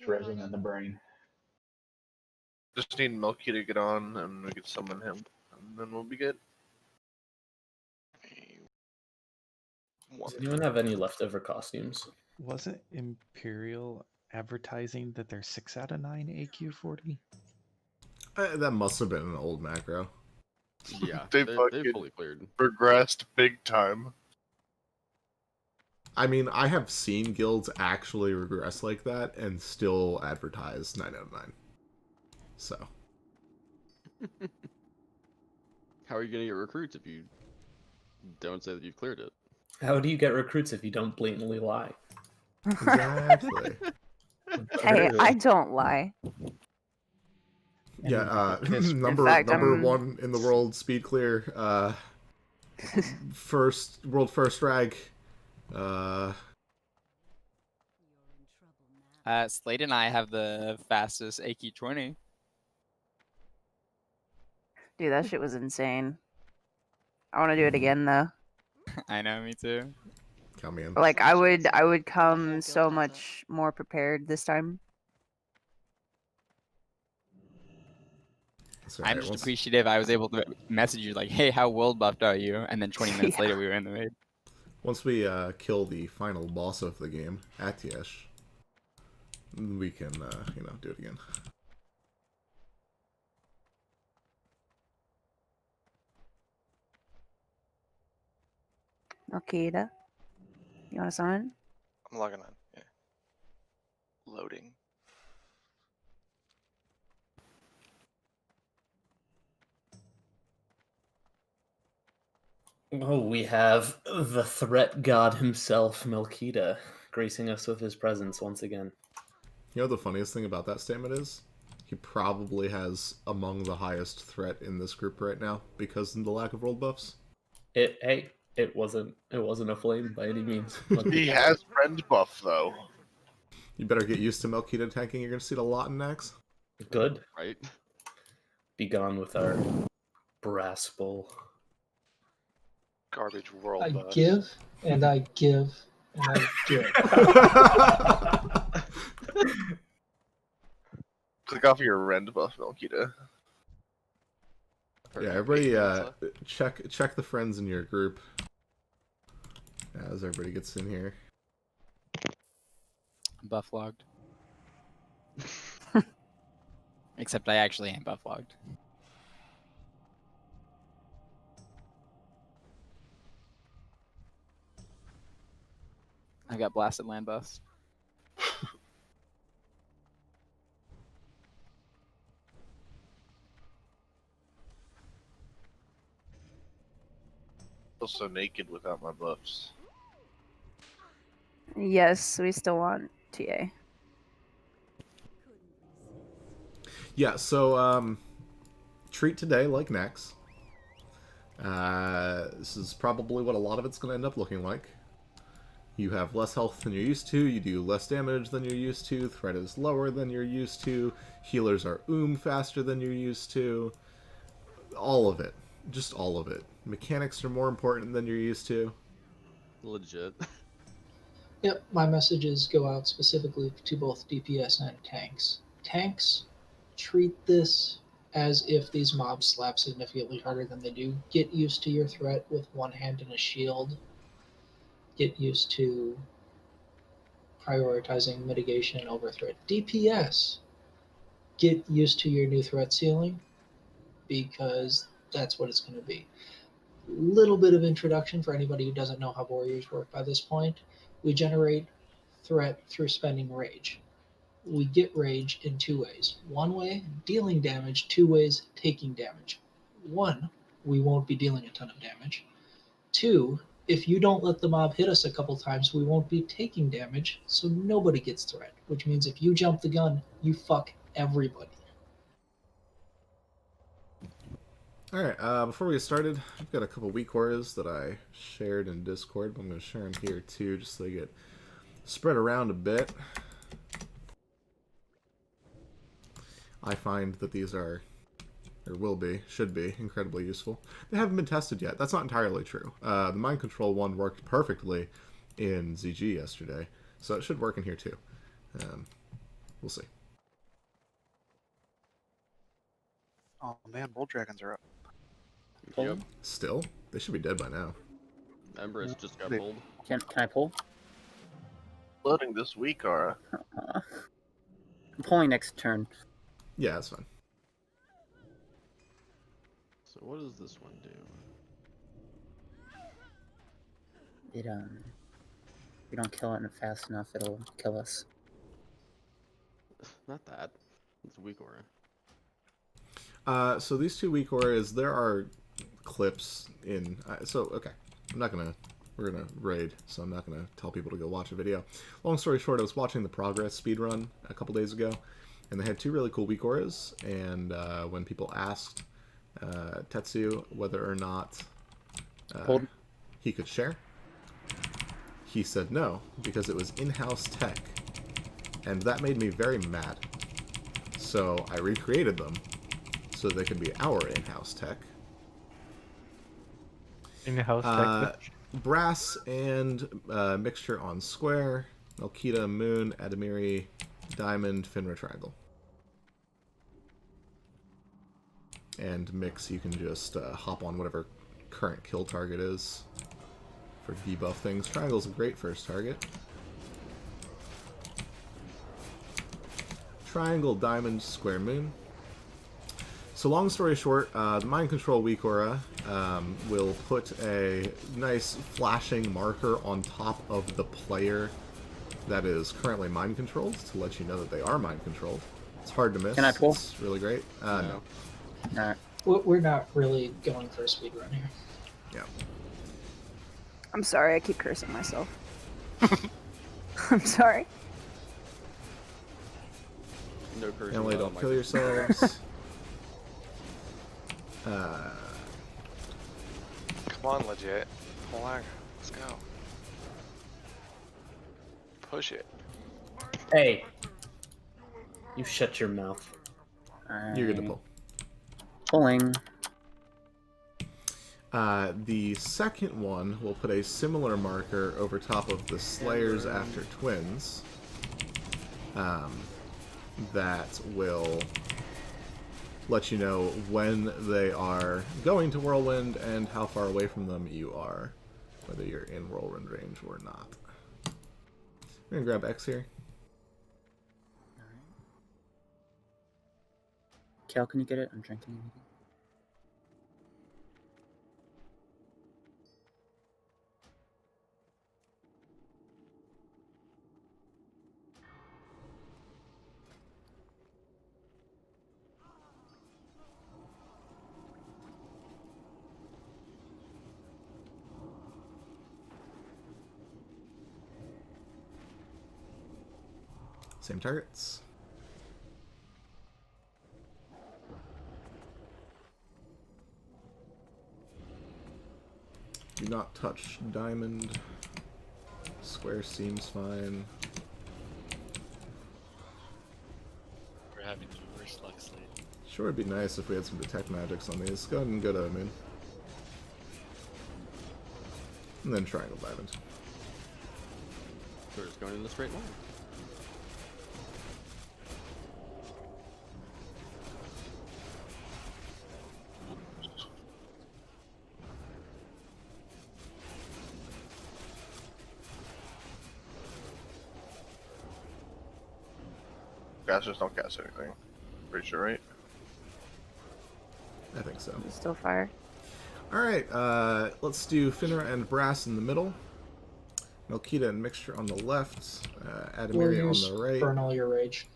Dredging in the brain. Just need Milky to get on, and we can summon him, and then we'll be good. Does anyone have any leftover costumes? Wasn't Imperial advertising that they're 6 out of 9 AQ40? That must have been an old macro. Yeah, They they fucking fully cleared. Progressed big time. I mean, I have seen guilds actually regress like that and still advertise 9 out of 9. So. How are you going to get recruits if you don't say that you've cleared it? How do you get recruits if you don't blatantly lie? Exactly. Hey, I don't lie. Yeah, Because- number fact, one in the world, speed clear, world first rag. Slade and I have the fastest AQ20. Dude, that shit was insane. I want to do it again though. I know, me too. Come in. Like I would come so much more prepared this time. That's all I'm right, just appreciative I was able to message you like, hey, how world buffed are you? And then 20 minutes later we were in the raid. Once we kill the final boss of the game, Atiesh, we can, do it again. Okada, you want to summon? I'm logging on. Yeah. Loading. Oh, we have the threat god himself, Melkita, gracing us with his presence once again. You know the funniest thing about that statement is? He probably has among the highest threat in this group right now because of the lack of world buffs. It wasn't a flame by any means. He has friend buff though. You better get used to Melkita tanking. You're gonna see it a lot in next. Good. Right? Be gone with our brass bowl. Garbage world I bus. give and I give and I give. Click off your rend buff, Milkita. Yeah, everybody check the friends in your group as everybody gets in here. Buff logged. Except I actually am buff logged. I got blasted land buffs. Feel so naked without my buffs. Yes, we still want TA. Yeah, so treat today like next. This is probably what a lot of it's going to end up looking like. You have less health than you're used to, you do less damage than you're used to, threat is lower than you're used to, healers are faster than you're used to. All of it. Just all of it. Mechanics are more important than you're used to. Legit. Yep, my messages go out specifically to both DPS and tanks. Tanks, treat this as if these mobs slap significantly harder than they do. Get used to your threat with one hand and a shield. Get used to prioritizing mitigation over threat. DPS, get used to your new threat ceiling because that's what it's going to be. Little bit of introduction for anybody who doesn't know how warriors work by this point. We generate threat through spending rage. We get rage in two ways. One way, dealing damage. Two ways, taking damage. One, we won't be dealing a ton of damage. Two, if you don't let the mob hit us a couple times, we won't be taking damage, so nobody gets threat, which means if you jump the gun, you fuck everybody. Alright, before we get started, I've got a couple weak auras that I shared in Discord, but I'm going to share them here too, just so they get spread around a bit. I find that these are, or will be, should be, incredibly useful. They haven't been tested yet. That's not entirely true. The mind control one worked perfectly in ZG yesterday, so it should work in here too. We'll see. Oh man, bull dragons are up. Yep. Still, they should be dead by now. Empress just got They- pulled. Can I pull? Loading this week, Ara. I'm pulling next turn. Yeah, that's fine. So what does this one do? It if we don't kill it fast enough, it'll kill us. Not that. It's a weak aura. So these two weak auras, there are clips in. Okay, we're gonna raid, so I'm not gonna tell people to go watch a video. Long story short, I was watching the Progress speedrun a couple days ago, and they had two really cool weak auras. And when people asked Tetsu whether or not he could share, he said no because it was in-house tech, and that made me very mad. So I recreated them so they could be our in-house tech. In-house tech. Brass and mixture on square, Melkita, Moon, Adamiri, Diamond, Finra Triangle. And mix, you can just hop on whatever current kill target is for debuff things. Triangle's a great first target. Triangle, Diamond, Square, Moon. So long story short, the Mind Control weak aura will put a nice flashing marker on top of the player that is currently mind controlled to let you know that they are mind controlled. It's hard to miss. Can I pull? It's really great. No. Alright. We're not really going for a speed run here. Yeah. I'm sorry, I keep cursing myself. I'm sorry. No cursing. Emily, allowed, don't kill Mike. yourselves. Come on, legit. Come on, let's go. Push it. Hey! You shut your mouth. You're good to pull. Pulling. The second one will put a similar marker over top of the Slayers after Twins. That will let you know when they are going to Whirlwind and how far away from them you are, whether you're in Whirlwind range or not. We're gonna grab X here. Cal, can you get it? I'm drinking. Same targets. Do not touch Diamond. Square seems fine. We're having the worst luck slate. Sure, it'd be nice if we had some detect magics on these. Go ahead and go to Moon. And then Triangle Diamond. So we're just going in the straight line. Casters don't cast anything. Pretty sure, right? I think so. It's still fire. Alright, let's do Finra and Brass in the middle. Melkita and Mixture on the left. Adamiri Warriors, on the right. burn all your rage.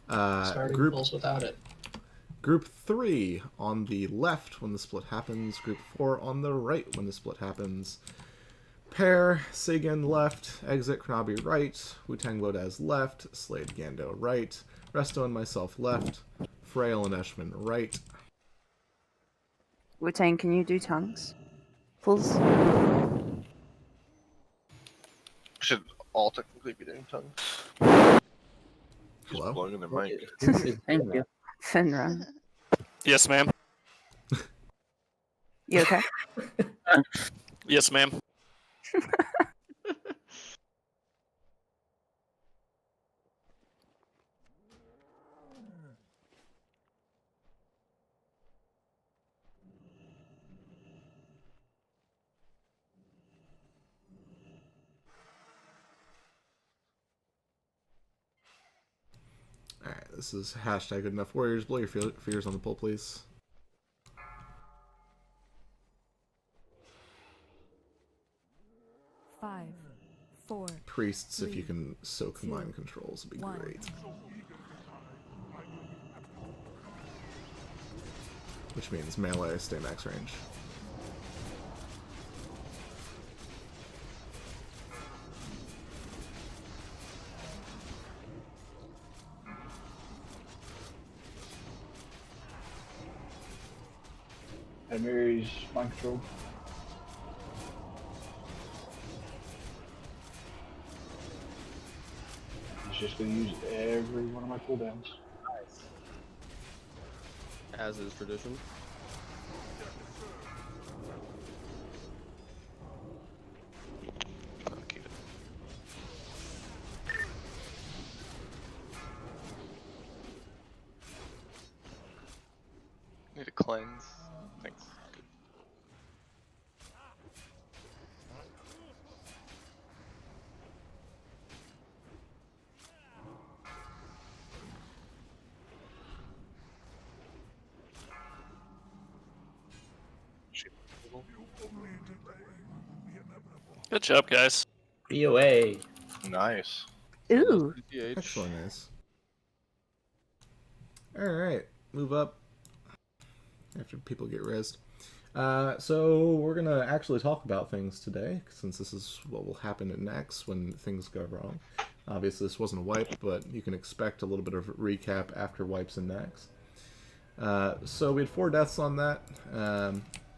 Starting Group pulls without it. Group 3 on the left when the split happens. Group 4 on the right when the split happens. Pair, Sagan left, Exit Kranabi right, Wu-Tang Bodaz left, Slade Gando right, Resto and myself left, Frail and Eshman right. Wu-Tang, can you do tongues? Please? Should all technically be doing tongues. Just Hello? blowing in their mic. Thank you. Finra. Yes, ma'am. You okay? Yes, ma'am. This is hashtag good enough warriors. Blow your fears on the poll, please. Five, four. Priests, if you three, can soak 2, mind controls, would be 1. great. Which means melee, stay max range. And Mary's mind control. He's just going to use every one of my cooldowns. As is tradition. Need a cleanse. Thanks. Good. Good job, guys. BOA. Nice. Ooh. Excellent, nice. Alright, move up after people get rezzed. So we're going to actually talk about things today, since this is what will happen at next when things go wrong. Obviously this wasn't a wipe, but you can expect a little bit of recap after wipes and next. So we had 4 deaths on that.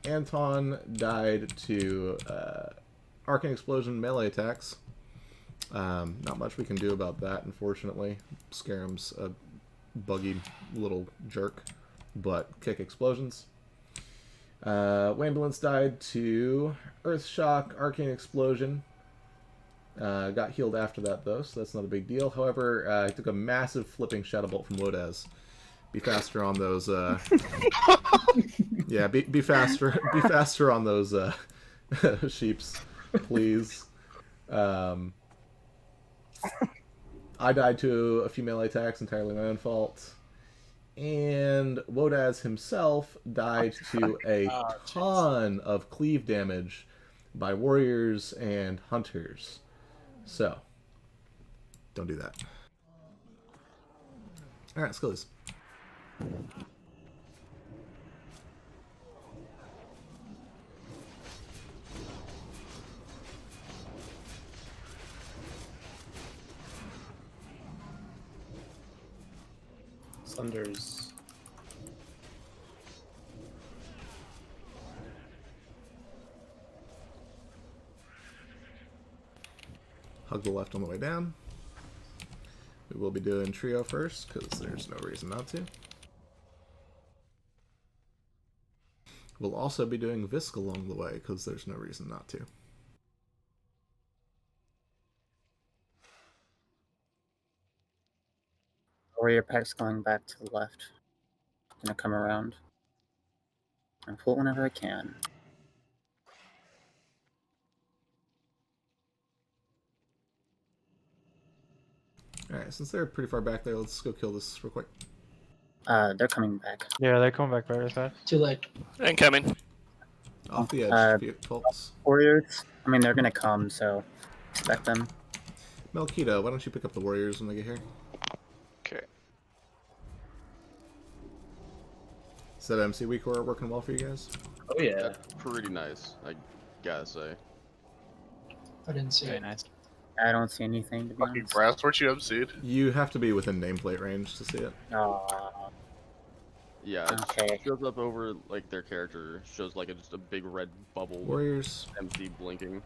Anton died to Arcane Explosion melee attacks. Not much we can do about that, unfortunately. Scarum's a buggy little jerk, but kick explosions. Wambulance died to Earth Shock, Arcane Explosion. Got healed after that, though, so that's not a big deal. However, he took a massive flipping Shadow Bolt from Wodaz. Be faster on those, yeah, be faster. Be faster on those, sheeps, please. I died to a few melee attacks, entirely my own fault. And Wodaz himself died to a ton of cleave damage by warriors and hunters. So, don't do that. Alright, Skillies. Sunders. Hug the left on the way down. We will be doing trio first, because there's no reason not to. We'll also be doing Visk along the way, because there's no reason not to. Warrior pack's going back to the left. Gonna come around and pull whenever I can. Alright, since they're pretty far back there, let's go kill this real quick. They're coming back. Yeah, they're coming back very fast. Too late. Incoming. Off the edge, folks. Warriors, I mean, they're gonna come, so expect them. Melkito, why don't you pick up the warriors when they get here? Okay. Is that MC week working well for you guys? Oh yeah. That's pretty nice, I gotta say. I didn't see it. Nice. I don't see anything, to be Fucking honest. brass, weren't you MC'd? You have to be within nameplate range to see it. Yeah, Okay. it shows up over like their character, shows like just a big red bubble Warriors, with MC blinking.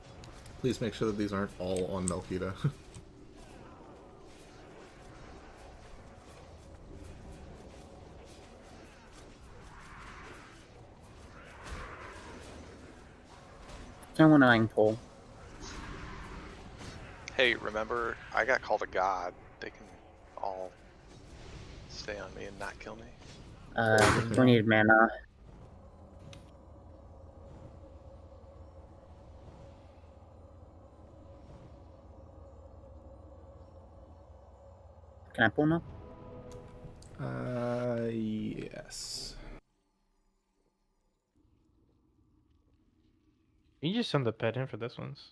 please make sure that these aren't all on Melkita. Someone eyeing pull. Hey, remember, I got called a god. They can all stay on me and not kill me. We need mana. Can I pull now? Yes. You can just send the pet in for this one's.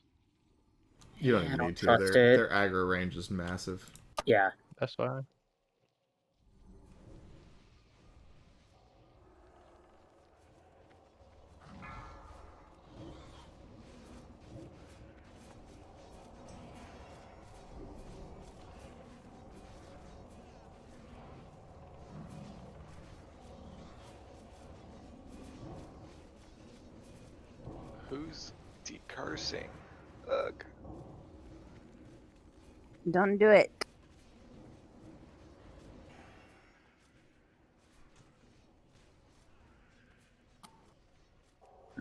You don't Yeah, I even don't need to. trust Their it. aggro range is massive. Yeah. That's fine. Who's decursing? Ugh. Don't do it.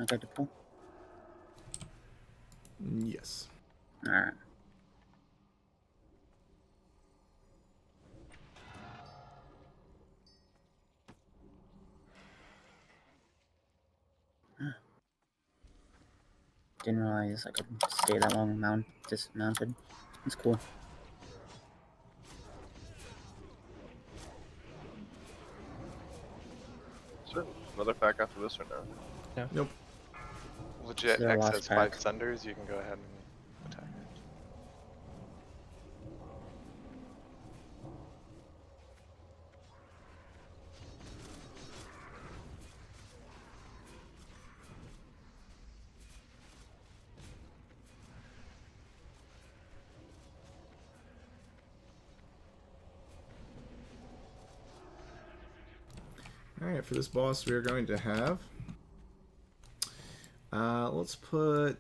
Okay to pull. Yes. Alright. Didn't realize I could stay that long dismounted. That's cool. Sure. Another pack after this or no? Yeah. Nope. Legit Their X last has 5 pack. thunders, you can go ahead and attack it. Alright, for this boss we are going to have... let's put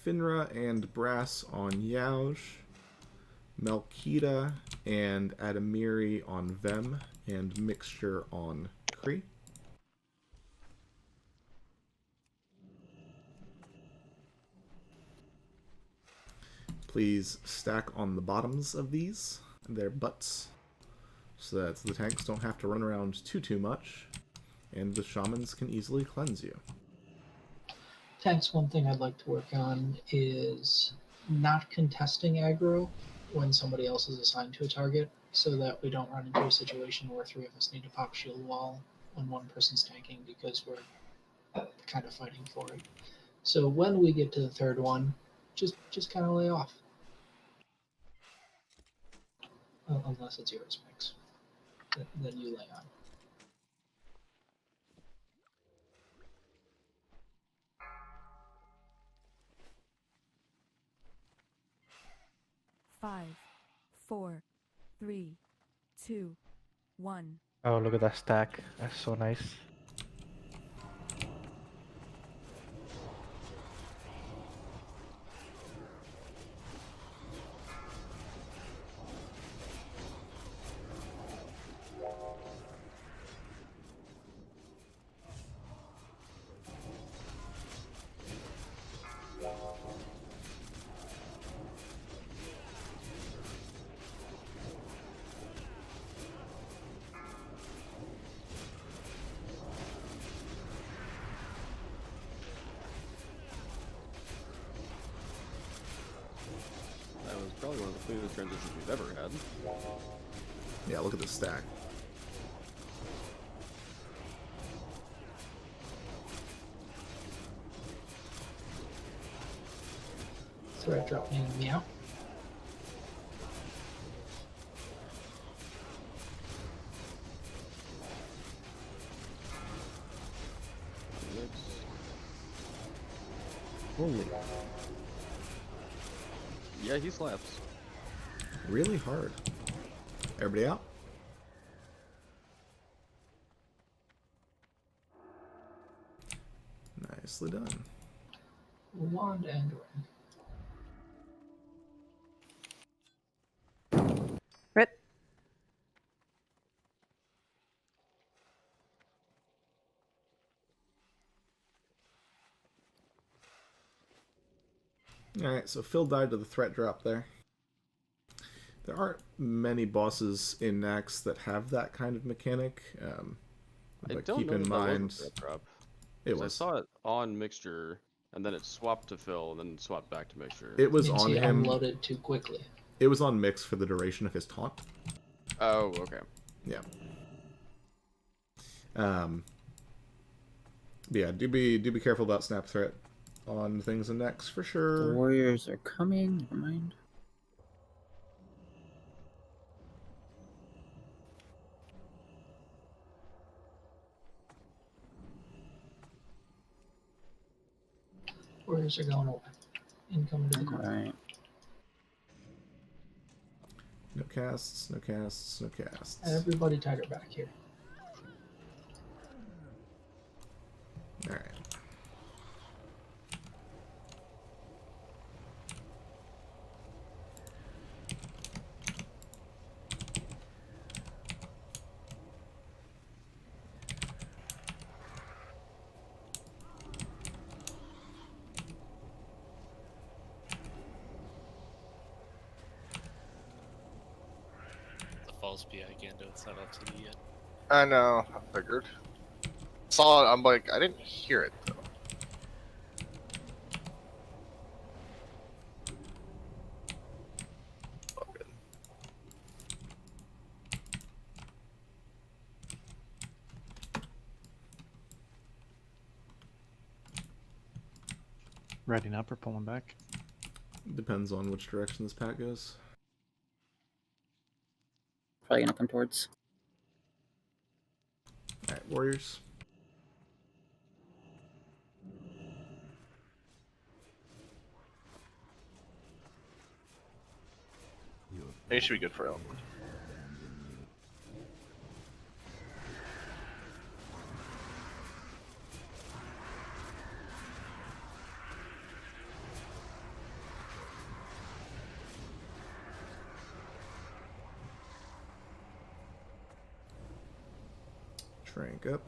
Finra and Brass on Yauj, Melkita and Adamiri on Vem, and Mixture on Kree. Please stack on the bottoms of these, their butts, so that the tanks don't have to run around too much, and the shamans can easily cleanse you. Tanks, one thing I'd like to work on is not contesting aggro when somebody else is assigned to a target, so that we don't run into a situation where 3 of us need to pop shield wall when one person's tanking because we're kind of fighting for it. So when we get to the third one, just kind of lay off. Unless it's yours, Mix. Then you lay on. Five, 4, 3, 2, 1. Oh, look at that stack. That's so nice. That was probably one of the cleanest transitions we've ever had. Yeah, look at this stack. Threat dropping meow. Holy. Yeah, he slaps. Really hard. Everybody out? Nicely done. Wand and ring. Rip. Alright, so Phil died to the threat drop there. There aren't many bosses in Nax that have that kind of mechanic. I But don't keep know in that that was a mind, threat drop. it 'Cause I was. saw it on Mixture, and then it swapped to Phil, and then swapped back to Mixture. It was Means on he him. unloaded too quickly. It was on Mix for the duration of his taunt. Oh, okay. Yeah. Yeah, do be careful about snap threat on things and necks for The sure. warriors are coming. Never mind. Warriors are going away. Incoming to the corner. Alright. No casts, no casts, no casts. Everybody tighter back here. All right. The false PI Gando, it's not up to the yet. I know. I figured. Saw it. I'm like, I didn't hear it though. Riding up or pulling back? Depends on which direction this pack goes. Probably gonna come towards. All right, warriors. They should be good for Elmwood. Trank up.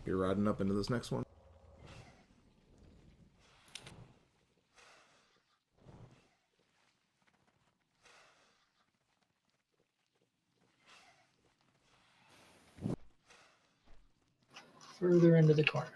You're riding up into this next one. Further into the corner.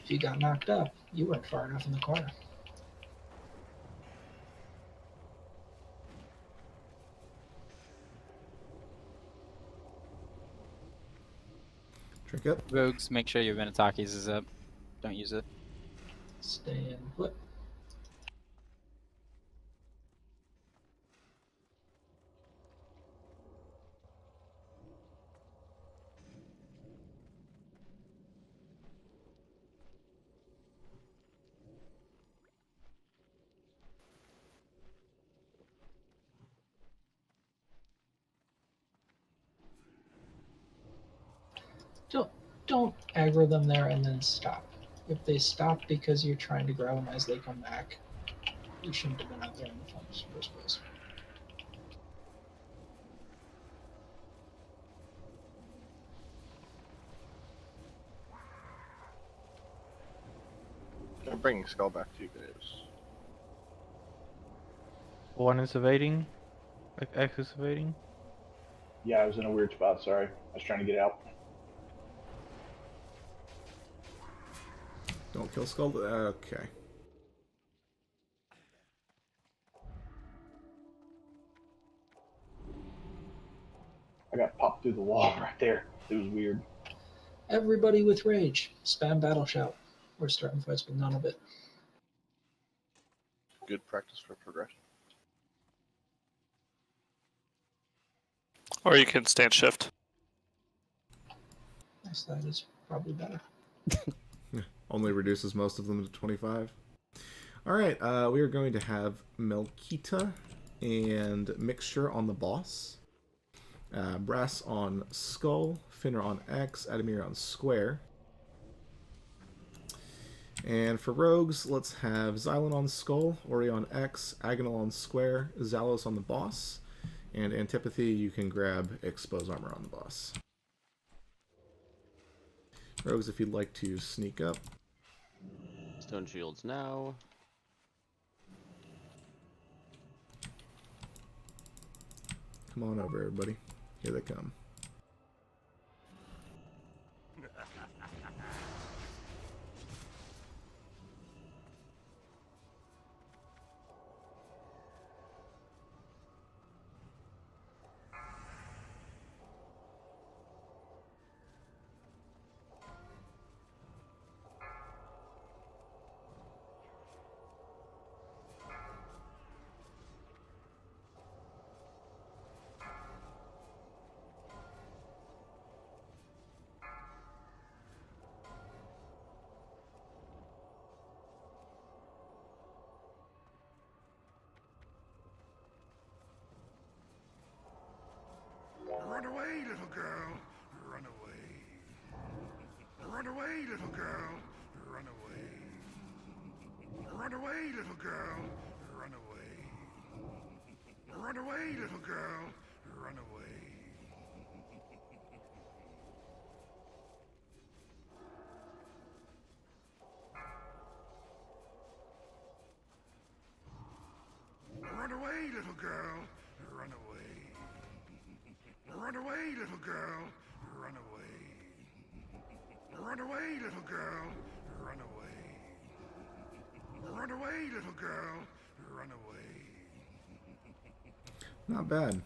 If you got knocked up, you weren't far enough in the corner. Trank up. Rogues, make sure your Venataki's is up. Don't use it. Stay in put. Don't aggro them there and then stop. If they stop because you're trying to grab them as they come back, you shouldn't have been out there in the first place. I'm bringing Skull back to you guys. One is evading. X is evading. Yeah, I was in a weird spot. Sorry, I was trying to get out. Don't kill Skull. Okay. I got popped through the wall right there. It was weird. Everybody with rage, spam battle shout. We're starting fights with none of it. Good practice for progression. Or you can stand shift. Yes, that is probably better. Only reduces most of them to 25. All right, we are going to have Melkita and Mixture on the boss. Brass on Skull, Finner on X, Adamir on Square. And for rogues, let's have Xylon on Skull, Ori on X, Agonal on Square, Zalos on the boss, and Antipathy, you can grab Expose Armor on the boss. Rogues, if you'd like to sneak up. Stone shields now. Come on over, everybody. Here they come. Run away, little girl. Run away. Run away, little girl. Run away. Run away, little girl. Run away. Run away, little girl. Run away. Run away, little girl. Run away. Run away, little girl. Run away. Run away, little girl. Run away. Run away, little girl. Run away. Not bad.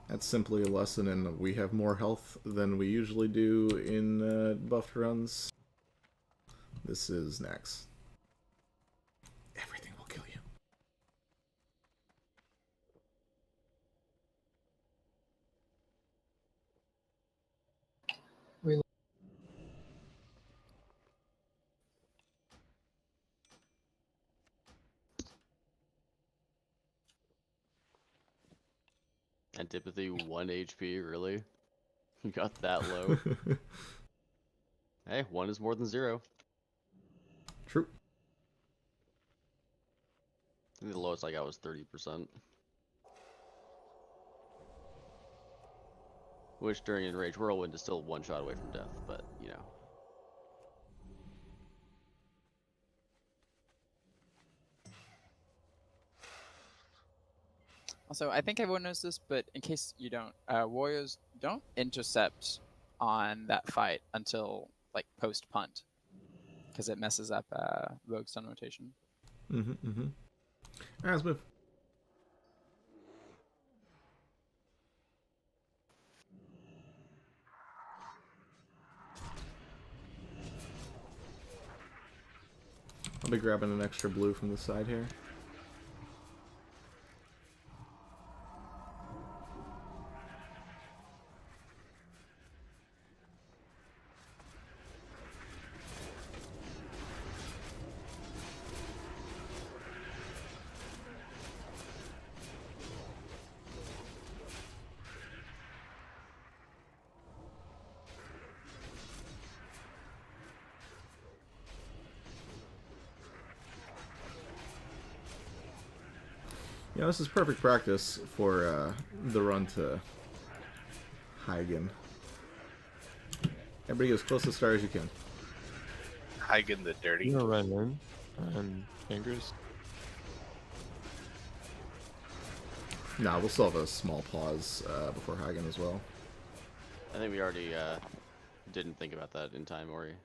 That's simply a lesson in we have more health than we usually do in buffed runs. This is Nax. Everything will kill you. Antipathy 1 HP, really? You got that low? Hey, 1 is more than 0. True. I think the lowest I got was 30%. Which during Enrage Whirlwind is still 1 shot away from death, but you know. Also, I think everyone knows this, but in case you don't, warriors don't intercept on that fight until like post punt, because it messes up rogue stun rotation. Let's move. I'll be grabbing an extra blue from the side here. Yeah, this is perfect practice for the run to Heigen. Everybody get as close to the star as you can. Heigen the dirty. You know, run in and fingers. Nah, we'll still have a small pause before Heigen as well. I think we already didn't think about that in time, Ori.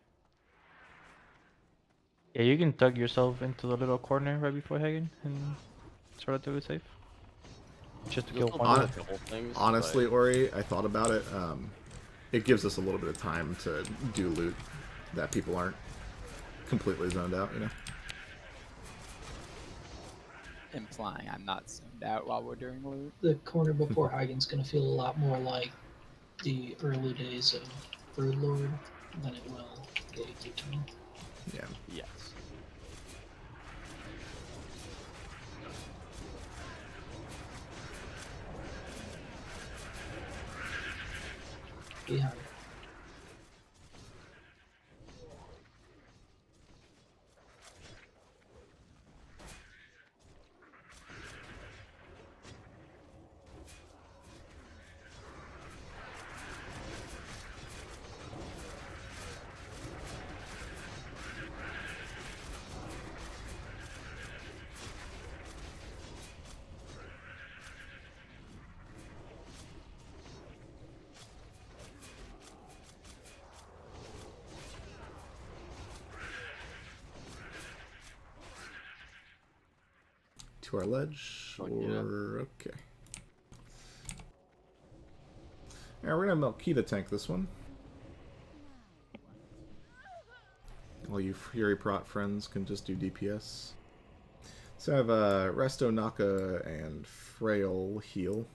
Yeah, you can tuck yourself into the little corner right before Hagen, and it's relatively safe. Just to kill one. Honestly, Ori, I thought about it. It gives us a little bit of time to do loot that people aren't completely zoned out, you know? Implying I'm not zoned out while we're doing loot. The corner before Hagen's going to feel a lot more like the early days of Broodlord than it will the AQ20. Yeah. Yes. Behind. to our ledge. Oh, yeah. Okay. Yeah, we're gonna have Melkita tank this one. All you Fury Prot friends can just do DPS. So I have Resto, Naka, and Frail heal.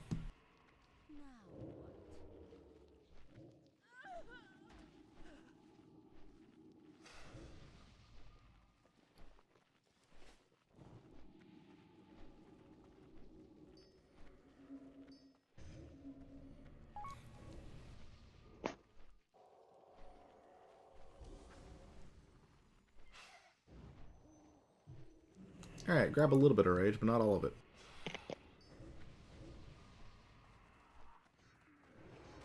Alright, grab a little bit of rage, but not all of it.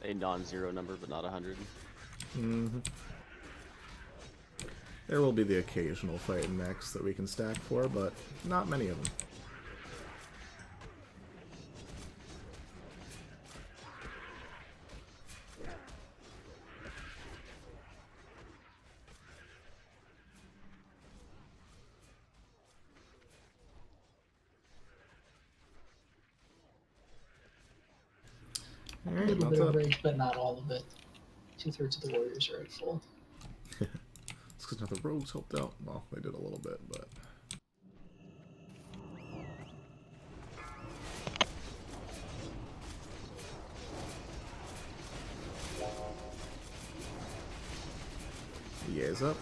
A non-zero number, but not 100. Mm-hmm. There will be the occasional fight next that we can stack for, but not many of them. A Alright, little that's bit up. of rage, but not all of it. 2/3 of the warriors are at full. It's because the rogues helped out. Well, they did a little bit, but... EA's up.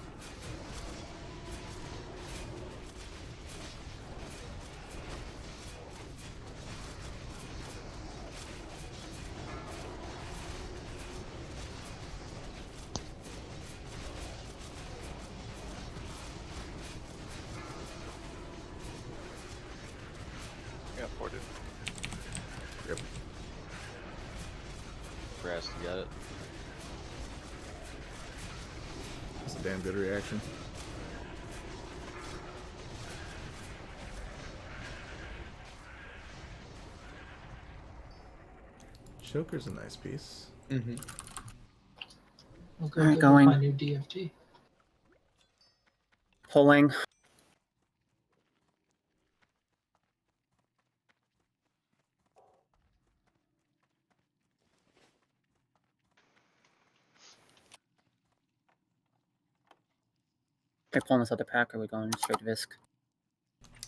Yeah, 40. Yep. Brass, you got it. That's a damn good reaction. Choker's a nice piece. Mm-hmm. I'll go Alright, get going. my new DFT. Pulling. Are we pulling this other pack or are we going straight to Visk?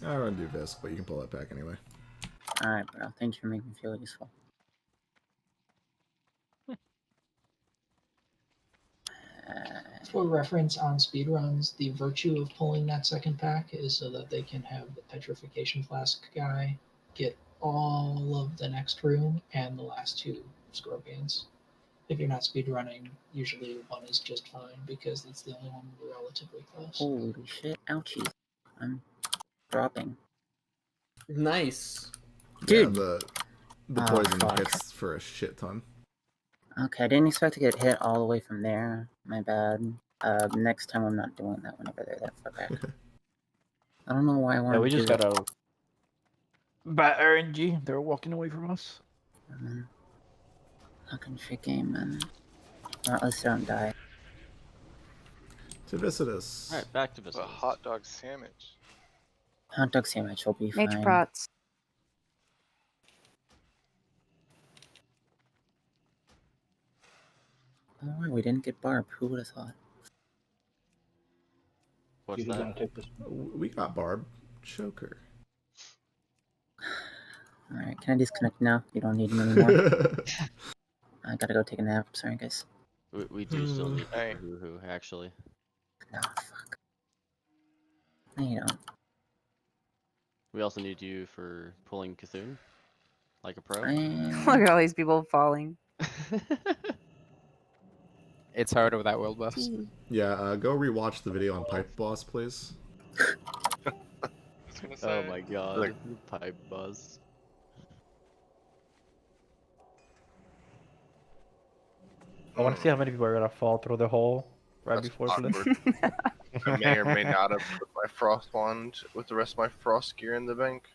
I run do Visk, but you can pull that back anyway. Alright, bro. Thank you for making me feel useful. For reference on speedruns, the virtue of pulling that second pack is so that they can have the petrification flask guy get all of the next room and the last two scorpions. If you're not speedrunning, usually one is just fine because it's the only one relatively close. Holy shit. Ouchies. I'm dropping. Nice. Dude. Yeah, the Oh, poison fuck. hits for a shit ton. Okay, I didn't expect to get hit all the way from there. My bad. Next time I'm not doing that whenever they're that far back. I don't know why I wanted Yeah, we to just do it. got a bad RNG. They're walking away from us. Fucking shit game, man. Or at least I don't die. Tivicidus. Alright, back to business. A hot dog sandwich. Hot dog sandwich will be Nature fine. prots. Oh, we didn't get Barb. Who would have thought? What's Who's gonna that? take this? We got Barb. Choker. Alright, can I disconnect now? You don't need me anymore. I gotta go take a nap. Sorry, guys. We do still need Hey. Hoo-hoo, actually. No, fuck. No, you don't. We also need you for pulling Cthulhu, like a pro. Look at all these people falling. It's harder without world buffs. Yeah, go rewatch the video on Pipe Boss, please. Oh my god, Like- pipe buzz. I want to see how many people are gonna fall through the hole right That's before awkward. Bliss. I may or may not have put my frost wand with the rest of my frost gear in the bank.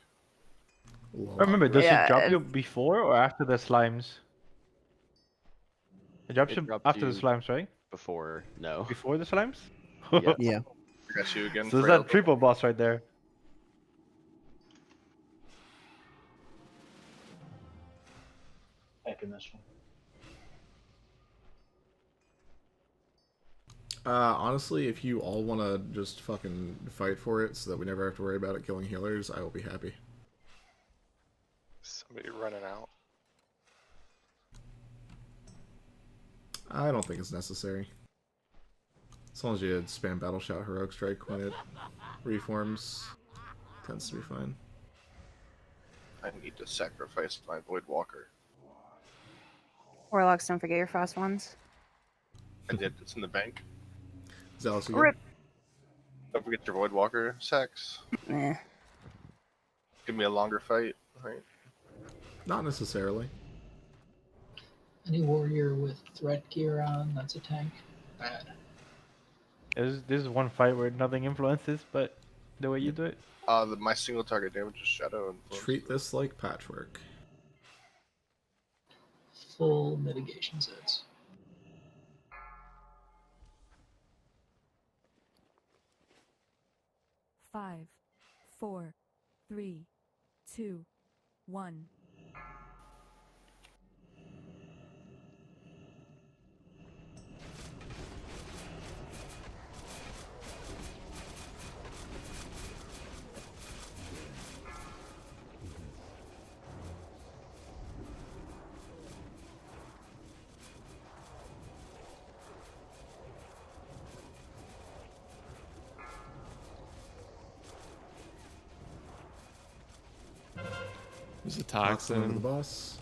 Remember, does Yeah, it drop you it's- before or after the slimes? It drops It you dropped after you the slimes, right? Before, no. Before the slimes? Yes. I got you again. So is Frail. that triple boss right there? taking this one. Honestly, if you all want to just fucking fight for it so that we never have to worry about it killing healers, I will be happy. Somebody running out. I don't think it's necessary. As long as you spam Battle Shout Heroic Strike when it reforms, tends to be fine. I need to sacrifice my Void Walker. Warlocks, don't forget your frost ones. I did. It's in the bank. Zealous, you Rip. Don't forget your Void Walker, Sex. Eh. Give me a longer fight, right? Not necessarily. Any warrior with threat gear on that's a tank? Bad. This is one fight where nothing influences, but the way you do it. My single target damage is Shadow Influence. Treat this like patchwork. Full mitigation sets. Five, 4, 3, 2, 1. There's a Toxin to the toxin. boss.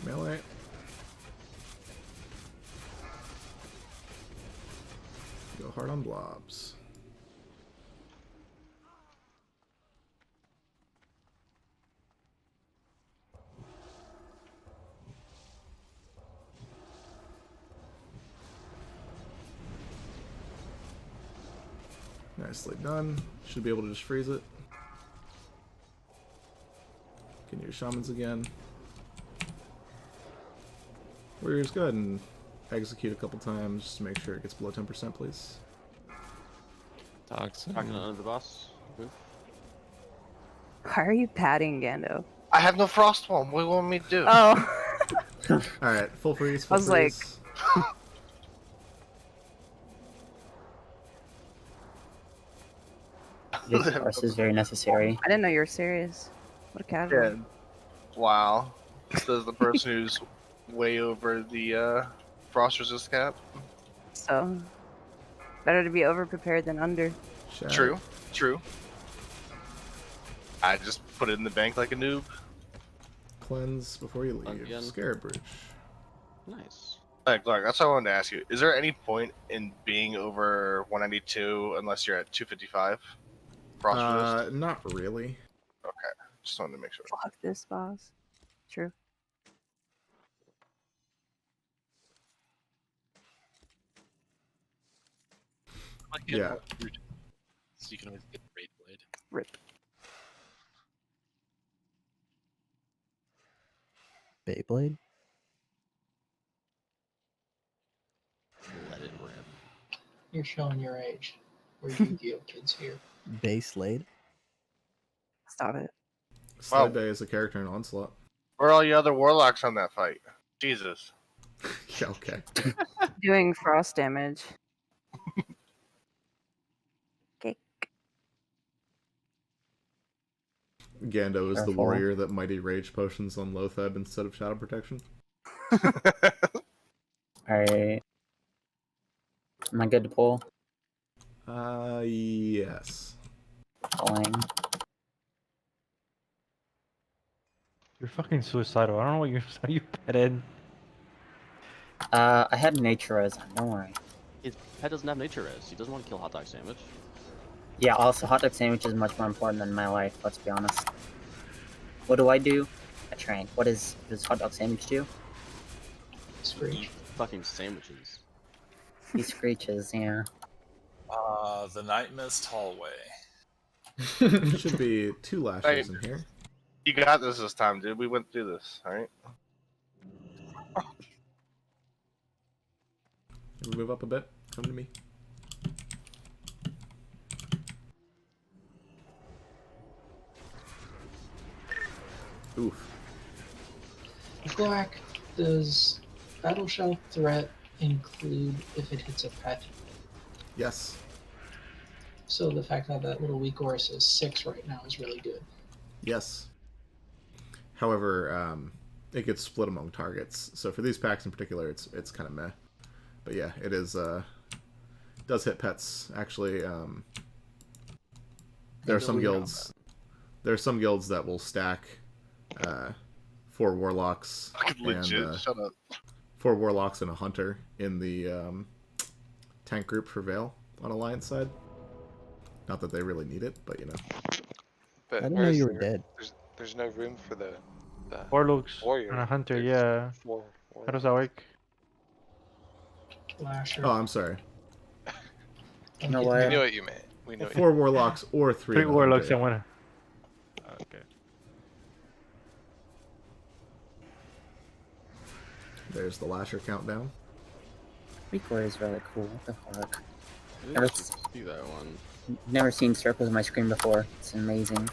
Melee. Go hard on blobs. Nicely done. Should be able to just freeze it. Can use shamans again. Warriors, go ahead and execute a couple times just to make sure it gets below 10%, please. Toxin. Talking under the boss. Move. Why are you patting Gando? I have no Frost Wall. What do you want me to do? Oh. Alright, full freeze, I full was like, freeze. This course is very necessary. I didn't know you were serious. What a casual. Yeah. Wow. Says the person who's way over the frost resist cap. So, better to be over prepared than under. True. True. I just put it in the bank like a noob. Cleanse before you leave. Again. Scarab Bridge. Nice. Hey, Clark, that's what I wanted to ask you. Is there any point in being over 192 unless you're at 255? Frost resist? Not really. Okay. Just wanted to make sure. Fuck this boss. True. Yeah. So you can always get Raid Blade. Rip. Beyblade? Let it rip. You're showing your age. We're Yu-Gi-Oh kids here. Beyblade? Stop it. Slide Day is a character in Onslaught. Where are all you other warlocks on that fight? Jesus. Yeah, okay. Doing frost damage. Okay. Gando is the Careful. warrior that mighty rage potions on Lotheb instead of Shadow Protection. Alright. Am I good to pull? Yes. Pulling. You're fucking suicidal. I don't know what you're how you pet in. I had nature res on, don't worry. His pet doesn't have nature res. He doesn't want to kill hot dog sandwich. Yeah, also hot dog sandwich is much more important than my life, let's be honest. What do? I train. Does hot dog sandwich do? Screech. Fucking sandwiches. He screeches, yeah. The Night Mist hallway. Should be 2 lashes in here. You got this time, dude. We went through this, alright? Move up a bit. Come to me. Oof. Glorak, does Battle Shell threat include if it hits a pet? Yes. So the fact that that little weak Horus is 6 right now is really good. Yes. However, it gets split among targets. So for these packs in particular, it's kind of meh. But yeah, it is. Does hit pets actually? There are some guilds. There are some guilds that will stack 4 warlocks Legit, and shut up. 4 warlocks and a hunter in the tank group for Vale on Alliance side. Not that they really need it, but you know. But I didn't where know is you were there- dead. There's no room for the Warlocks warrior. and a hunter, There's yeah. 4 How does that work? Lasher. Oh, I'm sorry. You know We what? knew what you meant. We knew. 4 warlocks or 3. 3 and a warlocks hunter. and 1. Okay. There's the Lasher countdown. Recore is really cool. What the fuck? I didn't Never, actually see that one. never seen circles on my screen before. It's amazing.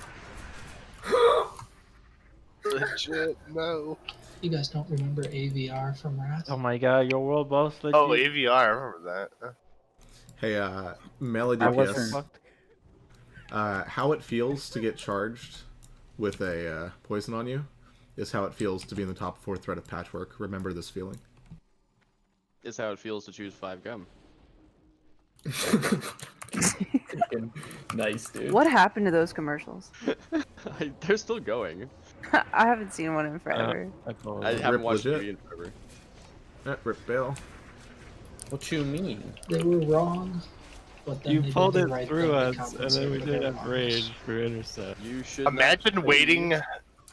Legit, no. You guys don't remember AVR from Wrath? Oh my god, your world boss let Oh, you... AVR, I remember that. Hey, Melody I DPS. wasn't. How it feels to get charged with a poison on you is how it feels to be in the top 4 threat of Patchwork. Remember this feeling. Is how it feels to choose 5 gum. Nice, dude. What happened to those commercials? They're still going. I haven't seen one in forever. I haven't Rip watched legit. TV in forever. Rip Bale. What you mean? They were wrong, but then You they did pulled the it right through thing to us, and compensate then we for did their have wrongness. rage for intercept. You should not Imagine be waiting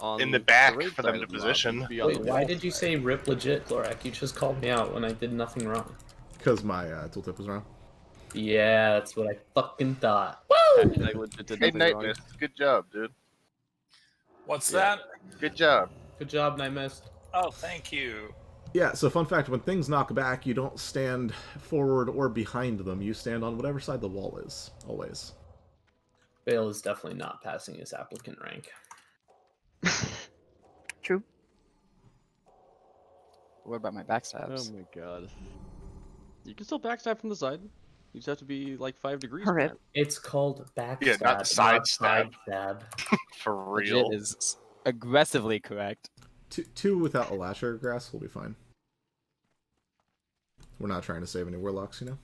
on in the back raid for them side to of the mob. position. You should be on Wait, the why wall. did you say rip legit, Glorak? You just called me out when I did nothing wrong. Because my tooltip was wrong. Yeah, that's what I fucking thought. I legit did Hey, nothing Night wrong. Mist, good job, dude. What's Yeah. that? Good job. Good job, Night Mist. Oh, thank you. Yeah, so fun fact, when things knock back, you don't stand forward or behind them. You stand on whatever side the wall is, always. Bale is definitely not passing his applicant rank. True. What about my backstabs? Oh my god. You can still backstab from the side. You just have to be like 5 degrees. Rip. back. It's called backstab, Yeah, not side stab. stab. For Legit real. is aggressively correct. 2 without a Lasher Grass will be fine. We're not trying to save any warlocks, you know?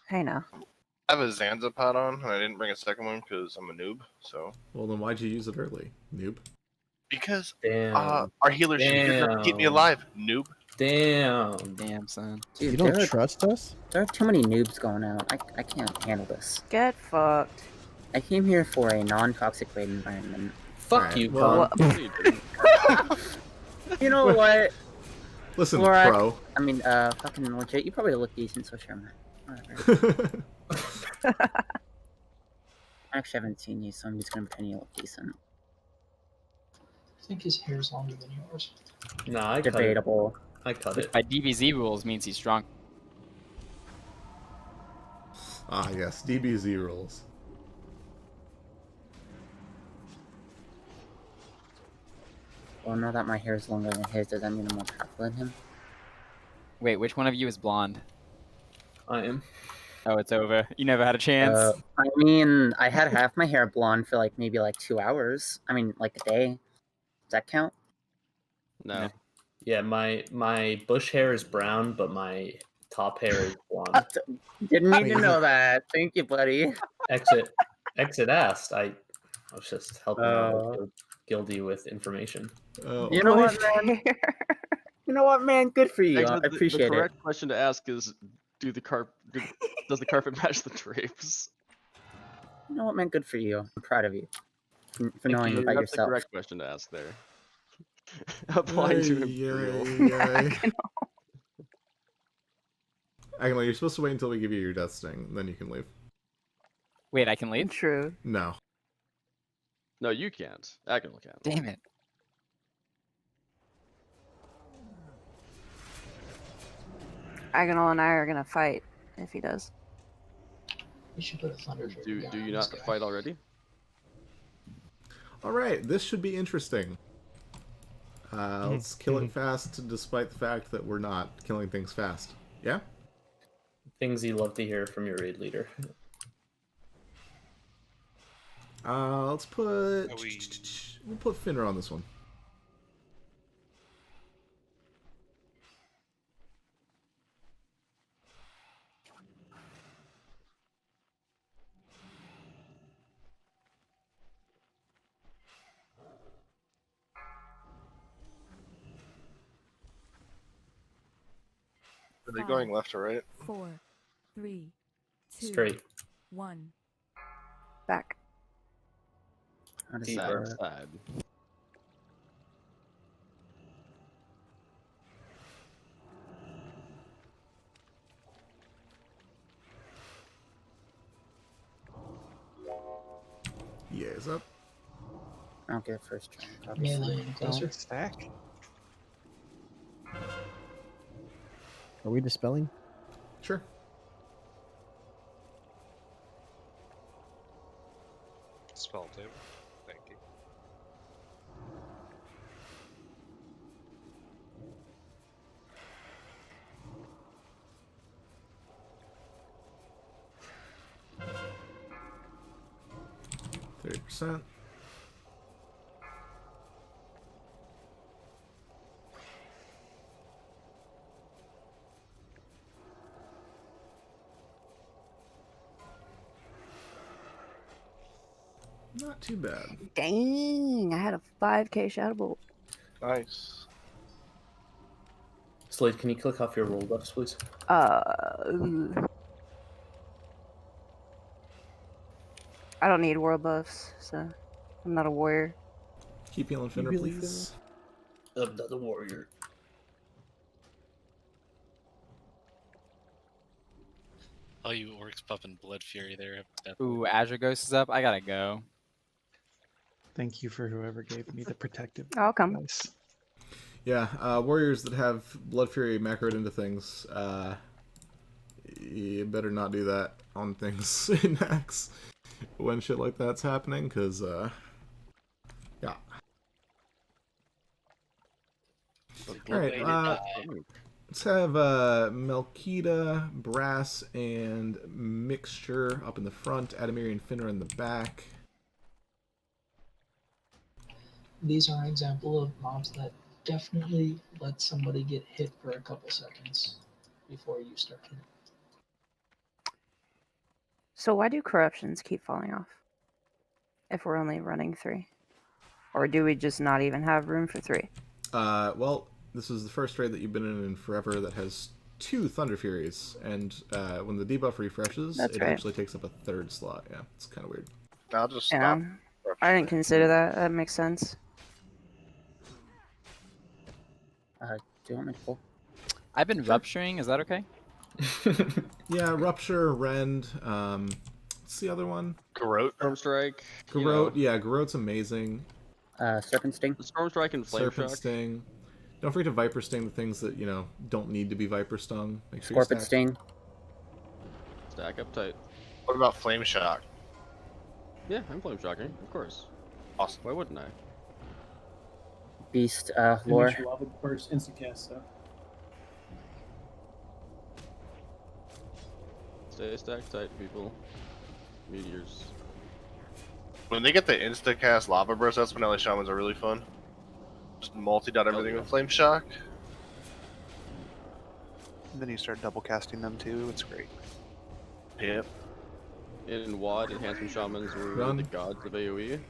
Hey now. I have a Zanza pot on, and I didn't bring a second one because I'm a noob, so. Well, then why'd you use it early, noob? Because Damn. our healers should be good enough to keep me alive, noob. Damn. Damn, son. Dude, You don't there, trust us? there are too many noobs going out. I can't handle this. Get fucked. I came here for a non-toxic raid environment. Fuck Alright, you, well, cunt. You know what? Listen, Glorak, pro. I mean, fucking legit. You probably look decent, so sure, man. Whatever. I actually haven't seen you, so I'm just gonna pretend you look decent. I think his hair's longer than yours. Nah, I cut it. Debatable. I cut Which it. by DBZ rules means he's strong. Ah, yes, DBZ rules. Well, now that my hair is longer than his, does that mean I'm more powerful than him? Wait, which one of you is blonde? I am. Oh, it's over. You never had a chance. I mean, I had half my hair blonde for like maybe like 2 hours. I mean, like a day. Does that count? No. Yeah, my bush hair is brown, but my top hair is blonde. Didn't need to know that. Thank you, buddy. Exit asked. I was just helping out with Gildy with information. You know what, man? You know what, man? Good for you. Actually, I appreciate the it. correct question to ask is, does the carpet match the drapes? You know what, man? Good for you. I'm proud of you for Thank knowing you. about That's yourself. the correct question to ask there. Applying to Imperial. Agamel, you're supposed to wait until we give you your death sting, then you can leave. Wait, I can leave? True. No. No, you can't. Agamel can't. Damn it. Agonal and I are gonna fight if he does. You should put a thunder trigger Do down you on not this guy. fight already? Alright, this should be interesting. Let's kill it fast, despite the fact that we're not killing things fast. Yeah? Things you love to hear from your raid leader. Let's put... We'll put Finner on this one. Are they going left or right? 4, 3, 2, Straight. 1. Back. How does Deeper. that work? Sad. Yeah, is up. I'll get first try. Obviously. Melee and closer. Stack. Are we dispelling? Sure. Spell table. Thank you. %. Not too bad. Dang, I had a 5k shadow bolt. Nice. Slade, can you click off your roll buffs, please? Ooh. I don't need world buffs, so I'm not a warrior. Keep healing Finner, healing please. I'm not a warrior. All you orcs pumping Blood Fury there. Ooh, Azure Ghost is up. I gotta go. Thank you for whoever gave me the protective. I'll come. Nice. Yeah, warriors that have Blood Fury macroed into things, you better not do that on things in Axe when shit like that's happening, because, yeah. Alright, let's have Melkita, Brass, and Mixture up in the front, Adamiri and Finner in the back. These are an example of mobs that definitely let somebody get hit for a couple seconds before you start hitting. So why do corruptions keep falling off? If we're only running 3? Or do we just not even have room for 3? Well, this is the first raid that you've been in forever that has 2 Thunder Furies, and when the debuff refreshes, That's it right. actually takes up a 3rd slot. Yeah, it's kind of weird. I'll just Yeah. stop. I didn't consider that. That makes sense. Do you want me to pull? I've been rupturing. Is that okay? Yeah, Rupture, Rend, what's the other one? Garrote? Storm Strike. Garrote, yeah, Garrote's amazing. Serpent Sting? Storm Strike and Flame Serpent Shock. Sting. Don't forget to Viper Sting the things that, you know, don't need to be Viper Stung. Make sure Scorpion you stack. Sting? Stack up tight. What about Flame Shock? Yeah, I'm Flame Shocking, of course. Awesome. Why wouldn't I? Beast, Lore? Finish Lava Burst instacast stuff. Stay stacked tight, people. Meteors. When they get the insta-cast Lava Burst, that's when LA Shamans are really fun. Just multi-dot everything with Flame Shock. And then you start double casting them too. It's great. Yep. In WoD, Enhancement Shamans were Run. the gods of AoE. It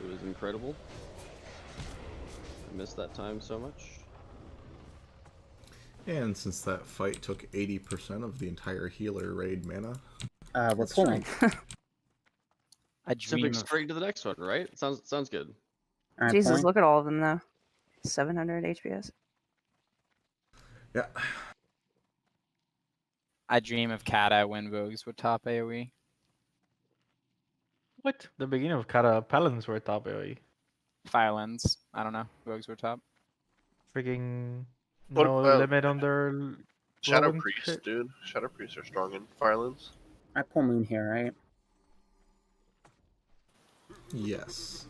was incredible. I missed that time so much. And since that fight took 80% of the entire healer raid mana, We're pulling. I Jumping dream of straight to the next one, right? Sounds good. Alright, Jesus, pulling. look at all of them though. 700 HPS. yeah. I dream of Kata when Rogues would top AoE. What? The beginning of Kata Paladins were top AoE. Firelands. I don't know. Rogues were top. Freaking No What, limit on their Shadow rolling Priest, shit? dude. Shadow Priests are strong in Firelands. I pull Moon here, right? Yes.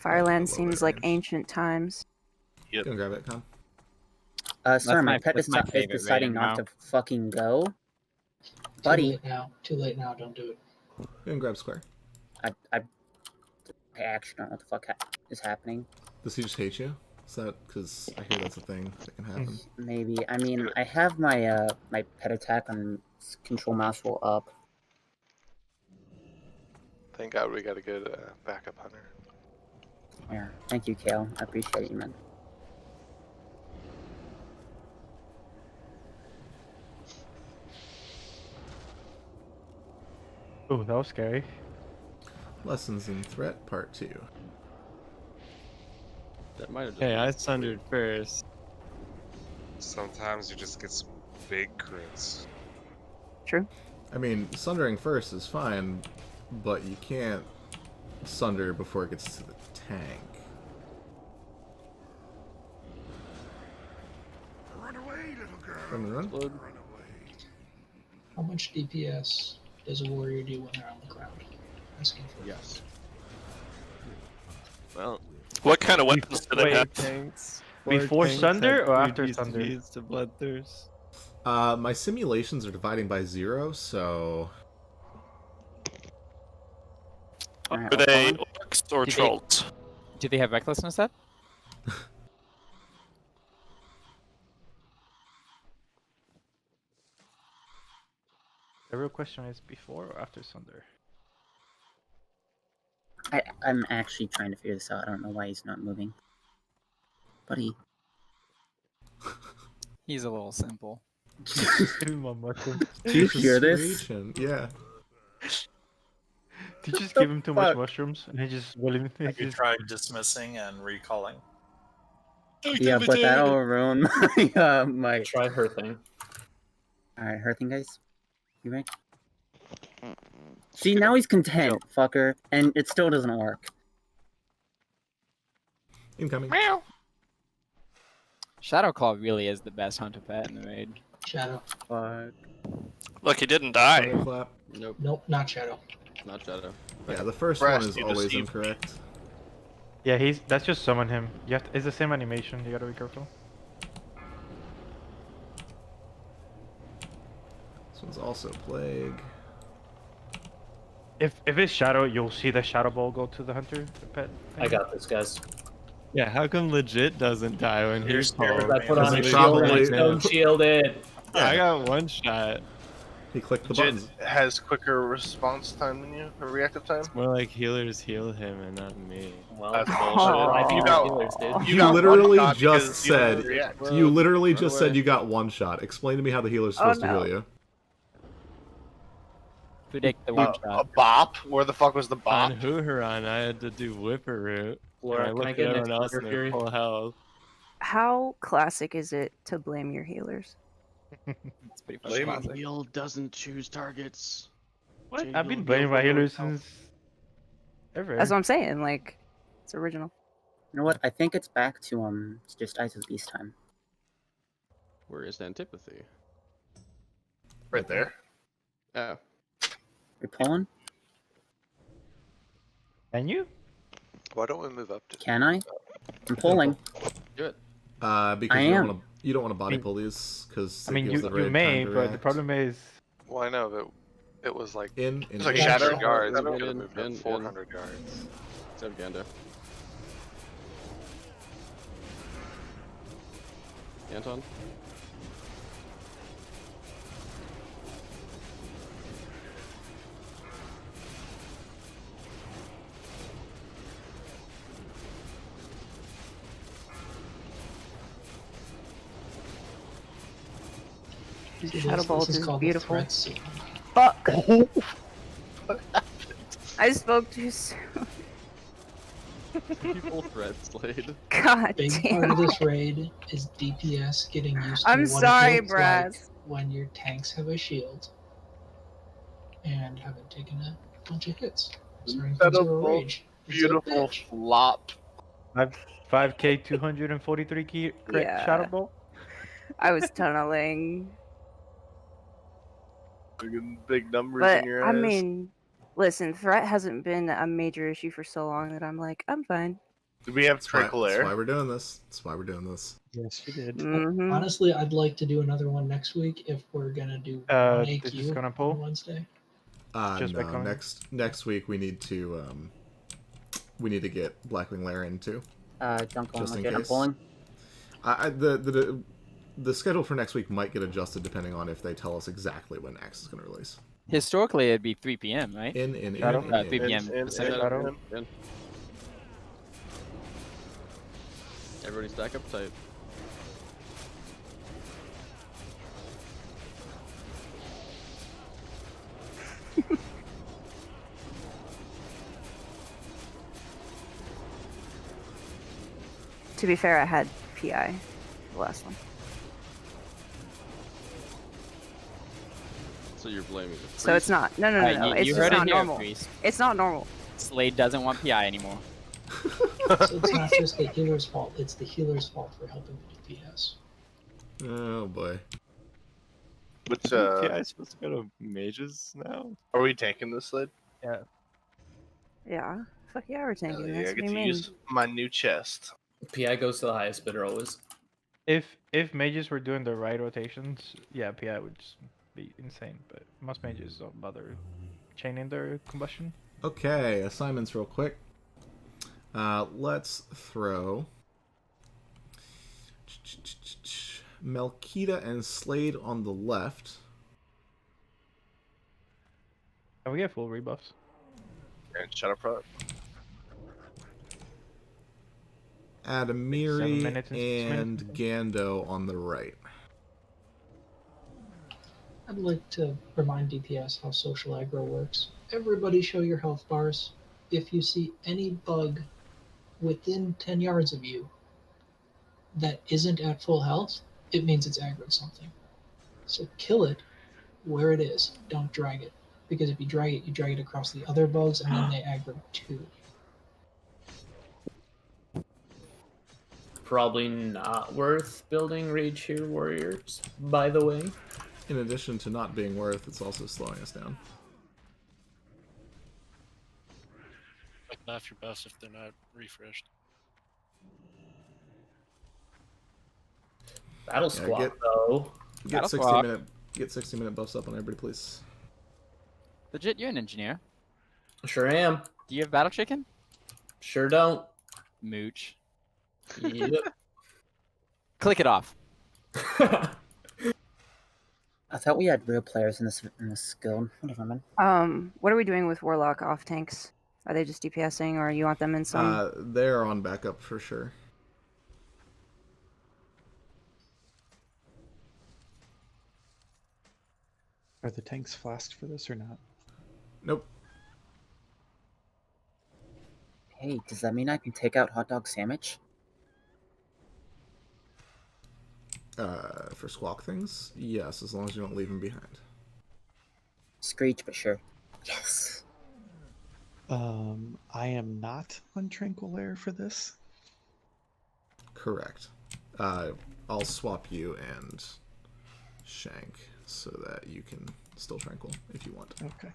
Fireland seems like ancient times. Yep. Gonna grab it, Con. Sorry, my pet that's is, my is favorite deciding rating not now. to fucking go. Too Buddy. late now. Too late now. Don't do it. Gonna grab Square. I actually don't know what the fuck is happening. Does he just hate you? Is that because I hear that's a thing that can happen? Maybe. I mean, I have my my pet attack on control mouse roll up. Thank God we got a good backup hunter. Yeah. Thank you, Kale. I appreciate you, man. Oh, that was scary. Lessons in Threat Part 2. That might have. Hey, I sundered first. Sometimes you just get some big crits. True. I mean, sundering first is fine, but you can't sunder before it gets to the tank. Run away, little girl. Run. Run away. How much DPS does a warrior do when they're on the ground? Asking for yes. Well, what kind of weapons do they have? Before Sunder or after Sunder? To Bloodthirst. My simulations are dividing by 0, so... Are they orcs or trolls? Do they have recklessness up? The real question is before or after Sunder? I'm actually trying to figure this out. I don't know why he's not moving. Buddy. He's a little simple. Give him a mushroom. Do you hear this? Screeching. Yeah. Did you just give him too much mushrooms and he just willingly? Have you tried dismissing and recalling? Yeah, but that'll ruin my my. Try her thing. All right, her thing, guys. You ready? See, now he's content, fucker, and it still doesn't work. Incoming. Shadowclaw really is the best hunter pet in the raid. Shadow. Fuck. Look, he didn't die. Clap. Nope. Nope, not Shadow. Not Shadow. Yeah, the first Brass, one is you always deceive. incorrect. Yeah, that's just summon him. You have to, it's the same animation. You gotta be careful. This one's also Plague. If it's Shadow, you'll see the Shadow Ball go to the hunter, the pet. I got this, guys. Yeah, how come legit doesn't die when he's called? I put on a Because he shield and I probably- stone shielded. I got one shot. He clicked the Legit buttons. has quicker response time than you, or reactive time. More like healers heal him and not me. Well, That's I bullshit. think You got literally one shot just because you didn't said react. you literally just away. said you got one shot. Explain to me how the healer's Oh, supposed to no. heal you. Predict the one A shot. bop? Where the fuck was the bop? On Hooharan, I had to do Whipper Root. Laura, I can looked I at get an everyone else Explorder and Fury? they're full health. How classic is it to blame your healers? It's pretty fucking classic. Wheel doesn't choose targets. What? Change I've been wheel blaming my for healers health. since ever. That's what I'm saying. Like, it's original. You know what? I think it's back to it's just Eyes of the Beast time. Where is antipathy? Right there. Oh. You're pulling? Can you? Why don't we move up to? Can I? I'm pulling. Do it. Because I you am. don't want to. You don't want to body pull these because I mean, you may, but the problem is Well, I know, but it was like in It's like 800 Shadow. yards. Shadow. We could have moved In. up 400 yards. Except Ganda. Anton? See, Shadow this Bolt is is called beautiful. the threat scene. Fuck! I spoke too soon. People threat slayed. God Big damn. part of this raid is DPS getting used to I'm what sorry, it looks Brad. like when your tanks have a shield and haven't taken a bunch of hits. Starting from Shadow zero Bolt, rage. It's a Beautiful bitch. flop. I've 5K 243 crit shadow Yeah. bolt. I was tunneling. Big numbers But in your I eyes. mean, listen, threat hasn't been a major issue for so long that I'm like, I'm fine. Do we have That's Tranquil Air? why we're doing this. That's why we're doing this. Yes, you did. Mhm. Honestly, I'd like to do another one next week if we're gonna do one This is AQ gonna on pull. Wednesday. Just by No. coming. Next week we need to get Blackwing Lair in too. Don't go Just on in legit. I'm case. pulling. The schedule for next week might get adjusted depending on if they tell us exactly when Axe is going to release. Historically, it'd be 3 p.m., right? In 3 p.m. Pacific. In. Everybody stack up tight. To be fair, I had PI the last one. So you're blaming the So it's not. No. It's you just heard not it here, normal. Priest. It's not normal. Slade doesn't want PI anymore. So it's not just the healer's fault, it's the healer's fault for helping the DPS. Oh boy. Which PI is supposed to go to mages now? Are we tanking this Slid? Yeah. Yeah. Fuck yeah, we're tanking Yeah, this. I What get do you to mean? use my new chest. PI goes to the highest bidder always. If mages were doing the right rotations, yeah, PI would just be insane. But most mages don't bother chaining their combustion. Okay, assignments real quick. Let's throw Melkita and Slade on the left. And we get full rebuffs. And shut up front. Adamiri 7 minutes and Gando on the right. I'd like to remind DPS how social aggro works. Everybody show your health bars. If you see any bug within 10 yards of you that isn't at full health, it means it's aggroed something. So kill it where it is. Don't drag it. Because if you drag it across the other bugs and then they aggro too. Probably not worth building Rage Here Warriors, by the way. In addition to not being worth, it's also slowing us down. Like buff your buffs if they're not refreshed. Battle Squad, though. Get 60-minute buffs up on everybody, please. Legit, you're an engineer. Sure am. Do you have battle chicken? Sure don't. Mooch. Yep. Click it off. I thought we had real players in this guild. Whatever, man. What are we doing with Warlock off tanks? Are they just DPSing, or you want them in some? They're on backup for sure. Are the tanks flasked for this or not? Nope. Hey, does that mean I can take out Hot Dog Sandwich? For squawk things? Yes, as long as you don't leave him behind. Screech, but sure. Yes. I am not on Tranquil Air for this. Correct. I'll swap you and Shank so that you can still tranquil if you want. Okay.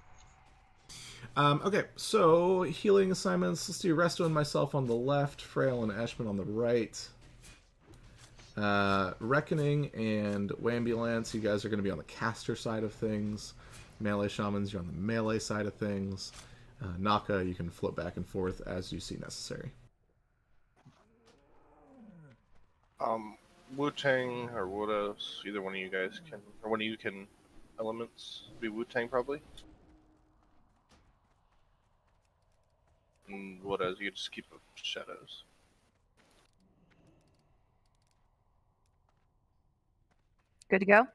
Okay, so healing assignments. Let's do Resto and myself on the left, Frail and Ashman on the right. Reckoning and Wambulance, you guys are going to be on the caster side of things. Melee Shamans, you're on the melee side of things. Naka, you can flip back and forth as you see necessary. Wu-Tang or Woodos, either one of you guys can, or one of you can elements. Be Wu-Tang probably. And Woodos, you just keep up shadows. Good to go.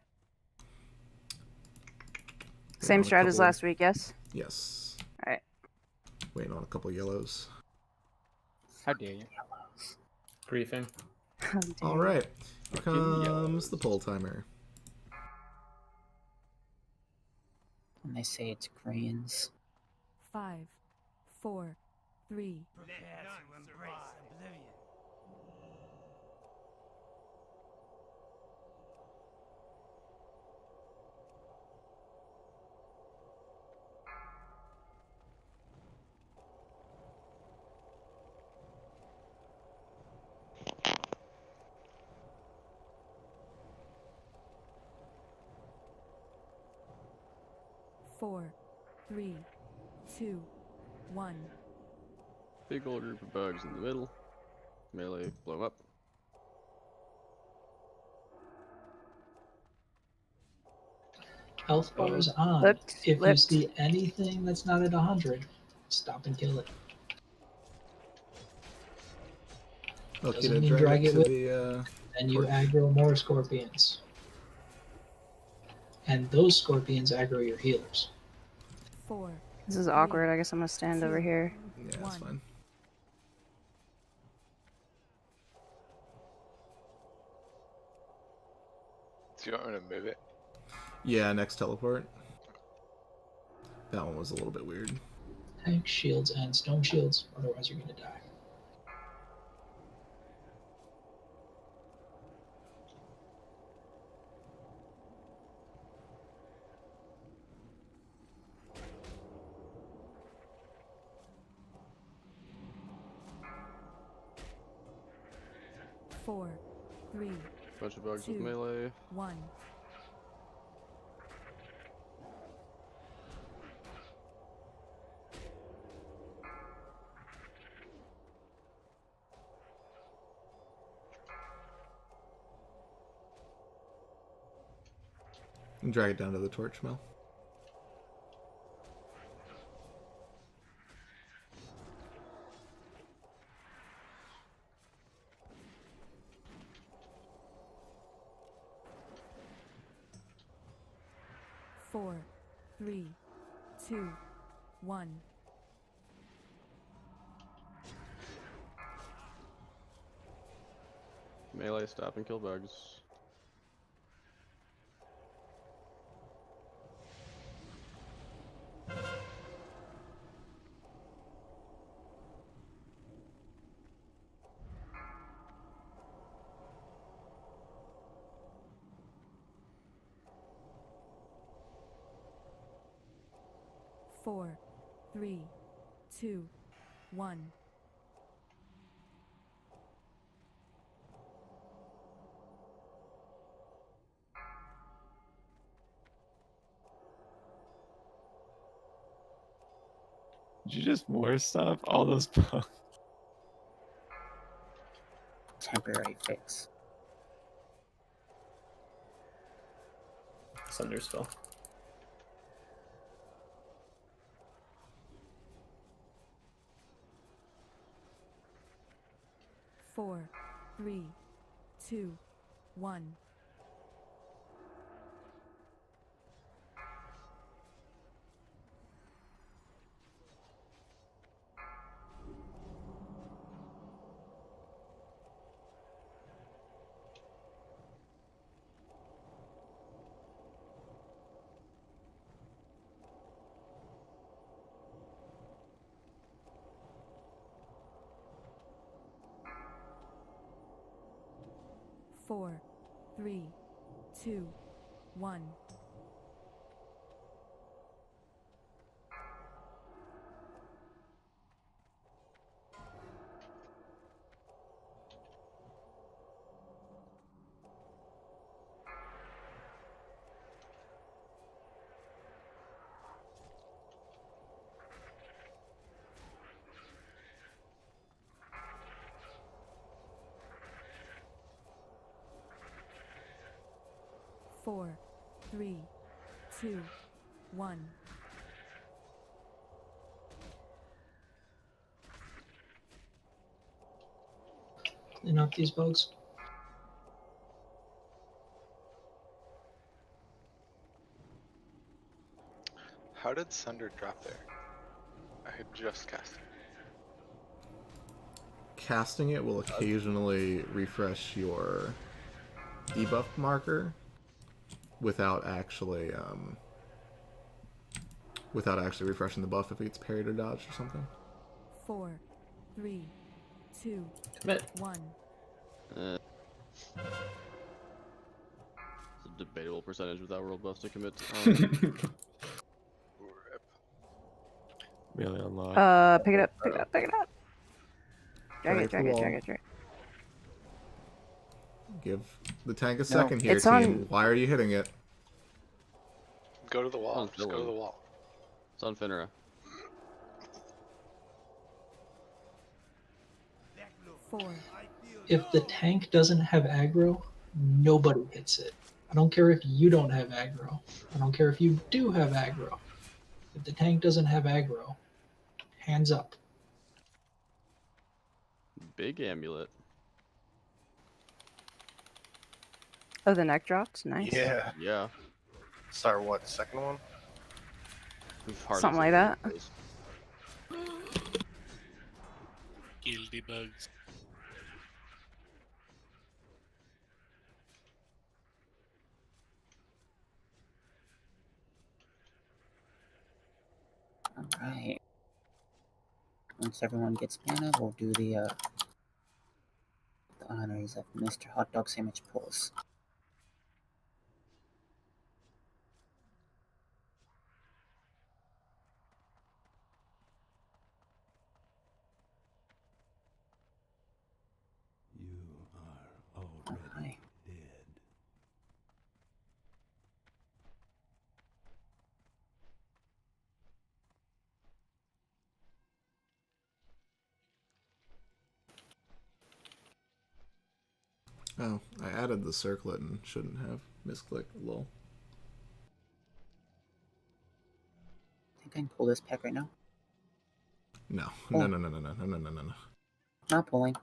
Same on a strat as couple- last week, yes? Yes. Alright. Waiting on a couple yellows. How dare you? Briefing. All right. Here comes the pull timer. And they say it's grains. 5, 4, 3, 4, 3, 2, 1. Big old group of bugs in the middle. Melee, blow up. Health bar is on. Flipped, If you flipped. see anything that's not at 100, stop and kill it. Okay, Doesn't to mean drag drag it it to with, the and you torch. aggro more scorpions. And those scorpions aggro your healers. 4. This is awkward. I guess I'm gonna stand over here. Yeah, that's fine. Do you want me to move it? Yeah, next teleport. That one was a little bit weird. Tank shields and stone shields, otherwise you're gonna die. Four, 3, Bunch of bugs 2, with melee. 1. And drag it down to the torch, Mel. Four, 3, 2, 1. Melee, stop and kill bugs. Four, 3, 2, 1. Did you just more stuff? All those bugs. Temporary fix. Sunderspell. Four, 3, 2, 1. Four, 3, 2, 1. Four, 3, 2, 1. Clean up these bugs. How did Sunder drop there? I had just cast it. Casting it will occasionally refresh your debuff marker without actually refreshing the buff if it gets parried or dodged or something. 4, 3, 2, Commit. 1. It's a debatable percentage without world buffs to commit. Really unlocked. Pick it up, pick it up, pick it up. Drag it, drag it, drag it, drag it. Give the tank a second here, it's team. on- Why are you hitting it? Go to the wall. Just go to the wall. It's on Finra. Four. If the tank doesn't have aggro, nobody hits it. I don't care if you don't have aggro. I don't care if you do have aggro. If the tank doesn't have aggro, hands up. Big amulet. Oh, the neck dropped? Nice. Yeah. Yeah. Start what? Second one? We've hardly Something seen like any that. of those. Guilty bugs. Alright. Once everyone gets mana, we'll do the honors of Mr. Hot Dog Sandwich Pulls. Okay. Oh, I added the circlet and shouldn't have. Misclick, lol. I think I can pull this pack right now. No, Oh. no, no, no, no, no, no, no, no, no. Not pulling.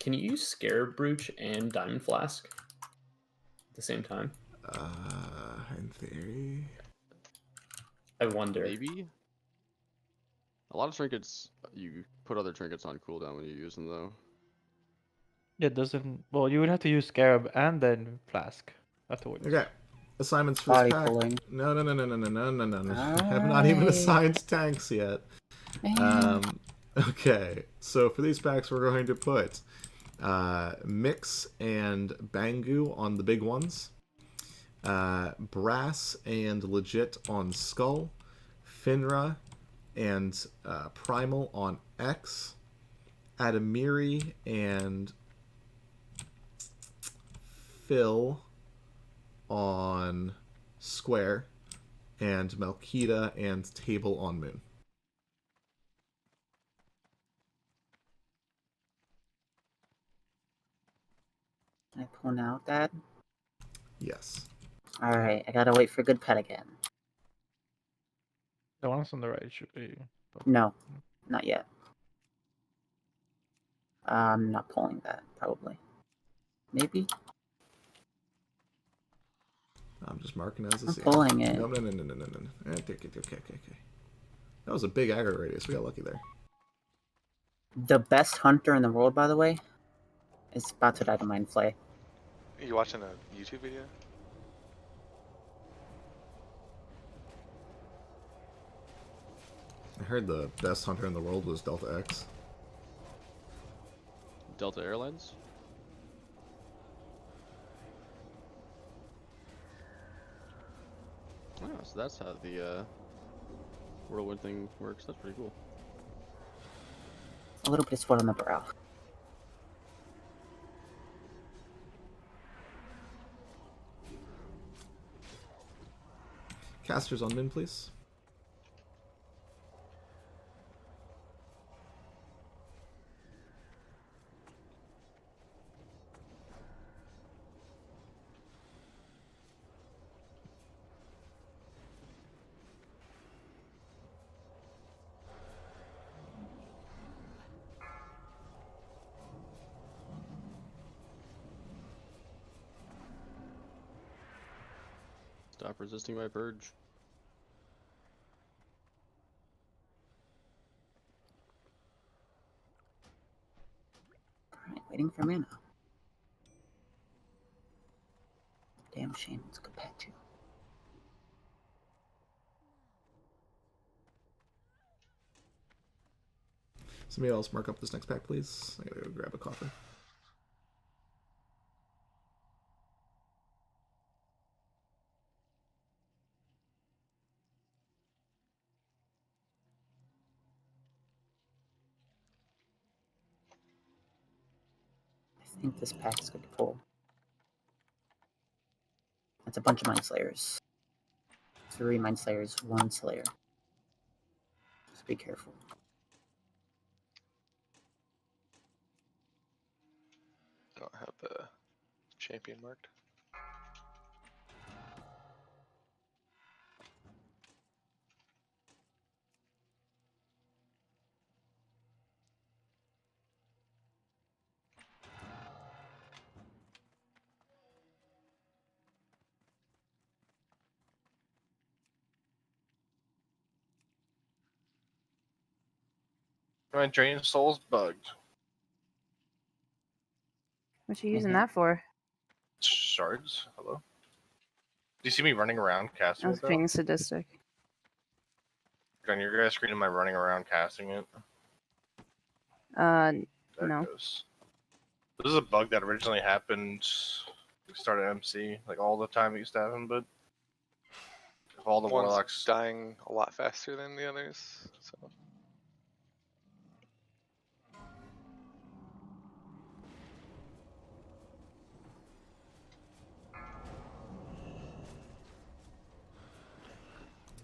Can you use Scarab Brooch and Diamond Flask at the same time? In theory. I wonder. Maybe. A lot of trinkets, you put other trinkets on cooldown when you use them, though. It doesn't. Well, you would have to use Scarab and then Flask afterwards. Okay. Assignments for Body this pack. pulling. No, no, no, no, no, no, no, no, no, no. I have not even assigned tanks yet. Okay. So for these packs, we're going to put Mix and Bangu on the big ones. Brass and Legit on Skull. Finra and Primal on X. Adamiri and Phil on Square, and Melkita and Table on Moon. Can I pull out that? Yes. Alright, I gotta wait for good pet again. The ones on the right should be. No, not yet. I'm not pulling that, probably. Maybe? I'm just marking as a I'm C. pulling it. No, no, no, no, no, no, no. Okay, okay, okay, okay. That was a big aggro radius. We got lucky there. The best hunter in the world, by the way, is about to die to Mind Flay. Are you watching a YouTube video? I heard the best hunter in the world was Delta X. Delta Airlines? Oh, so that's how the whirlwind thing works. That's pretty cool. A little bit of sweat on the brow. Casters on Min, please. Stop resisting my purge. Alright, waiting for mana. Damn shame, it's a good pet too. Somebody else mark up this next pack, please. I gotta go grab a coffee. I think this pack is good to pull. That's a bunch of Mind Slayers. 3 Mind Slayers, 1 Slayer. Just be careful. Don't have the champion marked. My drain soul's bugged. What you using that for? Shards? Hello? Do you see me running around I casting was it though? being sadistic. On your guys' screen, am I running around casting it? No. Goes. This is a bug that originally happened. We started MC like all the time. It used to happen, but if all the One's warlocks dying a lot faster than the others. So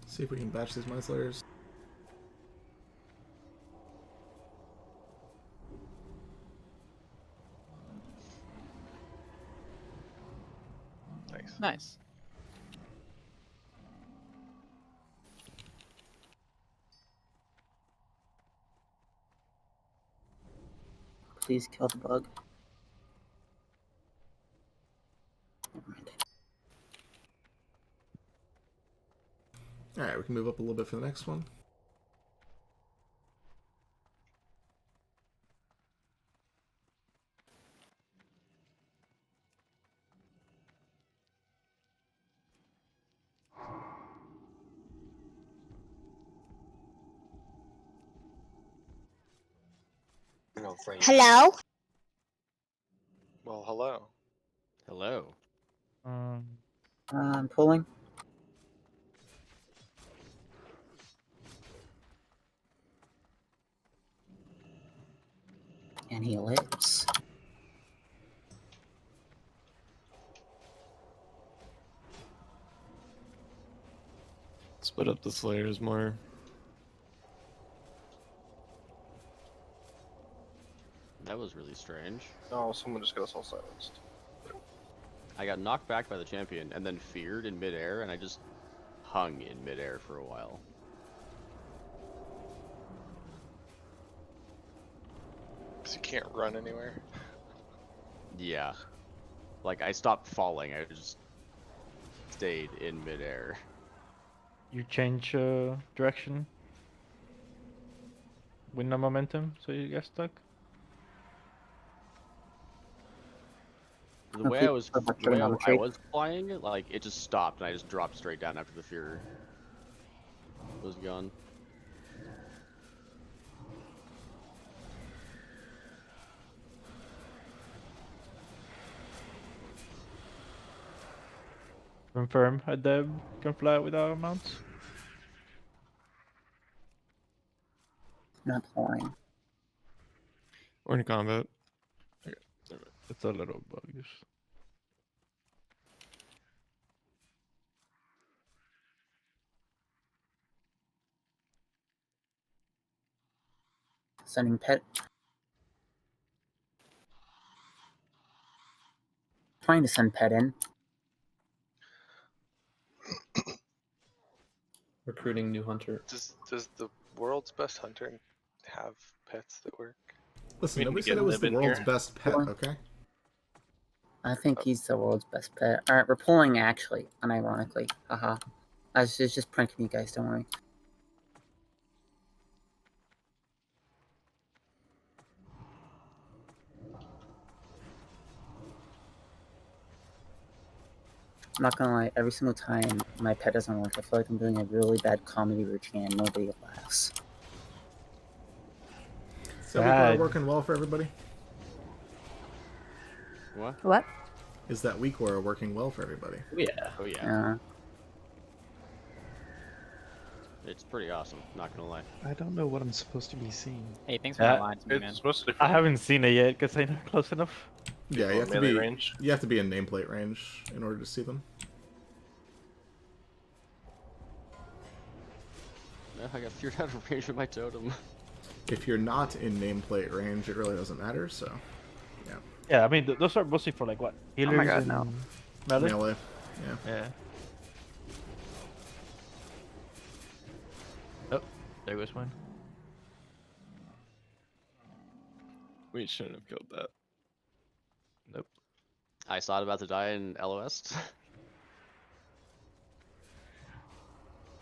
See if we can batch these Mind Slayers. nice. Nice. Please kill the bug. Never mind. Alright, we can move up a little bit for the next one. Hello? Well, hello. Hello. I'm pulling. And he lives. Split up the Slayers more. That was really strange. Oh, someone just got us all silenced. I got knocked back by the champion and then feared in midair, and I just hung in midair for a while. So you can't run anywhere. Yeah. Like, I stopped falling, I just stayed in midair. You change direction. Win the momentum, so you get stuck. The way I was flying, like, it just stopped, and I just dropped straight down after the fear was gone. Confirm a Deb can fly without mounts. Not pulling. We're in combat. It's a little buggish. Sending pet. Trying to send pet in. Recruiting new hunter. Does the world's best hunter have pets that work? Listen, nobody said it was the world's best pet, okay? I think he's the world's best pet. Alright, we're pulling actually, unironically. Haha. I was just pranking you guys, don't worry. I'm not gonna lie, every single time my pet doesn't work, I feel like I'm doing a really bad comedy routine and nobody laughs. Is that week working well for everybody? What? What? Is that week war working well for everybody? Yeah. Oh yeah. It's pretty awesome, not gonna lie. I don't know what I'm supposed to be seeing. Hey, thanks for that line to me, man. I haven't seen it yet because I'm not close enough. Yeah, you have to be in nameplate range in order to see them. Yeah, I got feared out of range with my totem. If you're not in nameplate range, it really doesn't matter. So, yeah. Yeah, I mean those are mostly for like what healers my God, and no. melee. Melee. Yeah. Yeah. Oh, there goes one. We shouldn't have killed that. Nope. I saw it about to die in LOS.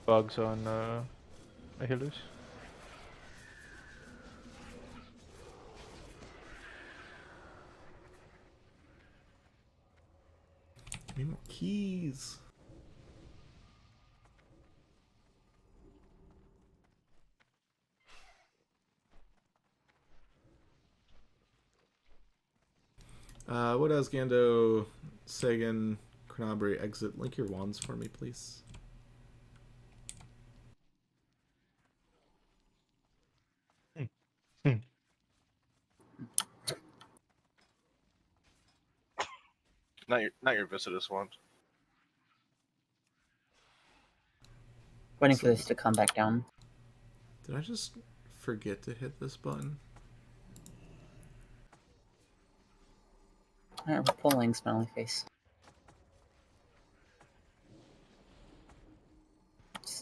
Bugs on my healers. Give me more keys. What does Gando, Sagan, Chronabri exit? Link your wands for me, please. Not your Visitus wand. Waiting for this to come back down. Did I just forget to hit this button? Alright, we're pulling Smelly Face.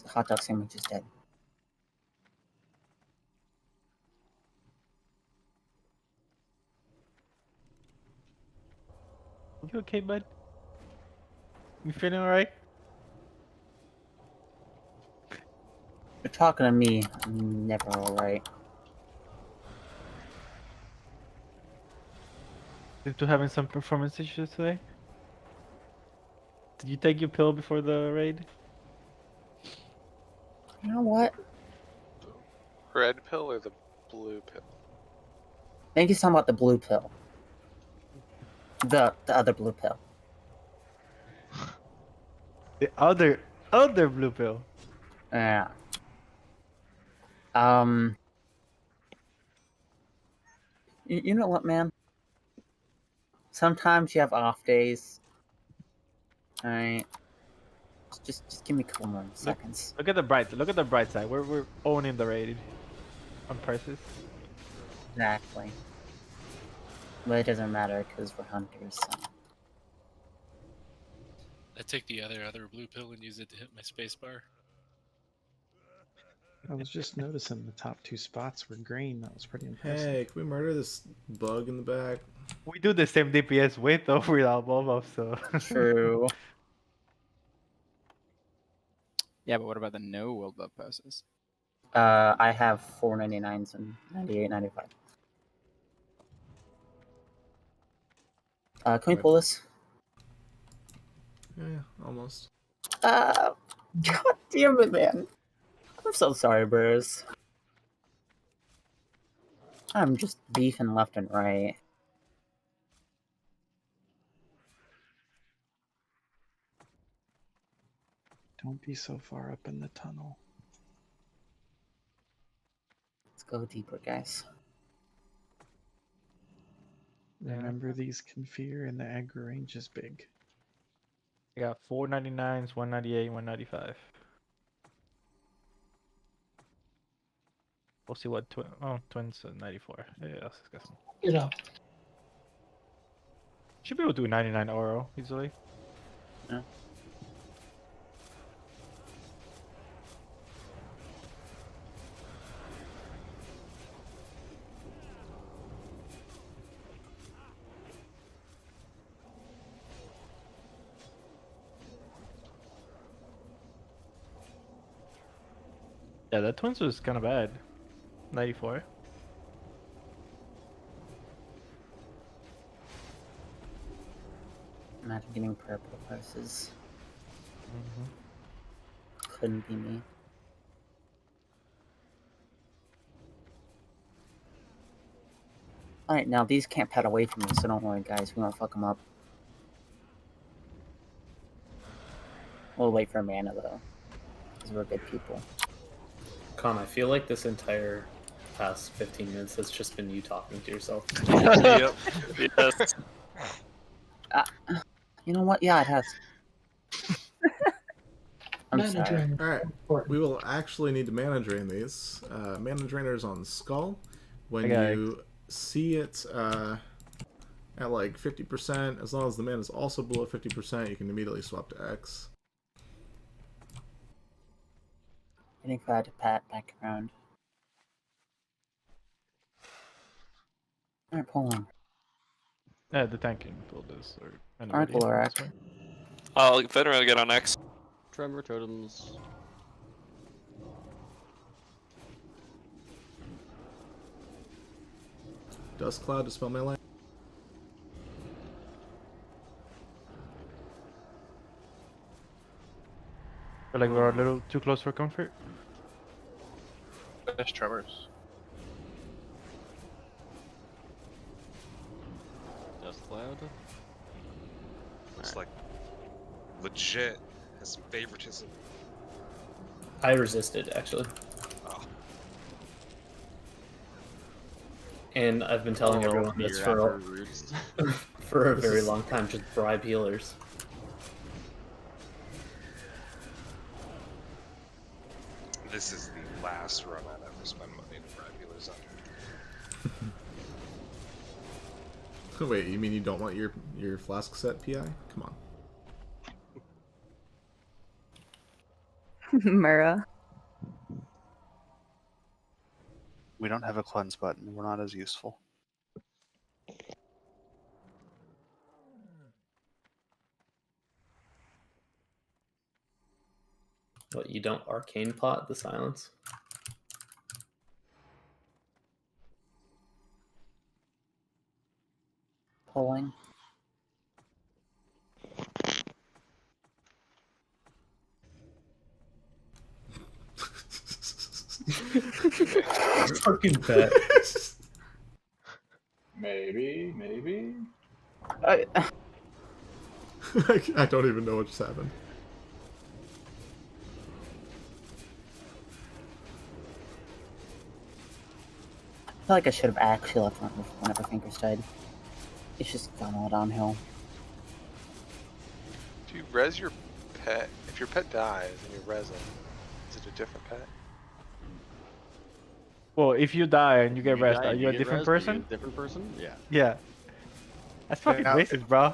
Hot dog sandwich is dead. You okay, bud? You feeling alright? You're talking to me. I'm never alright. Seem to having some performance issues today. Did you take your pill before the raid? You know what? Red pill or the blue pill? I think he's talking about the blue pill. The other blue pill. The other blue pill. Yeah. You know what, man? Sometimes you have off days. Alright. Just give me a couple more seconds. Look at the bright side. We're owning the raid on prices. Exactly. But it doesn't matter because we're hunters. So. I take the other blue pill and use it to hit my spacebar. I was just noticing the top 2 spots were green. That was pretty impressive. Hey, can we murder this bug in the back? We do the same DPS with though without both of so. True. Yeah, but what about the no world buff poses? I have 499s and 98.95. Can we pull this? Yeah, almost. God damn it, man. I'm so sorry, bros. I'm just beefing left and right. Don't be so far up in the tunnel. Let's go deeper, guys. Remember, these can fear and the aggro range is big. I got 499s, 198, 195. We'll see what twins 94. Yeah, that's disgusting. Get up. Should be able to do 99 oro easily. Yeah. Yeah, that twins was kind of bad. 94. Imagine getting purple versus. Couldn't be me. Alright, now these can't pet away from me, so don't worry, guys. We won't fuck them up. We'll wait for mana, though. Because we're good people. Con, I feel like this entire past 15 minutes has just been you talking to yourself. Yep. Yes. You know what? Yeah, it has. I'm Mana sorry. drain. Alright, we will actually need to mana drain these. Mana drainers on Skull. When Okay. you see it at like 50%, as long as the mana is also below 50%, you can immediately swap to X. Getting glad to pat back around. Alright, pull on. Yeah, the tank can pull this or Alright, anybody. Lorak. That's fine. I'll Veteran get on X. Tremor totems. Dust Cloud to spell melee. Feel like we're a little too close for comfort. There's Tremors. Dust cloud. It's like legit has favoritism. I resisted, actually. Oh. And I've been telling everyone this for for a very long time, just bribe healers. This is the last run I'd ever spend money to bribe healers on. Wait, you mean you don't want your flask set PI? Come on. Mura. We don't have a cleanse button. We're not as useful. What, you don't arcane pot the silence? Pulling. Fucking bet. Maybe. I don't even know what just happened. I feel like I should have actually left whenever Fingers died. It's just gone all downhill. If you res your pet, if your pet dies and you res him, is it a different pet? Well, if you die and you get rest, die are and you a get different rest, are you person? a different person? Yeah. Yeah. That's fucking Now, racist, bro.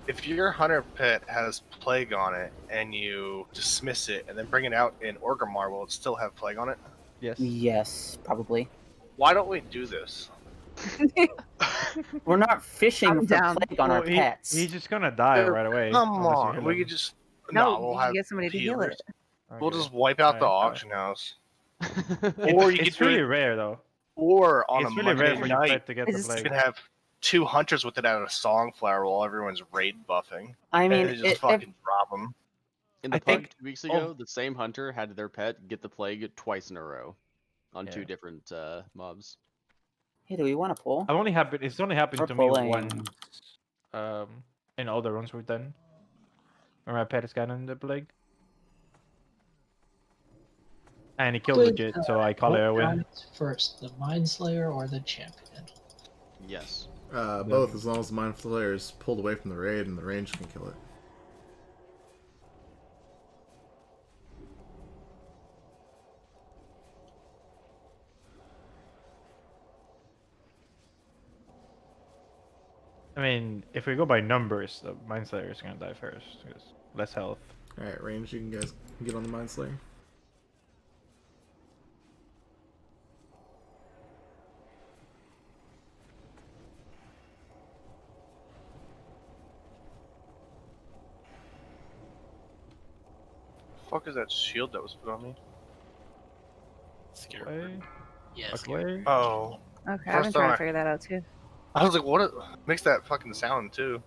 If your hunter pet has plague on it and you dismiss it and then bring it out in Orgrimmar, will it still have plague on it? Yes. Yes, probably. Why don't we do this? We're not fishing for plague on our pets. He's just gonna die right away. Come unless you on, heal we him. could just No, we'll you have get somebody to heal healers. it. We'll just wipe out the Alright, auction house. Or you it's could do really it- rare though. Or on It's a really rare Monday for your night, pet to get the you plague. can have 2 hunters with it at a songflower while everyone's raid buffing. I mean, and just fucking drop them. In the I park think- 2 weeks ago, the same hunter had their pet get the plague twice in a row on Yeah. 2 different mobs. Hey, do we want to pull? It's only happened We're to pulling. me once. In all the runs we've done. Where my pet has gotten the plague. And he killed But, legit, so I call it a what win. dies first, the Mind Slayer or the champion? Yes. Both, as long as the Mind Flayer is pulled away from the raid and the range can kill it. I mean, if we go by numbers, the Mind Slayer is gonna die first. Because less health. Alright, range, you guys can get on the Mind Slayer. Fuck is that shield that was put on me? Away. Yeah, Fuck away. Oh. Okay, I've been trying to figure that out too. I was like, what makes that fucking sound too?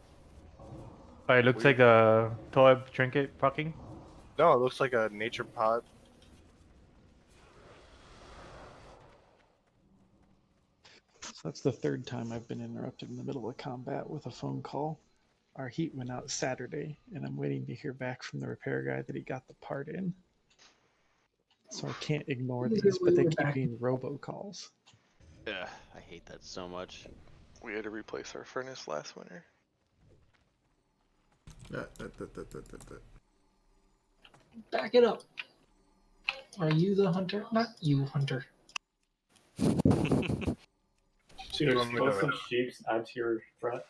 Oh, it looks like a toy trinket fucking. No, it looks like a nature pod. That's the third time I've been interrupted in the middle of combat with a phone call. Our heat went out Saturday, and I'm waiting to hear back from the repair guy that he got the part in. So I can't ignore these, but they keep being robocalls. Ugh, I hate that so much. We had to replace our furnace last winter. Back it up. Are you the hunter? Not you, hunter. See, does explosive shapes add to your threat?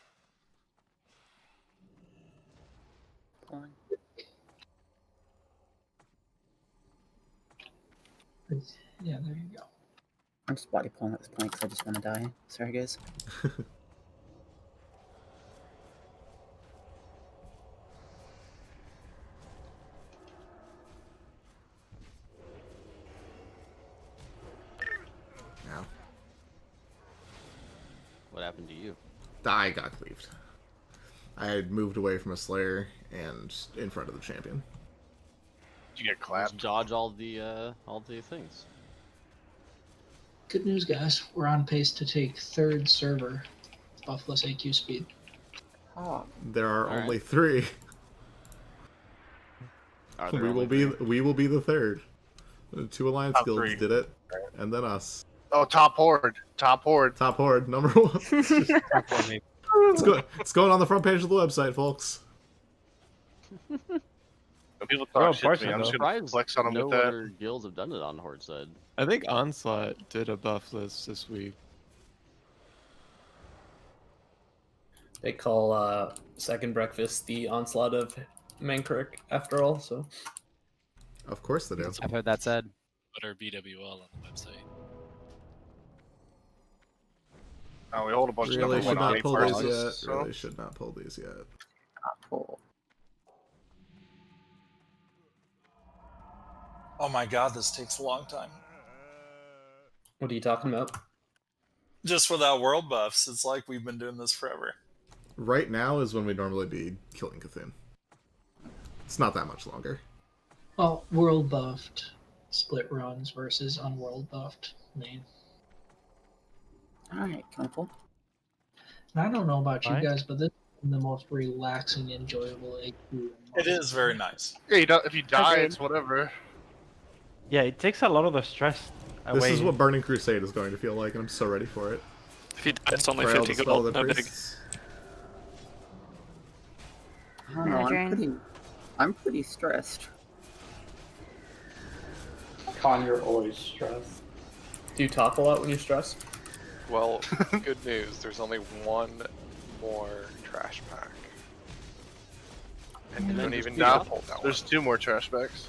Yeah, there you go. I'm just body pulling at this point because I just want to die. Sorry, guys. Now. What happened to you? I got cleaved. I had moved away from a Slayer and in front of the champion. Did you get clapped? Just dodge all the things. Good news, guys. We're on pace to take third server, Buffless AQ speed. Oh. There are All only 3. Are there We only will be the third. The 2 alliance Top guilds 3. did it, and then us. Oh, top horde. Top horde. Top horde, number 1. It's going on the front page of the website, folks. When people Oh, talk shit to me, Parson, I'm just though. gonna flex on them No with that. other guilds have done it on Horde side. I think Onslaught did a Buffless this week. They call Second Breakfast the onslaught of Mankrik, after all, so. Of course they do. I've heard that said. Twitter BWL on the website. Oh, we hold a bunch Really of should number not 1 pull on these eight yet. bars, so. Really should not pull these yet. Pull. Oh my god, this takes a long time. What are you talking about? Just without world buffs, it's like we've been doing this forever. Right now is when we normally be killing Cthulhu. It's not that much longer. Well, world buffed split runs versus unworld buffed main. Alright, can I pull? And I don't know about you Alright. guys, but this is the most relaxing, enjoyable AQ. It is very nice. Yeah, if you die, Agreed. it's whatever. Yeah, it takes a lot of the stress away. This is what Burning Crusade is going to feel like, and I'm so ready for it. If you die, it's only Trail 50 Dispel gold. the No big. priests. I don't know, Adrian. I'm pretty stressed. Con, you're always stressed. Do you talk a lot when you're stressed? Well, good news. There's only one more trash pack. And you don't even need to pull that one. There's 2 more trash bags.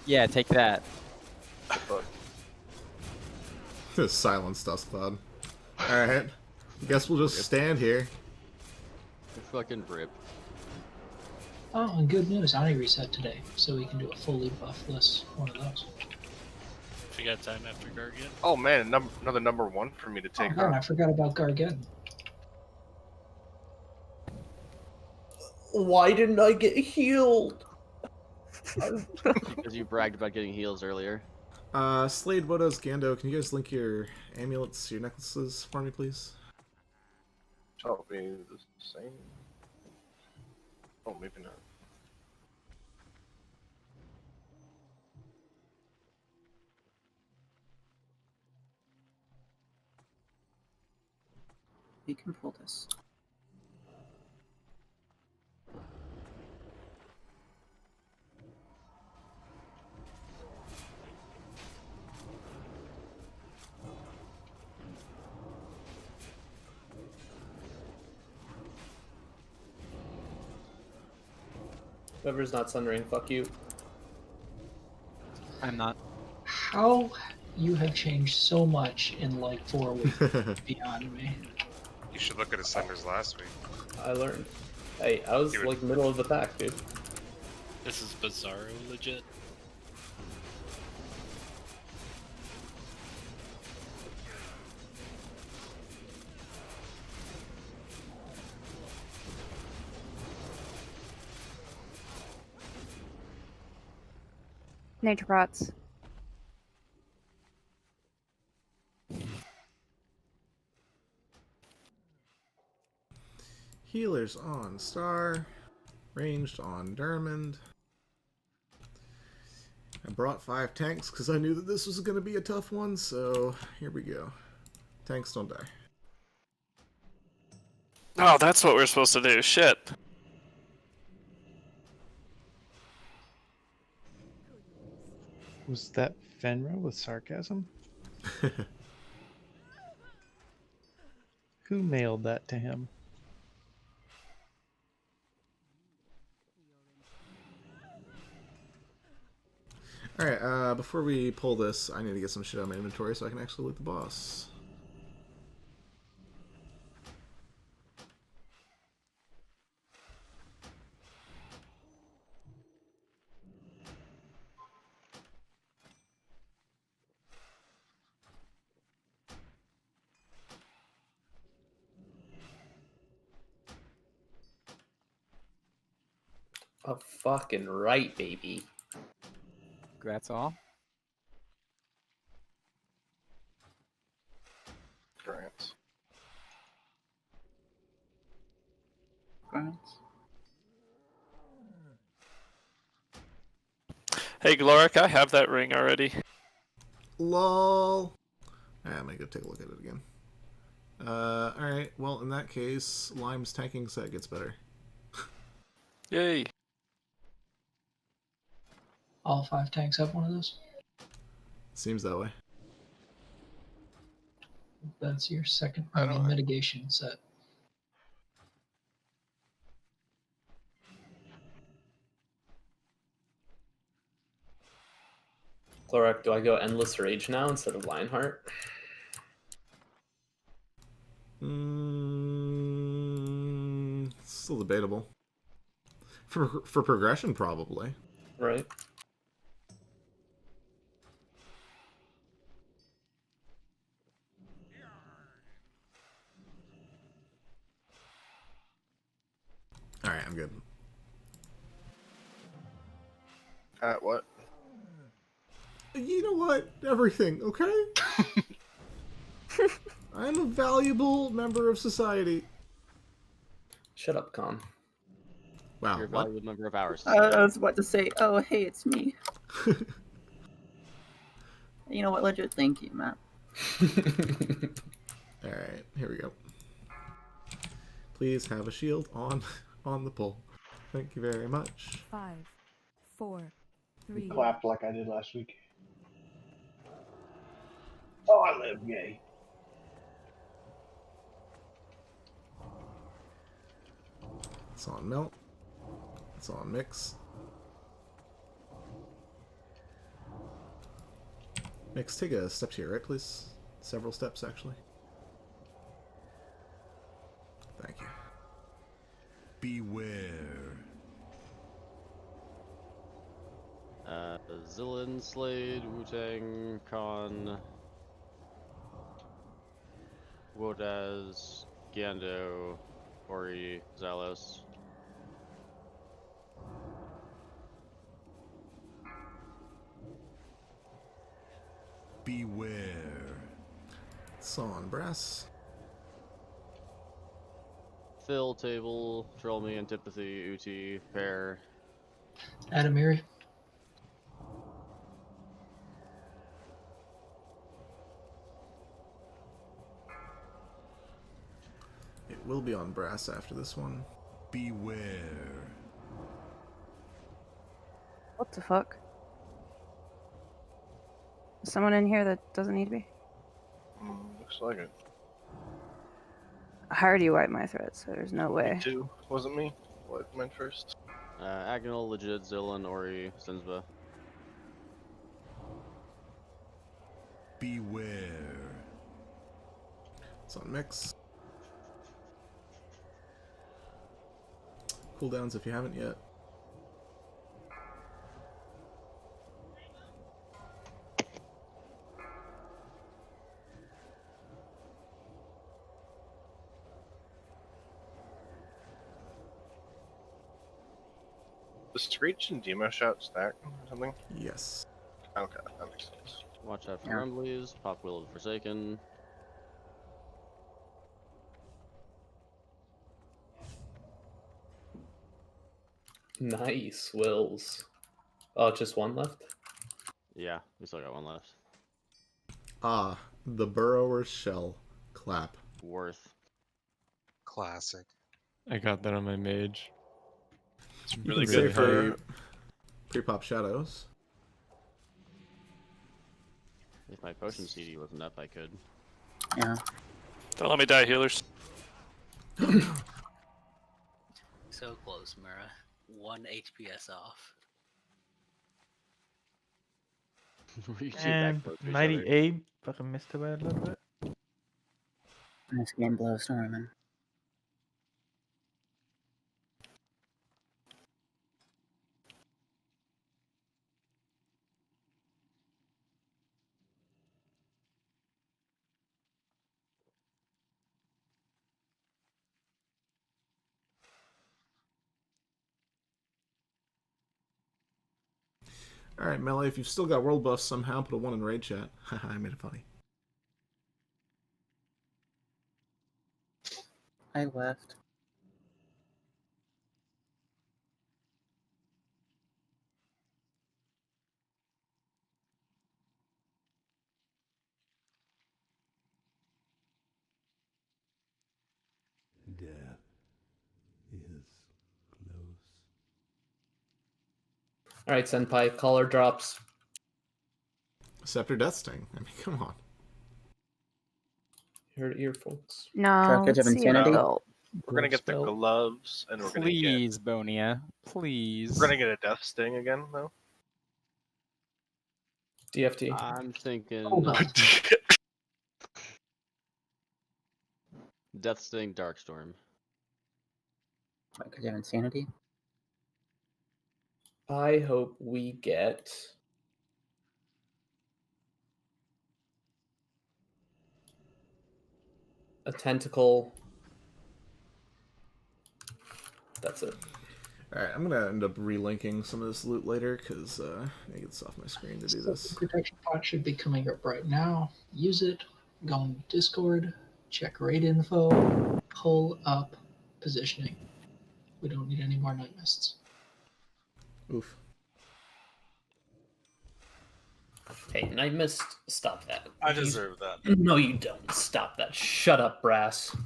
Yeah, take that. This silence dust cloud. Alright. Guess we'll just stand here. Fucking rip. Oh, and good news, Ani reset today, so we can do a fully buffless one of those. If you got time after Gargant. Oh man, another number 1 for me to take Oh, man, I off. forgot about Gargeddon. Why didn't I get healed? Because you bragged about getting heals earlier. Slade, Bodos, Gando, can you guys link your amulets, your necklaces for me, please? Shall be the same. Oh, maybe not. We can pull this. Whoever's not Sundering, fuck you. I'm not. How you have changed so much in like 4 weeks beyond me. You should look at his senders last week. I learned. Hey, I was like middle of the pack, dude. This is Bizarro legit. Nature bots. Healers on Star. Ranged on Dermond. I brought 5 tanks because I knew that this was going to be a tough one, so here we go. Tanks don't die. Oh, that's what we're supposed to do. Shit. Was that Fenra with sarcasm? Who mailed that to him? Alright, before we pull this, I need to get some shit out of my inventory so I can actually loot the boss. Oh, fucking right, baby. That's all. Grants. Hey, Gloric, I have that ring already. LOL. I'm gonna go take a look at it again. Alright, well, in that case, Lime's tanking set gets better. Yay. All 5 tanks have one of those. Seems that way. That's your second I don't know. mitigation set. Clorak, do I go Endless Rage now instead of Lionheart? Still debatable. For progression, probably. Right. Alright, I'm good. At what? You know what? Everything, okay? I'm a valuable member of society. Shut up, Con. Wow, You're a what? valuable member of ours. I was about to say, oh, hey, it's me. You know what? Legit, thank you, Matt. Alright, here we go. Please have a shield on the pole. Thank you very much. 5, 4, 3. Clapped like I did last week. Oh, I live, yay. It's on melt. It's on mix. Mix, take a step to your right, please. Several steps, actually. Thank you. Beware. Zillin, Slade, Wu-Tang, Khan, Wodaz, Gando, Ori, Zalos. Beware. It's on brass. Phil, Table, Trollme, Antipathy, Uti, Pair. Adamiri. It will be on brass after this one. Beware. What the fuck? Is someone in here that doesn't need to be? Looks like it. I already wiped my thread, so there's no way. Me too. Wasn't me. What went first? Agnal, Legit, Zillin, Ori, Sinzba. Beware. It's on mix. Cooldowns if you haven't yet. The Screech and Demo Shout stack or something? Yes. Okay, that makes sense. Watch out for Yeah. Rumblies, Pop Wheel of Forsaken. Nice, Wills. Oh, just one left? Yeah, we still got one left. Ah, the Burrower's Shell. Clap. Worth. Classic. I got that on my mage. It's You really can good save for. pre-pop shadows. If my potion CD wasn't up, I could. Yeah. Don't let me die, healers. So close, Mira. 1 HPS off. We get And back close to each other. 98. Fucking missed it by a little bit. Nice game, blow storming. Alright, Melee, if you've still got world buffs somehow, put a 1 in raid chat. Haha, I made it funny. I left. Death is close. Alright, Senpai, caller drops. Scepter Death Sting. I mean, come on. Heard it here, folks. No, Trackage of it's the Insanity? adult. We're gonna get the gloves, and we're gonna get. Please, Bonia. Please. We're gonna get a death sting again, though. DFT. I'm thinking. Hold on. Death Sting, Darkstorm. Trackage of Insanity? I hope we get a tentacle. That's it. Alright, I'm gonna end up relinking some of this loot later, because I get this off my screen to do this. The protection pod should be coming up right now. Use it. Go on Discord. Check raid info. Pull up positioning. We don't need any more night mists. Oof. Hey, Night Mist, stop that. I deserve that. No, you don't. Stop that. Shut up, Brass.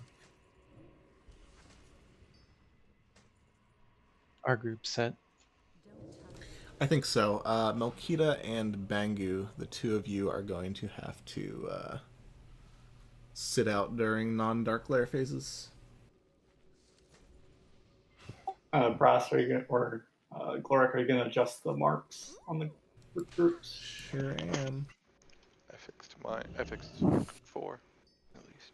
Our group set. I think so. Melkita and Bangu, the two of you are going to have to sit out during non-dark lair phases. Brass, are you gonna, or Gloric, are you going to adjust the marks on the groups? Sure am. I fixed 4 at least.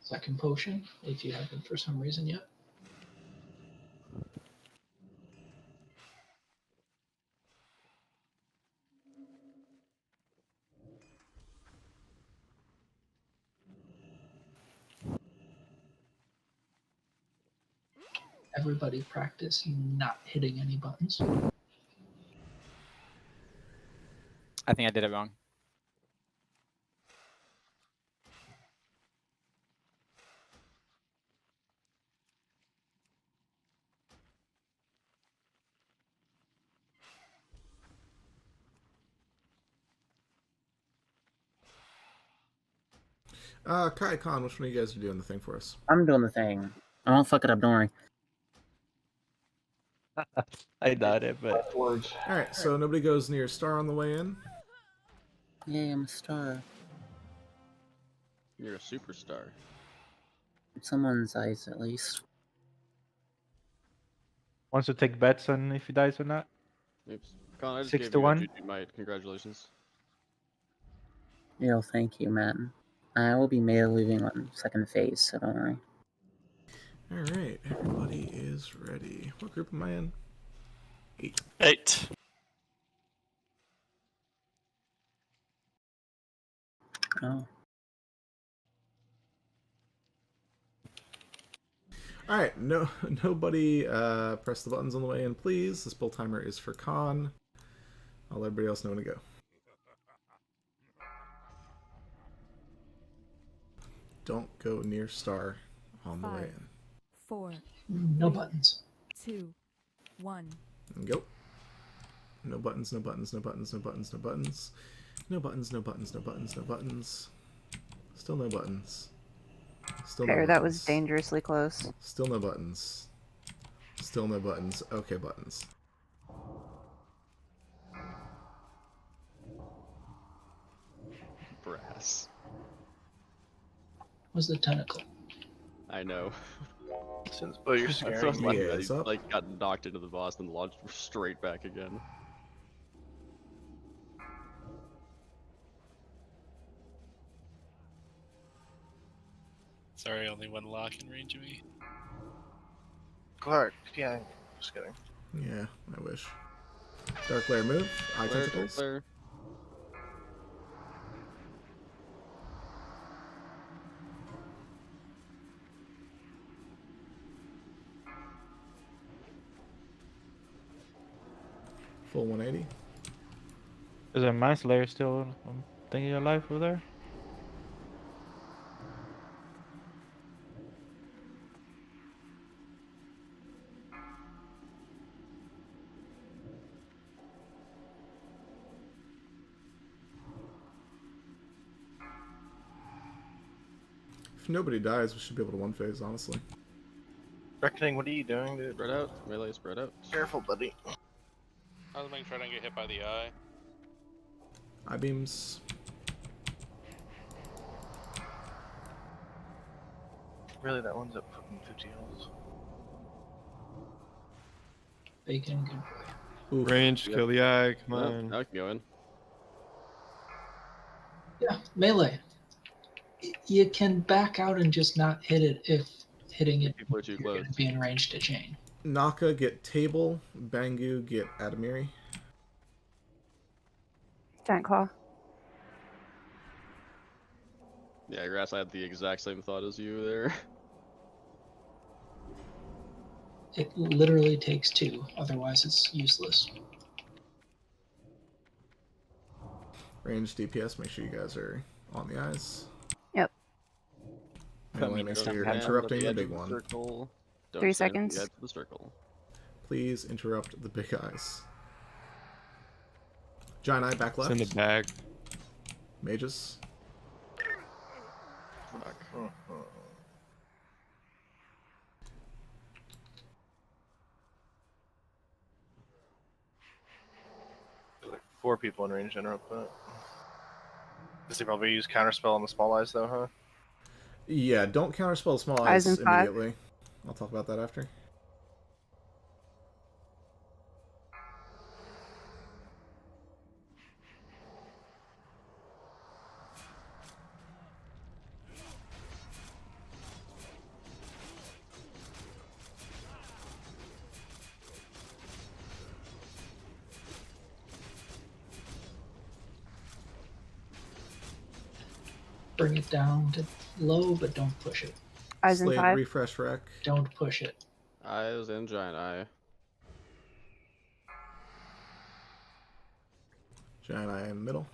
Second potion, if you haven't for some reason yet. Everybody practice not hitting any buttons. I think I did it wrong. Kai Khan, which one of you guys are doing the thing for us? I'm doing the thing. I won't fuck it up, don't worry. I doubt it, but. Alright, so nobody goes near Star on the way in? Yay, I'm a star. You're a superstar. In someone's eyes, at least. Wants to take bets on if he dies or not? Oops. Colin, I just 6 gave to you a 1? GG might. Congratulations. Yo, thank you, man. I will be meta leaving on second phase, so don't worry. Alright, everybody is ready. What group am I in? 8. 8. Oh. Alright, nobody press the buttons on the way in, please. This bull timer is for Khan. I'll let everybody else know when to go. Don't go near Star on the way in. 4. No buttons. 2, 1. Go. No buttons, no buttons, no buttons, no buttons, no buttons. No buttons, no buttons, no buttons, no buttons. Still no buttons. Still no Fair, buttons. that was dangerously close. Still no buttons. Still no buttons. Okay, buttons. Brass. Was the tentacle? I know. Oh, you're That's what I scaring was me. like, Yeah, I, it's up. like got knocked into the boss and launched straight back again. Sorry, only one lock in range of me. Clark, yeah, just kidding. Yeah, I wish. Dark layer move. Eye Flare, tentacles. flare. Full 180. Is there a Mind Slayer still thinking alive over there? If nobody dies, we should be able to one phase, honestly. Reckoning, what are you doing, dude? Spread out. Melee spread out. Careful, buddy. I was making sure I didn't get hit by the eye. Eye beams. Really, that one's at fucking 50 health. Bacon, good boy. Oof. Range, kill the eye, come No, on. now I can go in. Yeah, melee. You can back out and just not hit it if hitting it People are too you're close. going to be in range to chain. Naka get table. Bangu get Adamiri. Giant claw. Yeah, Grass, I had the exact same thought as you there. It literally takes 2, otherwise it's useless. Range DPS, make sure you guys are on the eyes. Yep. Melee, make sure you're Hand at interrupting the the edge big of the one. circle. Don't 3 stand at seconds. the edge of the circle. Please interrupt the big eyes. Giant eye back It's left. in the bag. Mages. Fuck. Like 4 people in range to interrupt that. Does he probably use counterspell on the small eyes though, huh? Yeah, don't counterspell small Eyes eyes in 5. immediately. I'll talk about that after. Bring it down to low, but don't push it. Eyes in Slade 5. refresh rec. Don't push it. Eyes in giant eye. Giant eye in the middle.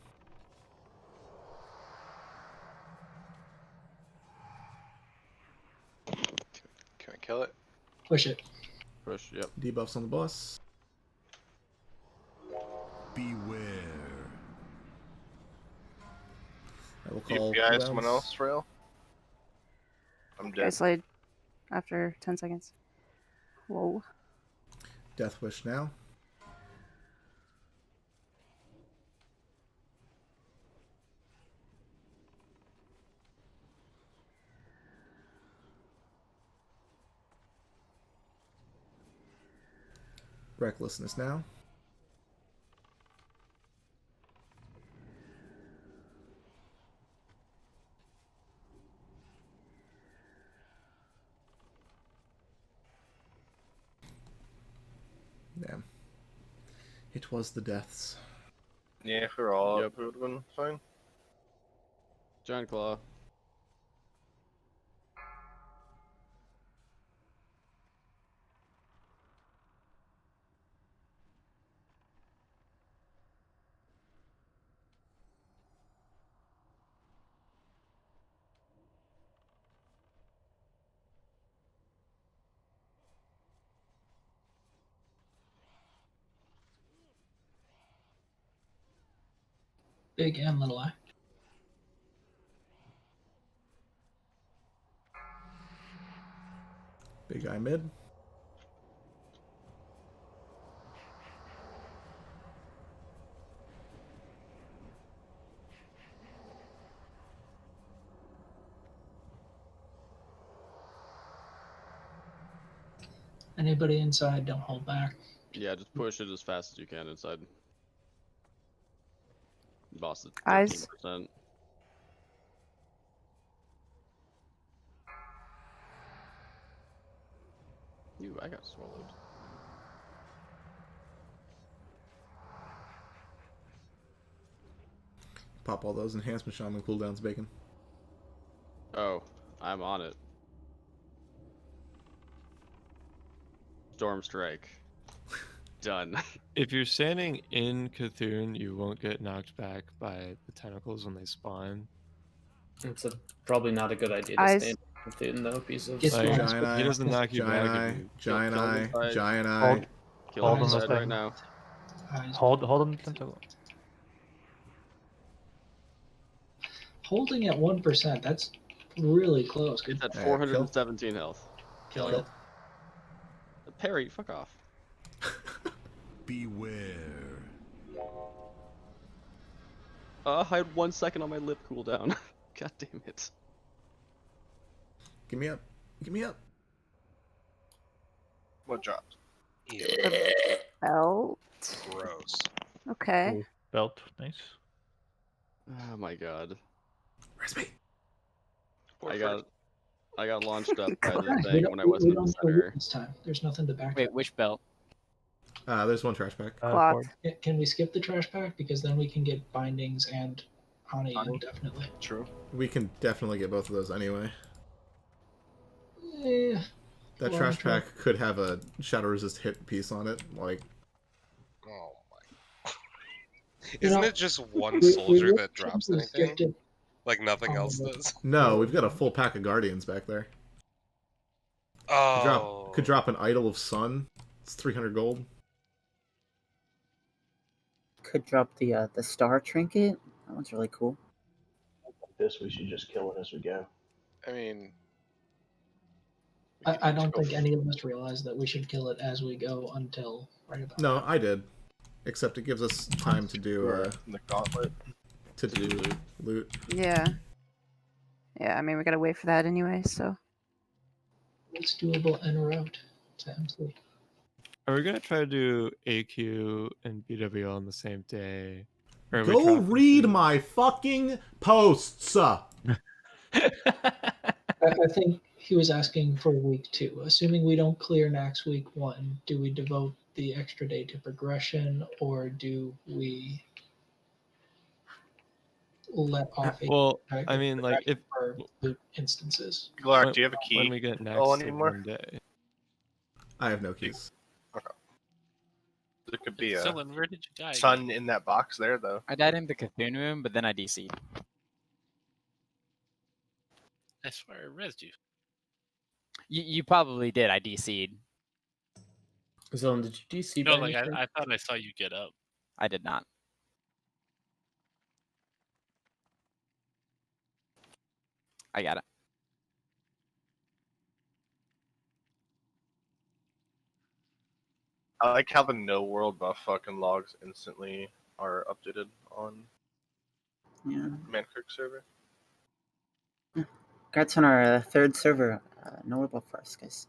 Can I kill it? Push it. Push, yep. Debuffs on the boss. Beware. I will call DPI someone rounds. else, Rail? I'm Okay, dead. Slade. After 10 seconds. Whoa. Death wish now. Recklessness now. Damn. It was the deaths. Yeah, if we were all Yep. up, it would have been fine. Giant claw. Big and little eye. Big eye mid. Anybody inside, don't hold back. Yeah, just push it as fast as you can inside. Boss at Eyes. 15%. I got swallowed. Pop all those enhancement shaman cooldowns, Bacon. Oh, I'm on it. Storm Strike. Done. If you're standing in Cthulhu, you won't get knocked back by the tentacles when they spawn. It's probably not a good idea to Eyes. stand within though, piece of Get Like, Giant he doesn't knock you Giant back eye, if you giant kill eye, him inside. giant eye. Kill Hold him on a inside right second. now. Eyes. Hold them tentacle. Holding at 1%, that's really close. It's at Kill. 417 health. Kill Kill. it. Parry, fuck off. Beware. I had 1 second on my lip cooldown. God damn it. Give me up. Give me up. What dropped? Ew, Belt. gross. Okay. Cool. Belt, nice. Oh my god. Where's me? I got launched up by the Guys, thing when I wasn't in the don't center. this time. There's nothing to back Wait, up. which belt? There's one trash pack. Cloth. Can we skip the trash pack? Because then we can get bindings and Hani indefinitely. True. We can definitely get both of those anyway. Eh, That well, trash okay. pack could have a shadow resist hit piece on it. Like, Oh my. You Isn't know, it just one we soldier really that drops shouldn't have skipped anything? it. Like nothing Oh, else no. does? no, we've got a full pack of guardians back there. Oh. Could drop an idol of sun. It's 300 gold. Could drop the star trinket. That one's really cool. This we should just kill it as we go. I mean, I don't think any of us realize that we should kill it as we go until right about No, I did. Except it gives us time to do the gauntlet. To do loot. Yeah. Yeah, I mean, we gotta wait for that anyway, so. It's doable en route to MC. Are we gonna try to do AQ and BWL on the same day? Or are we Go dropping read two? my fucking posts. I think he was asking for week 2. Assuming we don't clear next week 1, do we devote the extra day to progression or do we let off Well, I mean, like if for loot instances? Glark, do you have a key? when we get next Oh, to anymore? one day. I have no keys. Okay. There could be a Dylan, where did you die? sun in that box there, though. I died in the Cthulhu room, but then I DC'd. I swear I rezzed you. You probably did. I DC'd. Zone, did you DC? No, by like any chance? I thought I saw you get up. I did not. I got it. I like how the no world buff fucking logs instantly are updated on Yeah. Mankirk server. Congrats on our third server. No rebel for us, guys.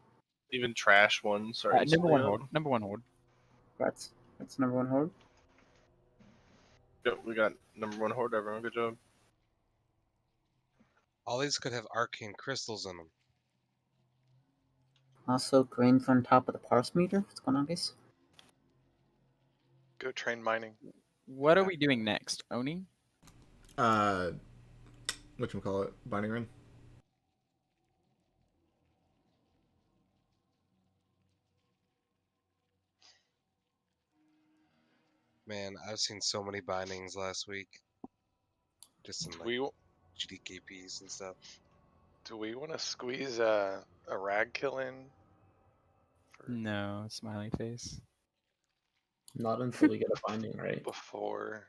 Even trash ones are Number instantly one up. horde. Number one horde. Congrats. That's number 1 horde. Yep, we got number 1 horde, everyone. Good job. all these could have arcane crystals in them. Also, grains on top of the parse meter. What's going on, guys? Go train mining. What are we doing next? Oni? Whatchamacallit? Binding Run? Man, I've seen so many bindings last week. Just in like GDKPs and stuff. Do we want to squeeze a rag kill in? No, smiley face. Not until we get a binding, right? Before.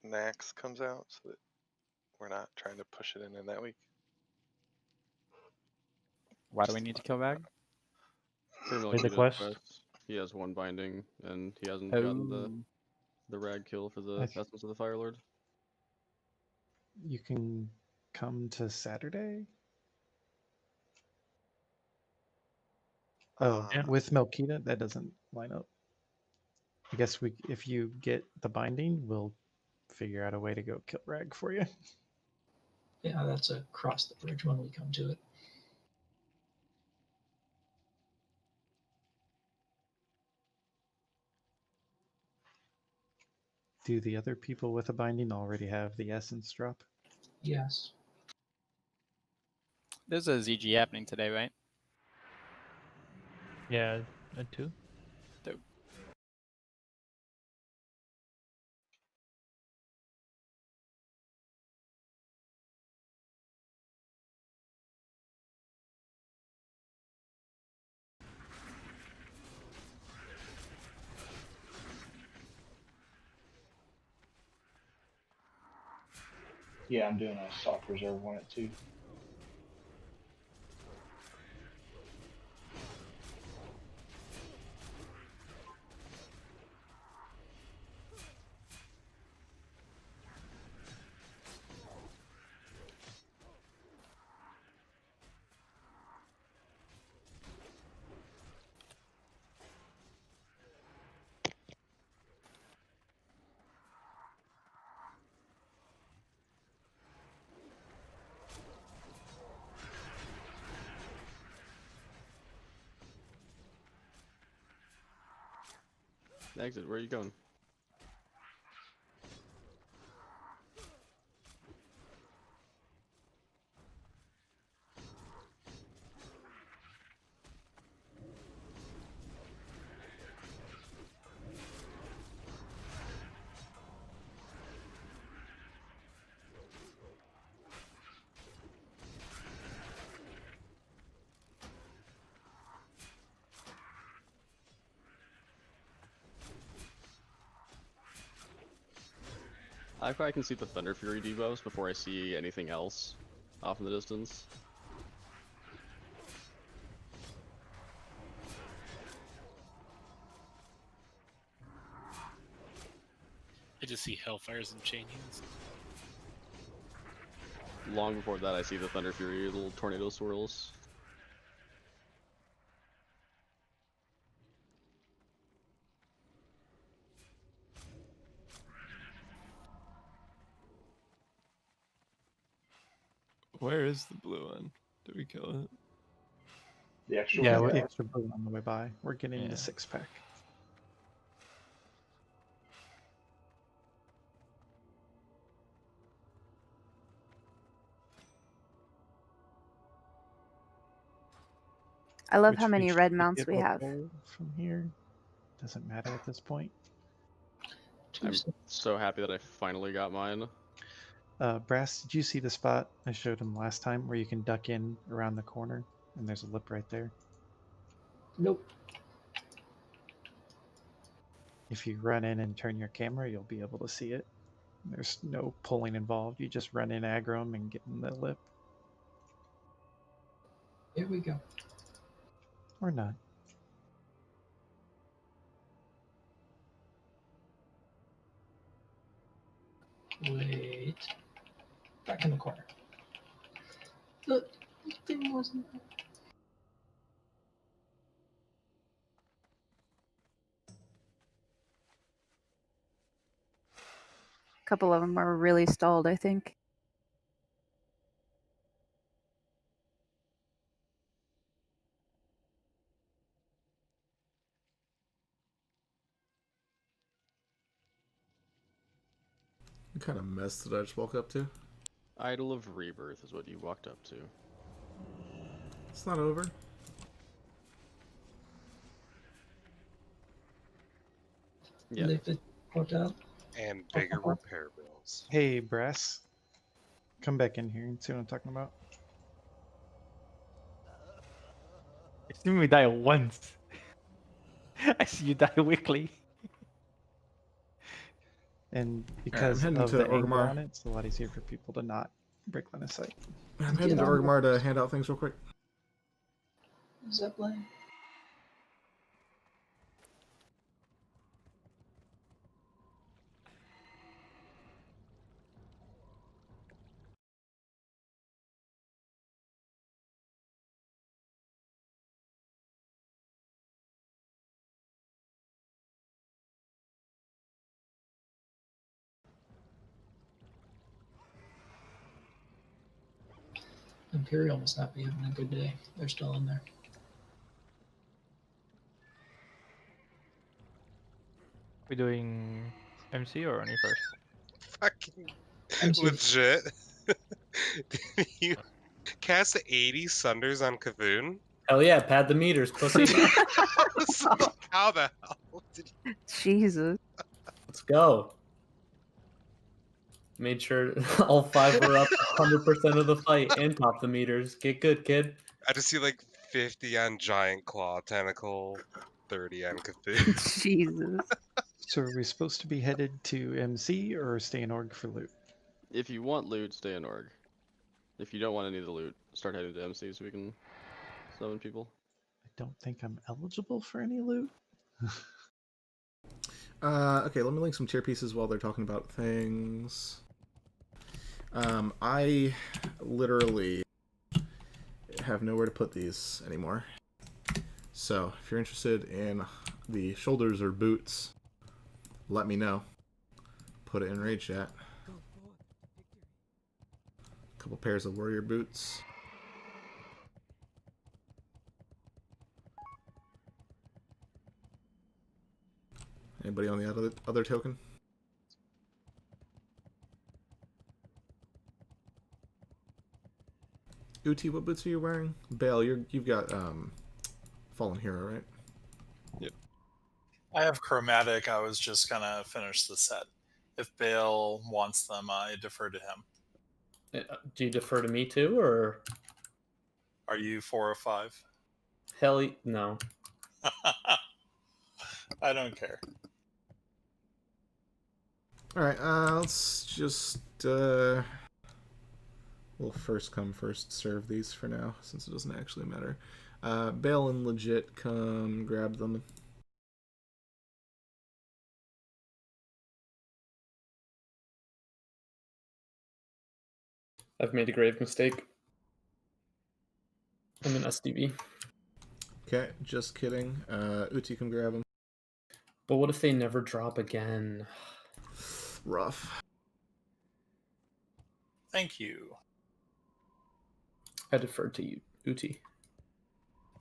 Nax comes out, so that we're not trying to push it in that week. Why do we need to kill Rag? For With the Milky's quest. he has one binding, and he hasn't gotten Oh. the rag kill for the I th- Essence of the Fire Lord. You can come to Saturday. Oh, Yeah. with Melkita, that doesn't line up. I guess if you get the binding, we'll figure out a way to go kill Rag for you. Yeah, that's across the bridge when we come to it. Do the other people with a binding already have the essence drop? Yes. There's a ZG happening today, right? Yeah, at 2. Dope. Yeah, I'm doing a soft reserve one at 2. Exit, where are you going? I probably can see the Thunder Fury debuffs before I see anything else off in the distance. I just see Hellfires and Chainings. Long before that, I see the Thunder Fury little tornado swirls. Where is the blue one? Did we kill it? The extra Yeah, one. with the extra blue on the way by. We're getting Yeah. the 6-pack. I love Which how many we red should mounts be we able to have. pull from here. Doesn't matter at this point. I'm so happy that I finally got mine. Brass, did you see the spot I showed him last time where you can duck in around the corner and there's a lip right there? Nope. If you run in and turn your camera, you'll be able to see it. There's no pulling involved. You just run in, aggro 'em, and get in the lip. Here we go. Or not. Wait. Back in the corner. The thing wasn't. A couple of them are really stalled, I think. What kind of mess did I just walk up to? Idol of Rebirth is what you walked up to. It's not over. Yeah. Lift it, portal. And bigger repair bills. Hey, Brass. Come back in here and see what I'm talking about. I see me die once. I see you die weekly. And because heading of to the angle Orgrimmar. on it, it's a lot easier for people to not break line of sight. I'm heading to Orgrimmar to hand out things real quick. Zeppelin. Imperial must not be having a good day. They're still in there. We doing MC or Oni first? Fucking MC. legit. Did you cast 80 Sunders on Kavoon? Hell yeah, pad the meters, pussy. I was like, how the hell did you... Jesus. Let's go. Made sure all 5 were up 100% of the fight and top the meters. Get good, kid. I just see like 50 on Giant Claw Tentacle, 30 on Kavoon. Jesus. So are we supposed to be headed to MC or stay in Org for loot? If you want loot, stay in Org. If you don't want any of the loot, start heading to MC so we can summon people. I don't think I'm eligible for any loot. Okay, let me link some tier pieces while they're talking about things. I literally have nowhere to put these anymore. So, if you're interested in the shoulders or boots, let me know. Put it in raid chat. A couple pairs of warrior boots. Anybody on the other token? Uti, what boots are you wearing? Bale, you've got Fallen Hero, right? Yep. I have chromatic. I was just gonna finish the set. If Bale wants them, I defer to him. Do you defer to me too, or? Are you 4 or 5? Hell no. I don't care. Alright, let's just we'll first come, first serve these for now, since it doesn't actually matter. Bale and Legit, come grab them. I've made a grave mistake. I'm an SDB. Okay, just kidding. Uti, come grab them. But what if they never drop again? Rough. Thank you. I defer to you, Uti.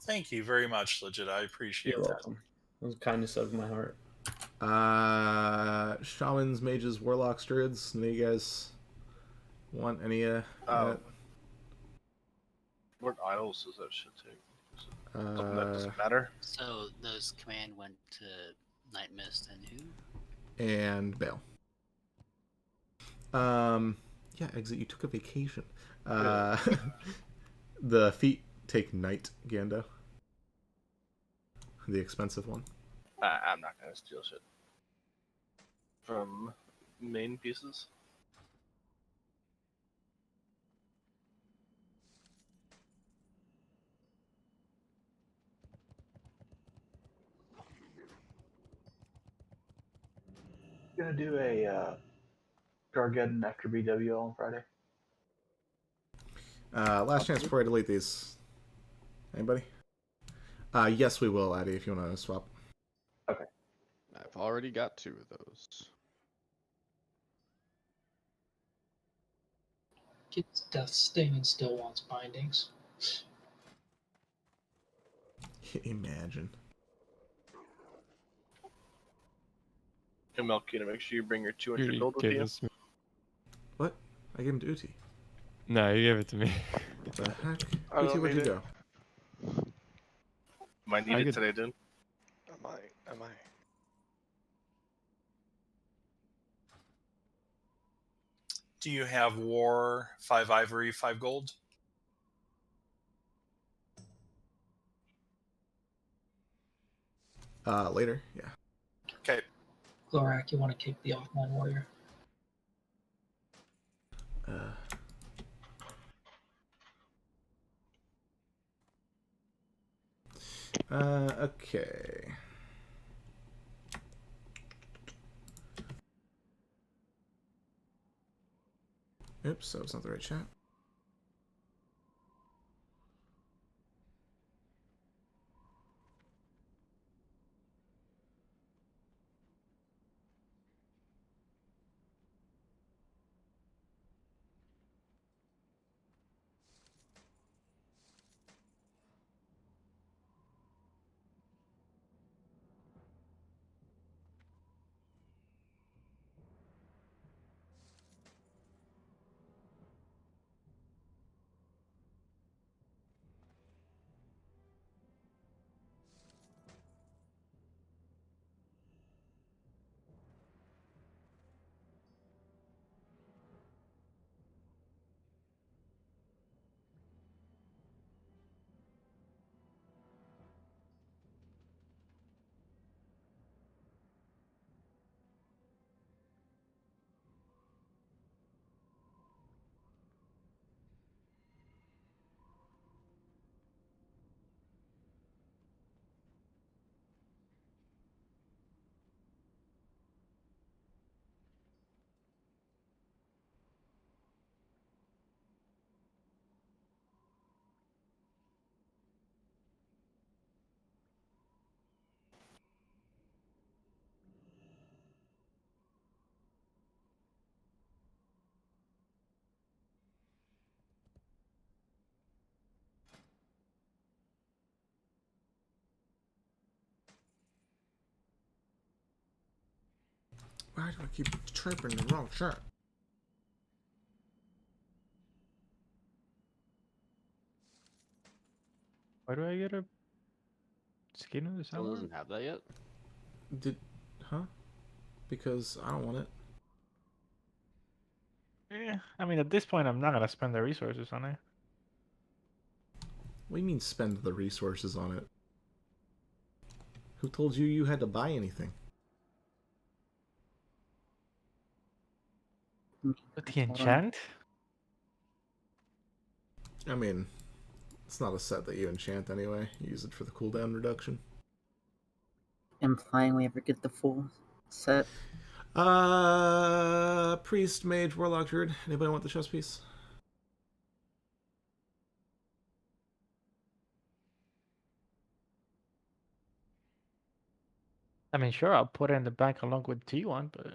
Thank you very much, Legit. I appreciate You're that. welcome. It was the kindness of my heart. Shamans, mages, warlocks, druids. Any of you guys want any What idols does that shit take? Something that doesn't matter. So those command went to Night Mist and who? And Bale. Yeah, Exit, you took a vacation. The feet take Night, Gando. The expensive one. I'm not gonna steal shit from main pieces. Gonna do a Gargeddon after BWL on Friday. Last chance before I delete these. Anybody? Yes, we will, Addy, if you want to swap. Okay. I've already got 2 of those. Kid's Death Sting and still wants bindings. Imagine. Hey, Melkina, make sure you bring your 200 You gold with gave you. this to me. What? I gave him to Uti. No, you gave it to me. What the heck? I don't Uti, where'd need you it. go? Might need I it could- today, dude. Am I? Do you have War, 5 ivory, 5 gold? Later, yeah. Okay. Glorak, you want to kick the offline warrior. Okay. Oops, that was not the right chat. Why do I keep tripping the wrong shot? Why do I get a skin of the Still summer? doesn't have that yet. Because I don't want it. Yeah, I mean, at this point, I'm not gonna spend the resources on it. What do you mean spend the resources on it? Who told you you had to buy anything? But the enchant? I mean, it's not a set that you enchant anyway. You use it for the cooldown reduction. Implying we ever get the full set. Priest, Mage, Warlock, Druid. Anybody want the chest piece? I mean, sure, I'll put it in the bank along with T1, but...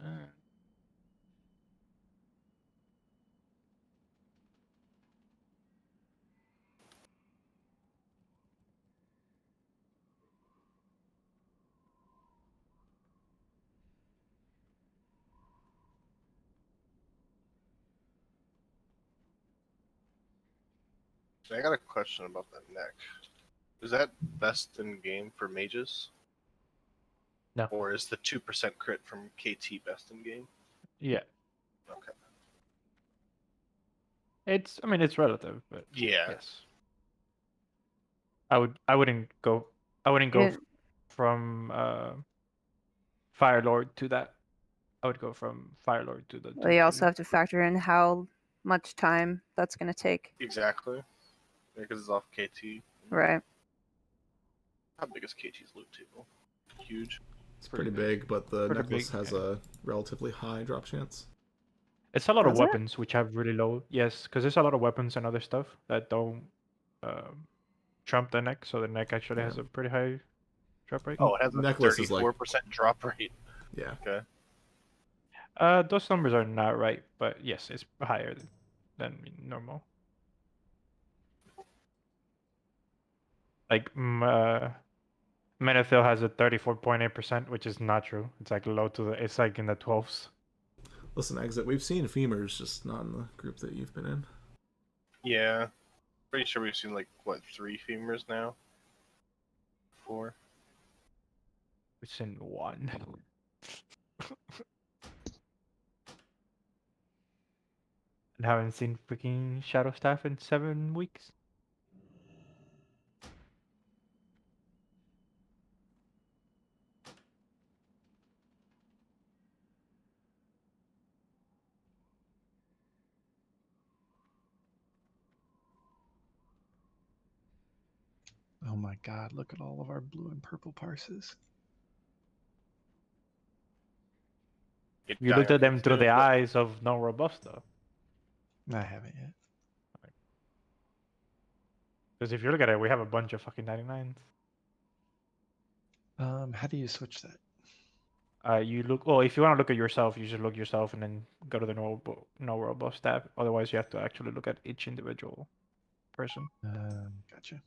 I got a question about that neck. Is that best in game for mages? No. Or is the 2% crit from KT best in game? Yeah. Okay. I mean, it's relative, but Yeah. yes. I wouldn't go Yeah. from Fire Lord to that. I would go from Fire Lord to the Well, you also 2-2. have to factor in how much time that's going to take. Exactly. Because it's off KT. Right. How big is KT's loot table? Huge. It's pretty big, but the Pretty necklace big, has a relatively high drop chance. It's a lot of Does it? weapons which have really low. Yes, because there's a lot of weapons and other stuff that don't trump the neck, so the neck actually has a pretty high drop rate. Oh, it has a Necklace is 34% like... drop rate. Yeah. Okay. Those numbers are not right, but yes, it's higher than normal. Like Menethil has a 34.8%, which is not true. It's like low to the. It's like in the 12s. Listen, Exit, we've seen femurs, just not in the group that you've been in. Yeah. Pretty sure we've seen, like, what, 3 femurs now? 4? It's in 1. And haven't seen freaking Shadow Staff in 7 weeks. my god, look at all of our blue and purple parses. You looked at them through the eyes of no robust though. I haven't yet. Because if you look at it, we have a bunch of fucking 99s. How do you switch that? You look well. If you want to look at yourself, you just look yourself and then go to the no robust tab. Otherwise, you have to actually look at each individual person. Gotcha.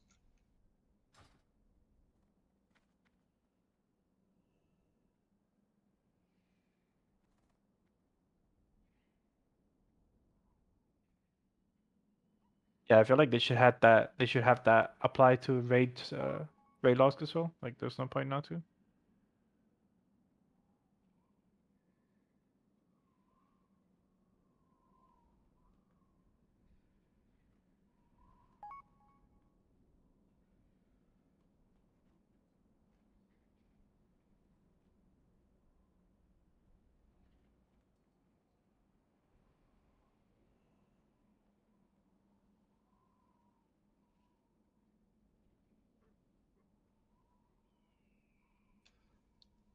Yeah, I feel like they should have that. They should have that apply to raid logs as well. Like, there's no point not to.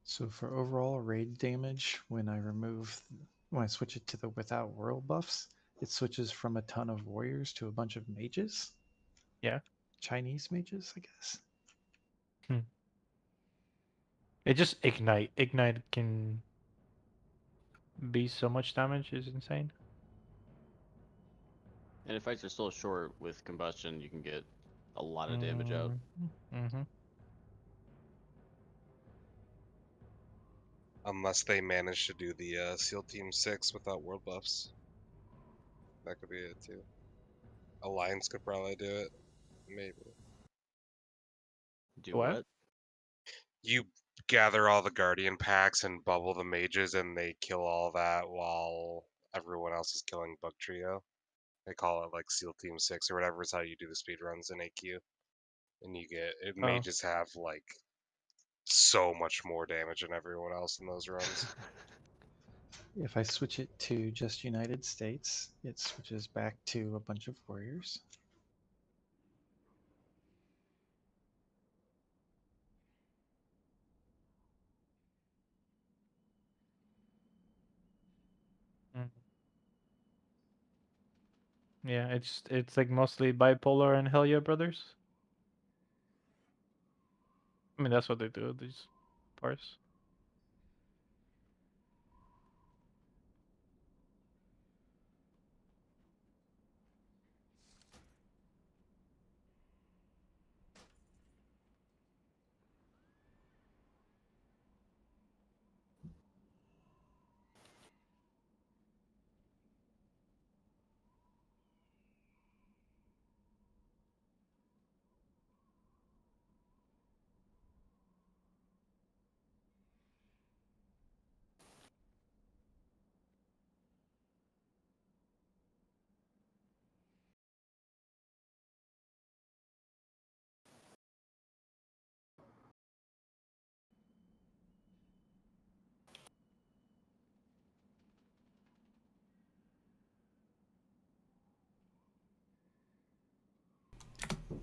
So for overall raid damage, when I switch it to the without world buffs, it switches from a ton of warriors to a bunch of mages. Yeah. Chinese mages, I guess. It just ignite. Ignite can be so much damage. Is insane. And if fights are still short with combustion, you can get a lot of damage out. Mm-hmm. Unless they manage to do the SEAL Team 6 without world buffs. That could be it too. Alliance could probably do it. Maybe. Do what? You gather all the Guardian packs and bubble the mages and they kill all that while everyone else is killing Bug Trio. They call it like SEAL Team 6 or whatever is how you do the speed runs in AQ. And you get mages have like so much more damage than everyone else in those runs. If I switch it to just United States, it switches back to a bunch of warriors. Yeah, it's like mostly bipolar and Hell Yeah Brothers. I mean, that's what they do. These parts.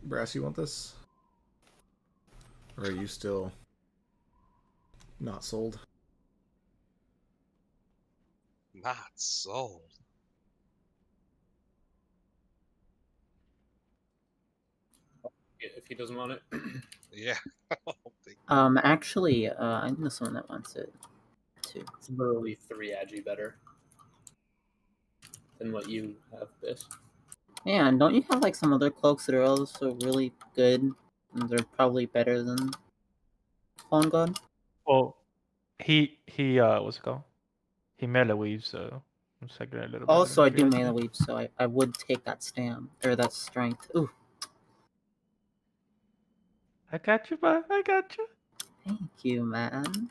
Brass, you want this? Or are you still not sold? Not sold. If he doesn't want it. Yeah. Actually, I know someone that wants it too. It's literally 3 agi better than what you have this. Yeah, and don't you have like some other cloaks that are also really good? And they're probably better than Fallen God? Well, he what's it called? He melee weaves, so I'm second a little bit. Also, I do melee weave, so I would take that stam or that strength. Ooh. I got you, bud. I got you. Thank you, man.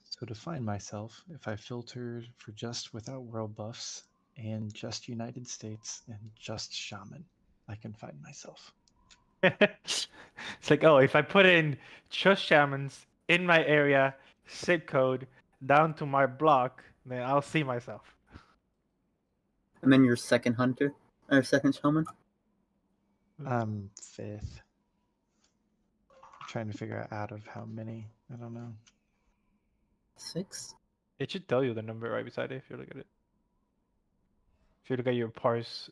So to find myself, if I filtered for just without world buffs and just United States and just Shaman, I can find myself. It's like, oh, if I put in just shamans in my area, zip code down to my block, then I'll see myself. And then your second hunter or second shaman. I'm 5th. Trying to figure out of how many. I don't know. 6? It should tell you the number right beside it if you look at it. If you look at your parse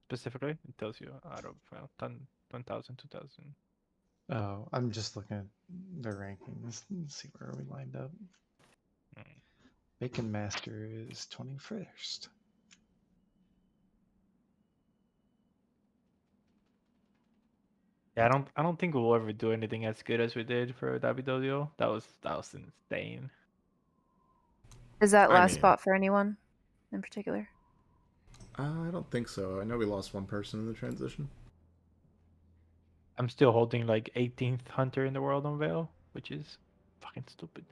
specifically, it tells you out of 10,000, 2,000. Oh, I'm just looking at the rankings. Let's see where we lined up. Bacon Master is 21st. Yeah, I don't think we'll ever do anything as good as we did for WWO. That was insane. Is that I last mean- spot for anyone in particular? I don't think so. I know we lost one person in the transition. I'm still holding like 18th hunter in the world on Veil, which is fucking stupid.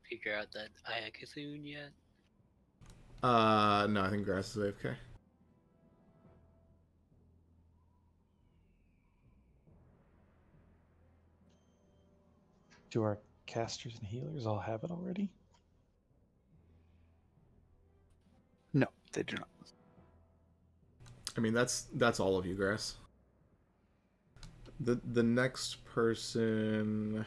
Figure out that AQ40 yet? No, I think Grass is AFK. Do our casters and healers all have it already? No, they do not. I mean, that's all of you, Grass. The next person.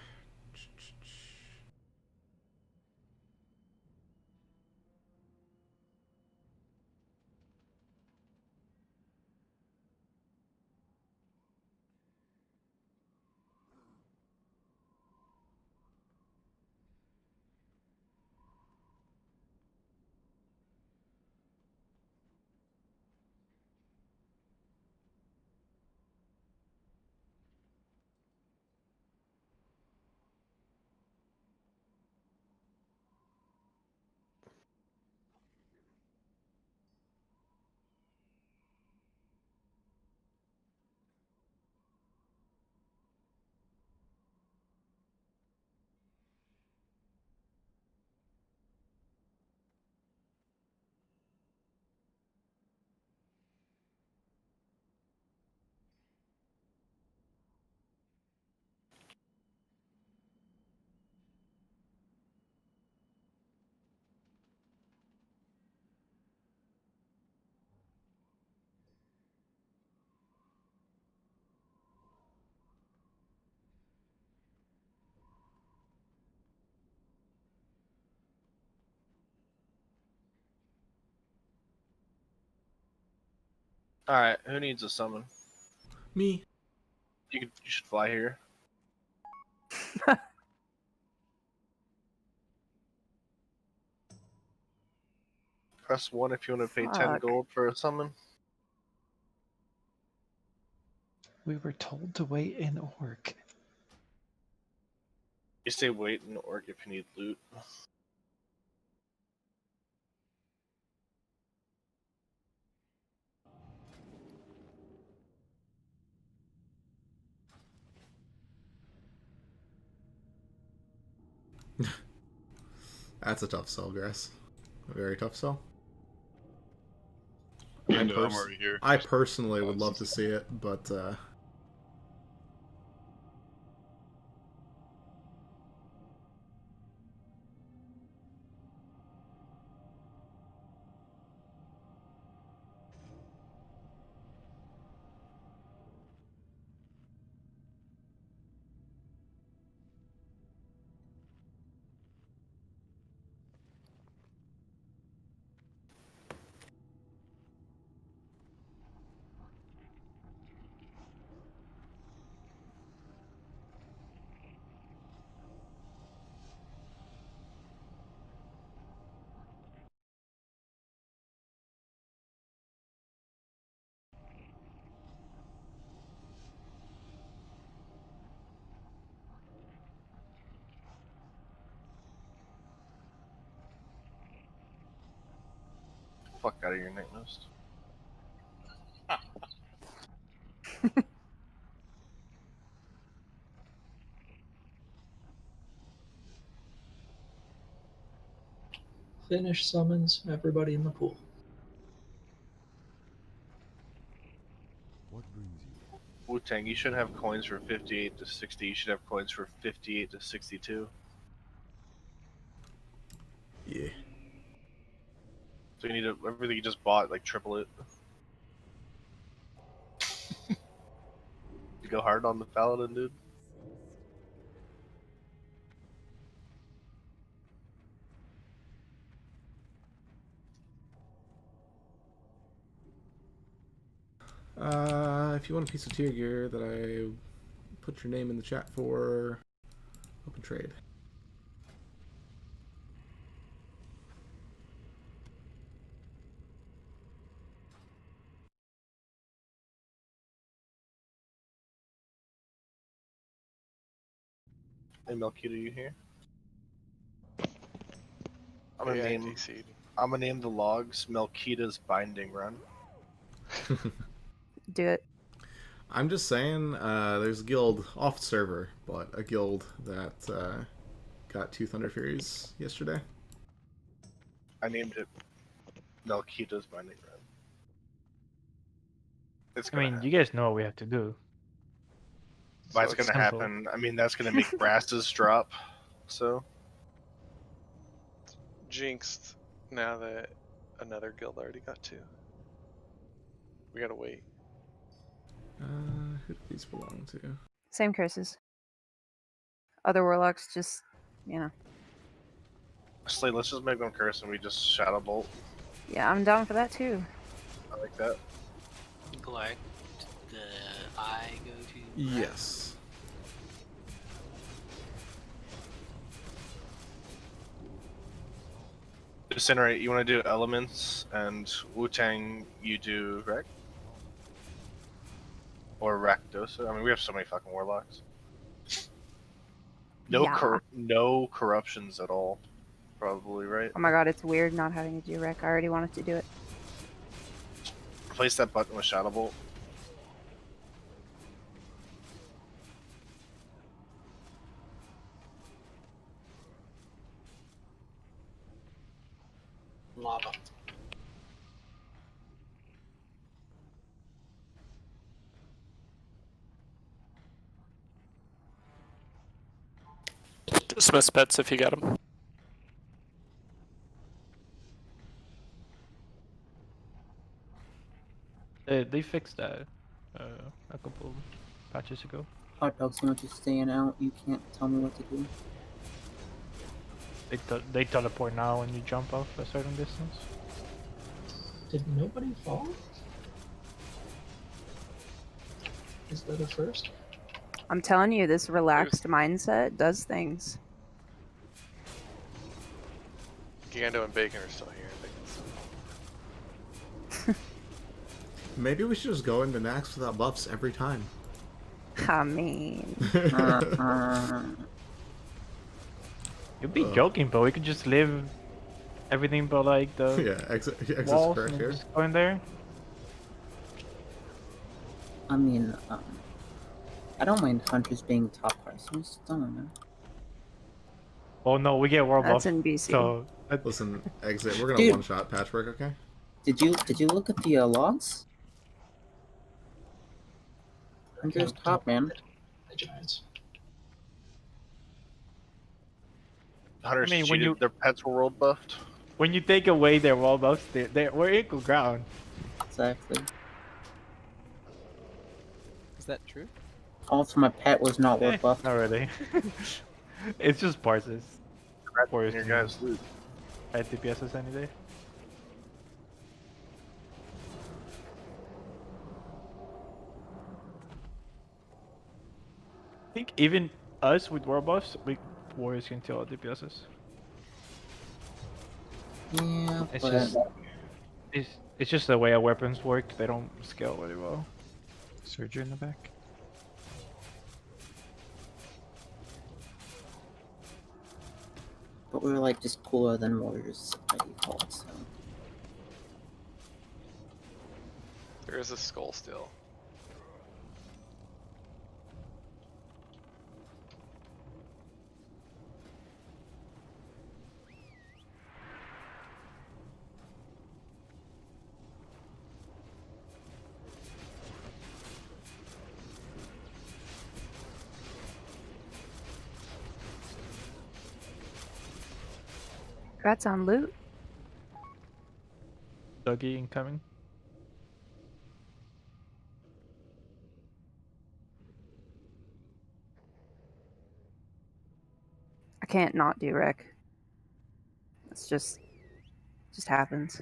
All right, who needs a summon? Me. You should fly here. Press 1 if you want to pay 10 Fuck. gold for a summon. We were told to wait in Orc. You say wait in Orc if you need loot. That's a tough sell, Grass. A very tough sell. I'm already here. I personally would love to see it, but Fuck out of your night nest. Finish summons everybody in the pool. Wu-Tang, you shouldn't have coins for 58 to 60. You should have coins for 58 to 62. yeah. So you need to, everything you just bought, like triple it. You go hard on the paladin, dude. If you want a piece of tier gear that I put your name in the chat for, open trade. Hey, Melkita, you here? I'm Hey, gonna I name. DC'd. I'm gonna name the logs Melkita's Binding Run. Do it. I'm just saying, there's a guild off server, but a guild that got 2 Thunder Furies yesterday. I named it Melkita's Binding Run. It's I gonna mean, happen. you guys know what we have to do. Why it's So gonna it's simple. happen? I mean, that's gonna make brasses drop. So Jinxed now that another guild already got 2. We gotta wait. Who do these belong to? Same curses. Other warlocks just, you know. Slade, let's just make them curse and we just Shadow Bolt. Yeah, I'm down for that too. I like that. Black, the eye go to. Yes. Incinerate, you want to do elements, and Wu-Tang, you do Rec? Or Rakdosa? I mean, we have so many fucking warlocks. No, Yeah. no corruptions at all, probably, right? Oh my god, it's weird not having to do rec. I already wanted to do it. Replace that button with Shadow Bolt. Lava. Dismiss pets if you got them. They fixed that a couple patches ago. Hot dogs, so much as staying out, you can't tell me what to do. They teleport now when you jump off a certain distance. Did nobody fall? Is that a first? I'm telling you, this relaxed mindset does things. Gando and Bacon are still here. Maybe we should just go into Nax without buffs every time. I mean... You'd be joking, but we could just live everything but like the Yeah, exit walls correct and here. just go in there. I mean, I don't mind hunters being top price. I just don't know. Oh no, we get world That's buff. in BC. So Listen, exit. We're gonna Dude. one-shot Patchwork, okay? Did you look at the logs? Hunter's top, man. The Giants. Hunters I mean, when cheated, their pets were world buffed. when you take away their wall buffs, we're equal ground. Exactly. Is that true? Also, my pet was not worth buff. Not really. It's just parses. Your guys' loot. I DPSs any day. I think even us with war buffs, warriors can kill our DPSs. Yeah, It's but just it's just the way our weapons work. They don't scale really well. Surger in the back. we were like just cooler than warriors by default. So There is a skull still. Congrats on loot. Dougie incoming. I can't not do Rick. It's just happens.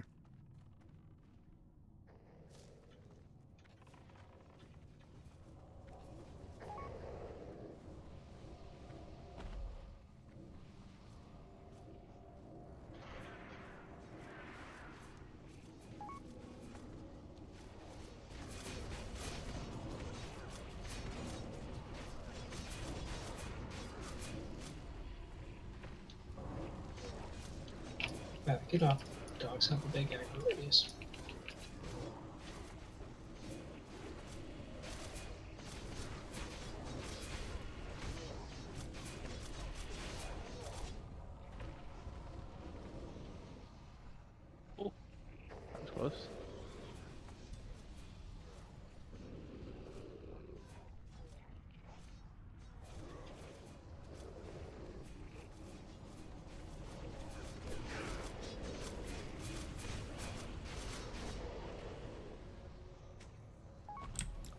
Back it up. Dogs have a big aggro radius. That's close.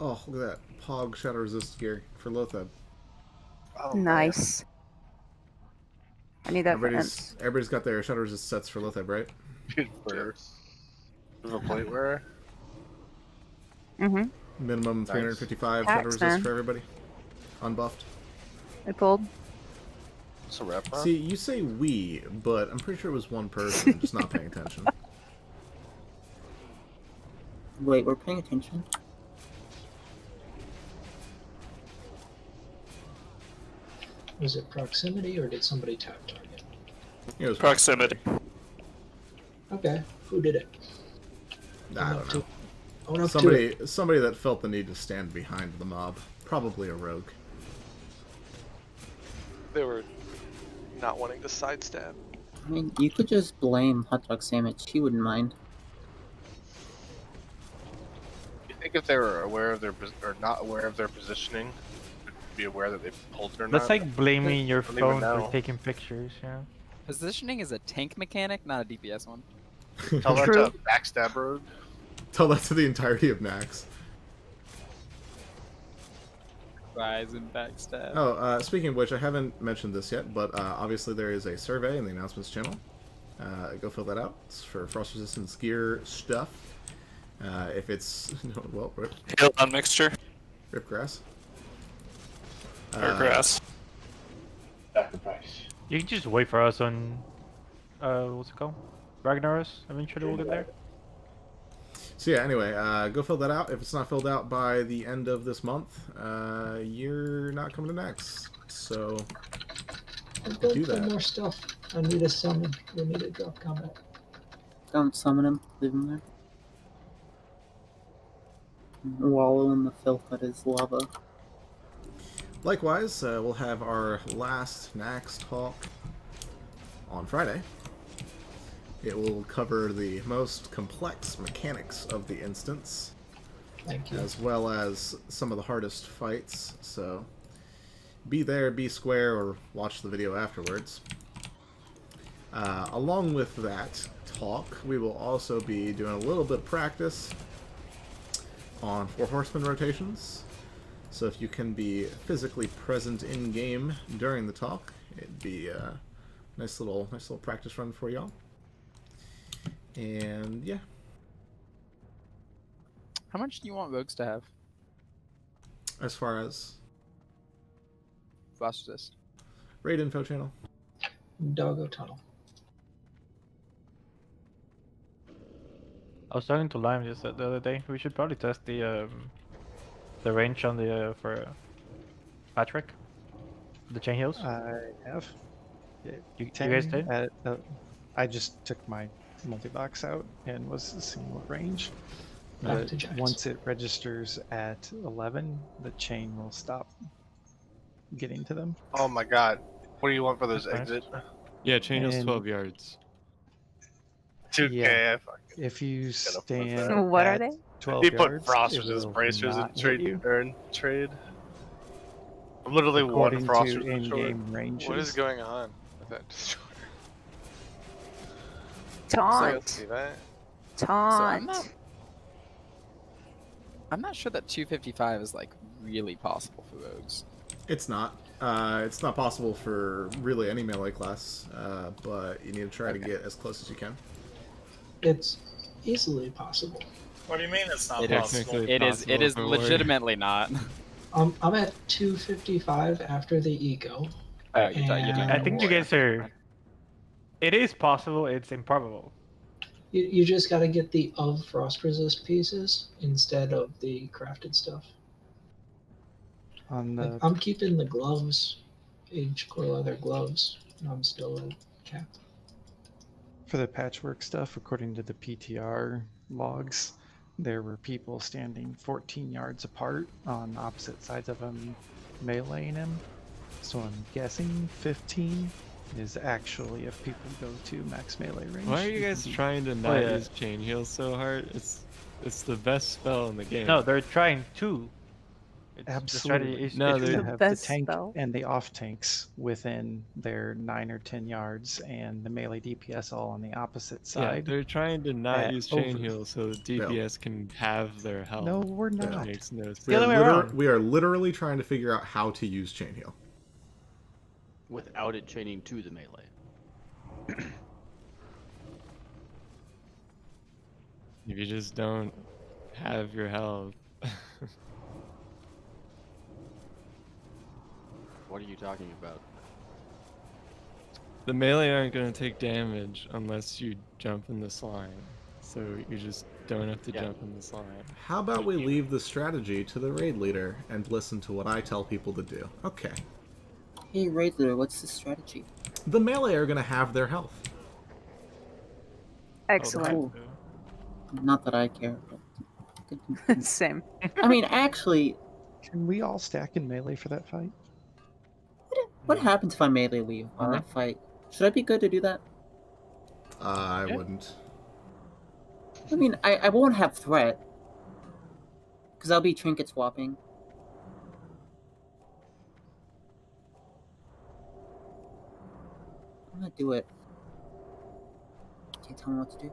Oh, look at that. Pog shadow resist gear for Lothab. Oh, Nice. I need that for imps. Everybody's got their shadow resist sets for Lothab, right? For the plate wearer. Mm-hmm. Minimum 355 Tax, shadow resist man. for everybody. Unbuffed. I pulled. What's a rep? See, you say we, but I'm pretty sure it was one person just not paying attention. Wait, we're paying attention? Was it proximity or did somebody tap target? It was proximity. Okay, who did it? I don't know. Own up to it. Somebody that felt the need to stand behind the mob. Probably a rogue. They were not wanting to sidestep. I mean, you could just blame Hot Dog Sandwich. He wouldn't mind. You think if they were aware of their or not aware of their positioning, would be aware that they pulled it or That's not? like blaming your Don't even phone know. for taking pictures, yeah. Positioning is a tank mechanic, not a DPS one. Tell that to Backstab Road. Tell that to the entirety of Nax. Rise and backstab. Oh, speaking of which, I haven't mentioned this yet, but obviously there is a survey in the announcements channel. Go fill that out. It's for frost resistance gear stuff. If it's well, rip. Hail on mixture. Ripgrass. Or grass. Sacrifice. You can just wait for us on, what's it called? Ragnaros. Eventually we'll get there. So yeah, anyway, go fill that out. If it's not filled out by the end of this month, you're not coming to Nax. So I've do got some that. more stuff. I need a summon. We need a drop combat. Don't summon him. Leave him there. Wallow in the filth that is lava. Likewise, we'll have our last Nax talk on Friday. It will cover the most complex mechanics of the instance, Thank you. as well as some of the hardest fights. So be there, be square, or watch the video afterwards. Along with that talk, we will also be doing a little bit of practice on 4 horseman rotations. So if you can be physically present in game during the talk, it'd be a nice little practice run for y'all. And yeah. How much do you want Rogues to have? As far as Flash resist. raid info channel. Doggo tunnel. I was talking to Lime just the other day. We should probably test the range on the for Patrick. The chain heals. I have. You guys did? I just took my multi-box out and was seeing what range. Back But to Jax. once it registers at 11, the chain will stop getting to them. Oh my god. What do you want for those Okay. exit? Yeah, chain heals And- 12 yards. 2K. Yeah. I fucking If you flip stand that. What are at they? 12 He put yards, frost it resist will bracers in not hit trade. you. Trade. I'm literally According one frost to resist short. in-game ranges. What is going on with that destroyer? Taunt. See that? Taunt. I'm not sure that 255 is like really possible for Rogues. It's not. It's not possible for really any melee class, but you need to try to get as close as you can. It's easily possible. What do you mean it's not It is. possible? It is. It is for warrior. legitimately not. I'm at 255 after the eco. Oh, you're doing I think you guys are. It is possible. It's improbable. You just got to get the of frost resist pieces instead of the crafted stuff. On the I'm keeping the gloves, age core leather gloves. And I'm still at cap. For the patchwork stuff, according to the PTR logs, there were people standing 14 yards apart on opposite sides of him, meleeing him. So I'm guessing 15 is actually if people go to max melee range. Why are you can guys be- trying to not use chain heal so hard? It's the best spell in the game. No, they're trying to. The Absolutely. strategy is No, It's they're to have the tank and the off tanks within their 9 or 10 yards, and the melee DPS all on the opposite Yeah, side. they're trying to not at use chain over. heal so the DPS can have their health. No, we're which not. Makes no sense. We are literally trying to figure out how to use chain heal. Without it chaining to the melee. If you just don't have your health. What are you talking about? The melee aren't going to take damage unless you jump in the slime. So you just don't have to jump in the slime. How about we leave the strategy to the raid leader and listen to what I tell people to do? Okay. Hey, raid leader, what's the strategy? The melee are going to have their health. Excellent. Not that I care. But... Same. I mean, actually, Can we all stack in melee for that fight? what happens if I melee leave on that fight? Should I be good to do that? I wouldn't. I mean, I won't have threat. Because I'll be trinket swapping. I'm gonna do it. Can't tell me what to do.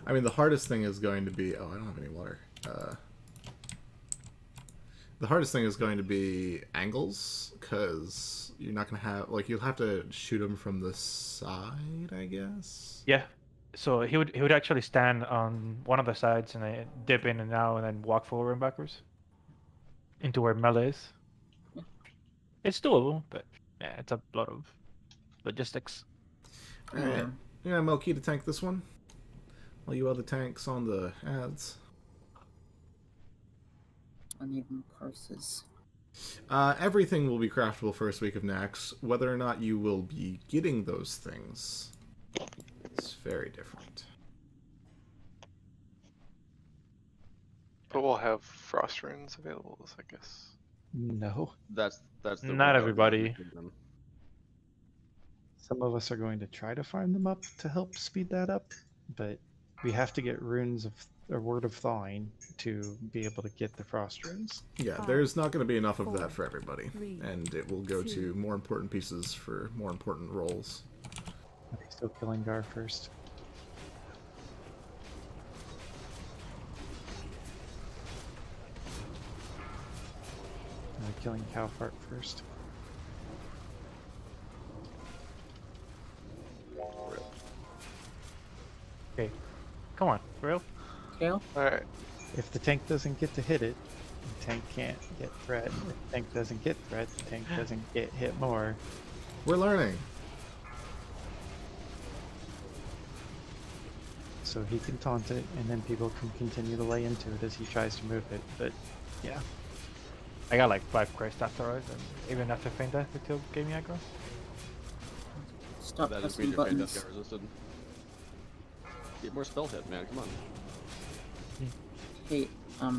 I mean, the hardest thing is going to be... Oh, I don't have any water. The hardest thing is going to be angles, because you're not going to have... Like, you'll have to shoot them from the side, I guess? Yeah. So he would actually stand on one of the sides and then dip in and out and then walk forward and backwards into where melee is. It's doable, but yeah, it's a lot of logistics. Alright. Yeah, Melky to tank this one. While you other tanks on the ads. I need more curses. Everything will be craftable first week of Nax. Whether or not you will be getting those things is very different. But we'll have frost runes available, I guess. No. That's the Not everybody. Some of us are going to try to farm them up to help speed that up, but we have to get runes of a word of thawing to be able to get the frost runes. Yeah, there's not going to be enough of that for everybody, and it will go to more important pieces for more important roles. Are they still killing Gar first? Killing Cowfart first. Okay, come on, for real? Kale? Alright. If the tank doesn't get to hit it, the tank can't get threat. If the tank doesn't get threat, the tank doesn't get hit more. We're learning. So he can taunt it, and then people can continue to lay into it as he tries to move it, but yeah. I got like 5 Christ afterwards, and even after Feint Death, it still gave me aggro. Stop That just pressing means your Feint Death buttons. got resisted. Get more spell hit, man, come on. Hey,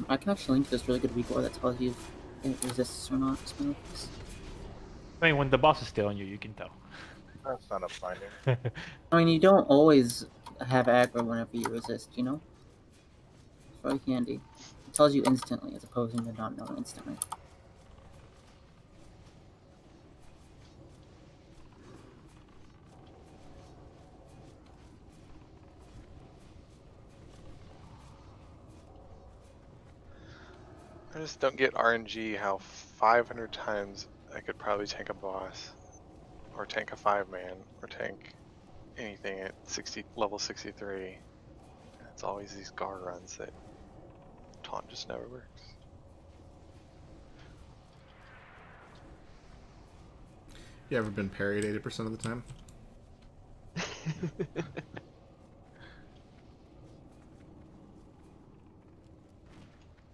I can actually link to this really good record that tells you if it resists or not. I mean, when the boss is still on you, you can tell. That's not a finding. I mean, you don't always have aggro whenever you resist, you know? It's very handy. It tells you instantly as opposed to not knowing instantly. I just don't get RNG how 500 times I could probably tank a boss, or tank a 5-man, or tank anything at level 63. And it's always these Gar runs that taunt just never works. You ever been parried 80% of the time?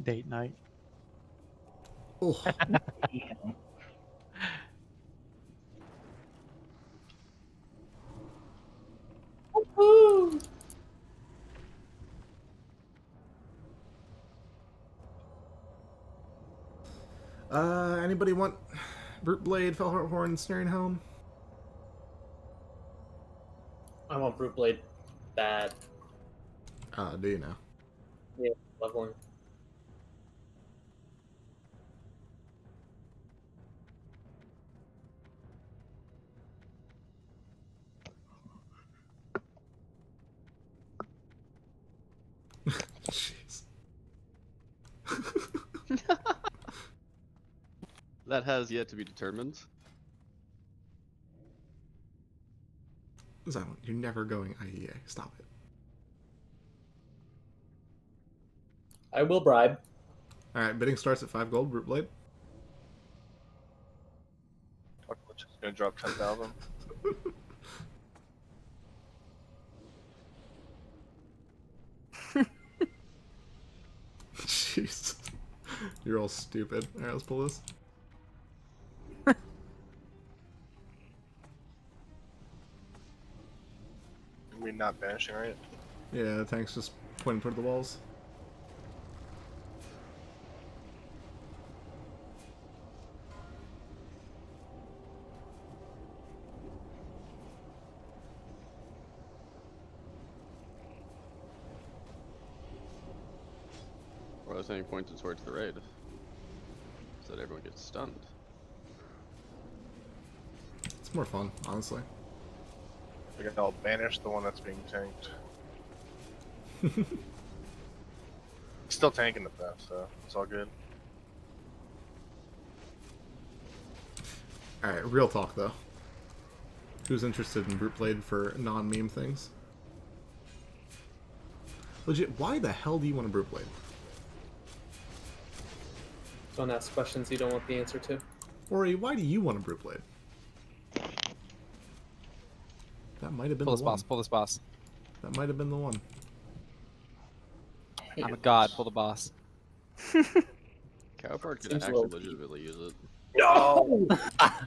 Date night. Oh. Woo! Anybody want Brute Blade, Fellheart Horn, Snaring Helm? I want Brute Blade bad. Do you now? Yeah, leveling. Jeez. That has yet to be determined. Zylon, you're never going IEA. Stop it. I will bribe. Alright, bidding starts at 5 gold, Brute Blade. Which is gonna drop 10,000. Jeez. You're all stupid. Alright, let's pull this. We're not banishing, right? Yeah, the tank's just pointing toward the walls. Or I was saying pointed towards the raid. So that everyone gets stunned. It's more fun, honestly. We got all banish the one that's being tanked. Still tanking the path, so it's all good. Alright, real talk though. Who's interested in Brute Blade for non-meme things? Legit, why the hell do you want a Brute Blade? Don't ask questions you don't want the answer to. Ori, why do you want a Brute Blade? That might have been Pull the this one. boss, pull this boss. That might have been the one. I'm a god, pull the boss. Cowpart could Seems actually low. legitimately use it. No! I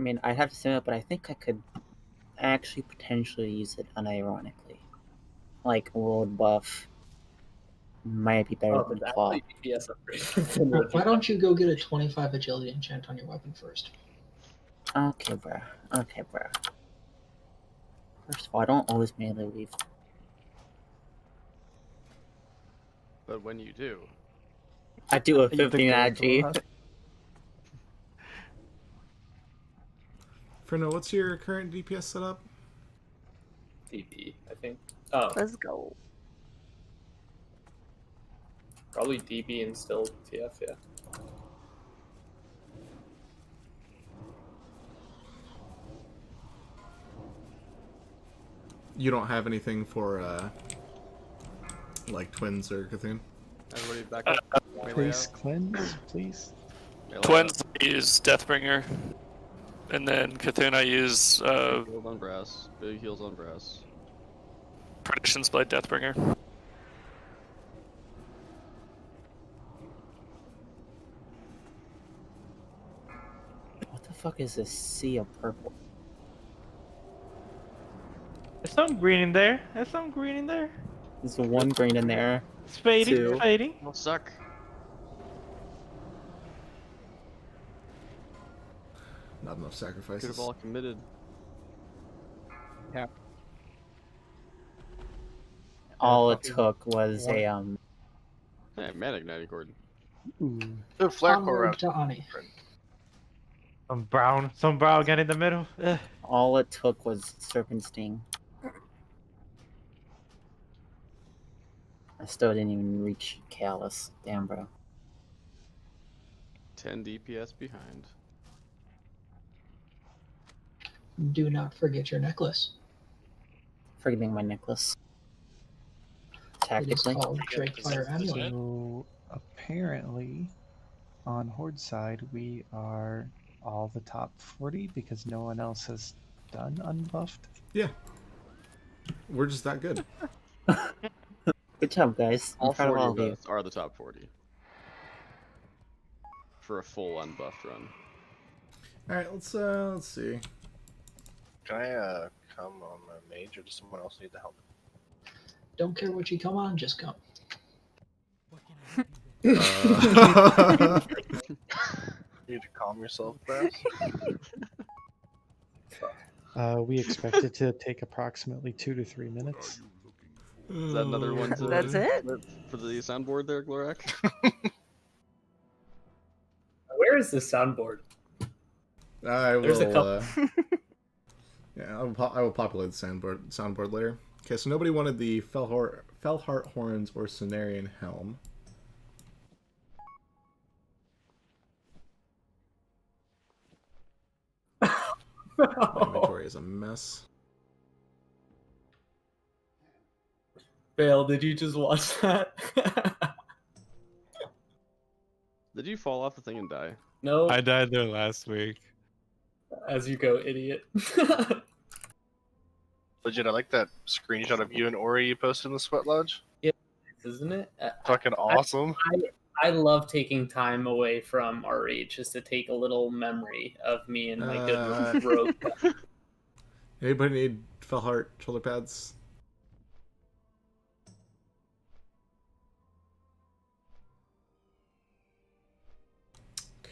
mean, I'd have to say that, but I think I could actually potentially use it unironically. Like, world buff might be better than claw. DPS Why don't you go get a 25 agility enchant on your weapon first? Okay, bro. Okay, bro. First of all, I don't always melee weave. But when you do, I do a You think 15 that's a AG. lot? Ferno, what's your current DPS setup? DB, I think. Oh, Let's go. probably DB and still TF, yeah. You don't have anything for, like Twins or Cthulhu? everybody back up. Melee Please out. cleanse, please. Melee Twins I use Deathbringer, and then Cthulhu I use out. Big heals on brass. Big heals on brass. Perdition's Blade Deathbringer. What the fuck is this sea of purple? There's some green in there. There's some green in there. There's one green in there. It's fading. Two. It's fading. Will suck. Not enough Could sacrifices. have all committed. Yeah. All it took was a Hey, man igniting cord. Ooh. The flare core Onward round. to Ani. Some brown again in the middle. Ugh. all it took was serpent sting. I still didn't even reach Callus. Damn, bro. 10 DPS behind. Do not forget your necklace. Forgetting my necklace. It is Tactically. called Drake Fire Amulet. So apparently, on Horde side, we are all the top 40 because no one else has done unbuffed. Yeah. We're just that good. Good job, guys. I'm All proud of 40 all of of you. us are the top 40 for a full unbuffed run. All right, let's see. Can I come on my mage, or does someone else need the help? Don't care what you come on, just come. You need to calm yourself, Brass. We expect it to take approximately 2 to 3 minutes. Is that another one to That's it? for the soundboard there, Glorak? Where is the soundboard? I There's a will. couple. Yeah, I will populate the soundboard later. Okay, so nobody wanted the Fellheart Horns or Cenarian Helm. My inventory is a mess. Bale, did you just watch that? Did you fall off the thing and die? No. I died there last week. As you go, idiot. Legit, I like that screenshot of you and Ori you posted in the Sweat Lodge. Yeah, isn't it? Fucking awesome. I love taking time away from RE just to take a little memory of me and my good rogue. Anybody need Fellheart shoulder pads?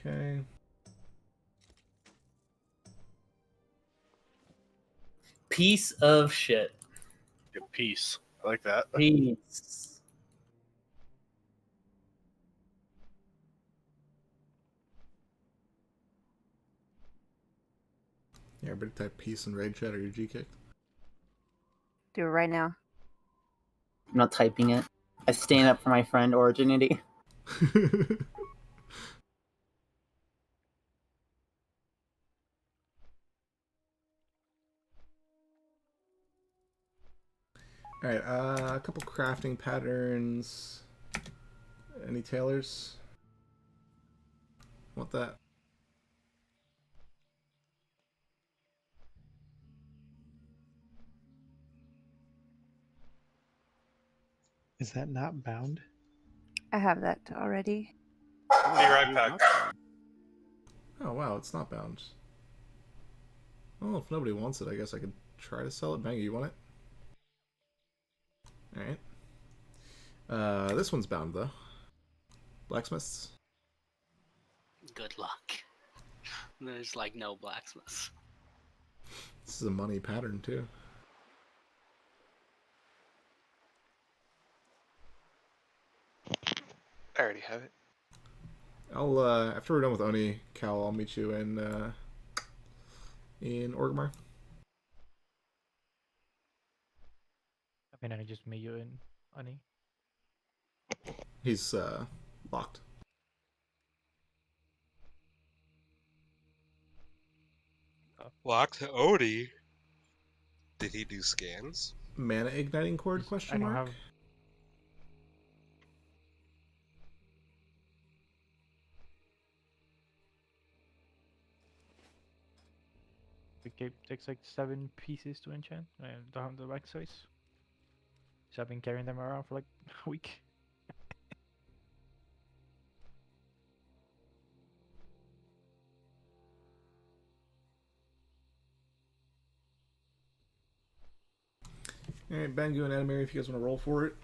Okay. Piece of shit. Good piece. I like that. Piece. Yeah, everybody type peace and raid chat or your G kicked. Do it right now. I'm not typing it. I stand up for my friend Originity. Alright, a couple crafting patterns. Any tailors? Want that? Is that not bound? I have that already. Be right back. Oh wow, it's not bound. Well, if nobody wants it, I guess I could try to sell it. Bang, you want it? Alright. This one's bound though. Blacksmiths. Good luck. There's like no blacksmiths. This is a money pattern too. I already have it. I'll after we're done with Oni, Cal, I'll meet you in Orgrimmar. I mean, I just met you in Ani. He's locked. Locked Odie. Did he do scans? Mana igniting cord? Question mark. Have... It takes like 7 pieces to enchant. Down the back size. So I've been carrying them around for like a week. Alright, Bangu and Adamir, if you guys want to roll for it.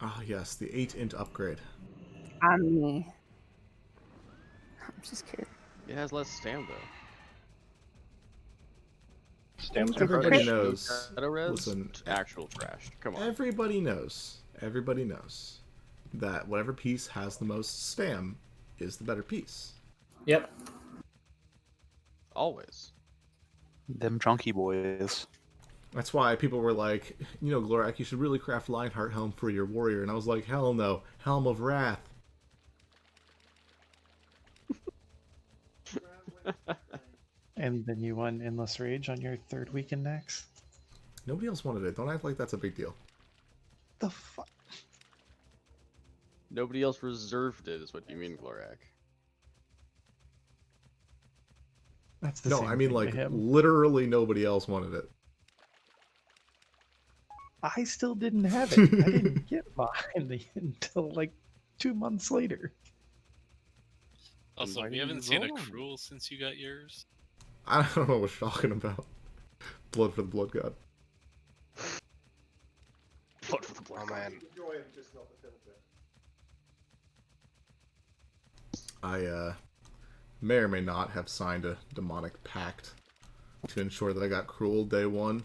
Ah, yes, the 8-int upgrade. I'm me. I'm just kidding. It has less stam though. Everybody knows. Res, Listen, actual trash. Come on. Everybody knows. Everybody knows that whatever piece has the most stam is the better piece. Yep. Always. Them chunky boys. That's why people were like, you know, Glorak, you should really craft Lionheart Helm for your warrior. And I was like, hell no. Helm of Wrath. And then you won Endless Rage on your third weekend next? Nobody else wanted it. Don't act like that's a big deal. The fuck? Nobody else reserved it, is what you mean, Glorak. That's the No, same I mean, thing like, to him. literally nobody else wanted it. I still didn't have it. I didn't get mine until like 2 months later. Also, we haven't seen a cruel since you got yours. I don't know what you're talking about. Blood for the Blood God. Blood for the Blood God. Man. I may or may not have signed a demonic pact to ensure that I got cruel day one.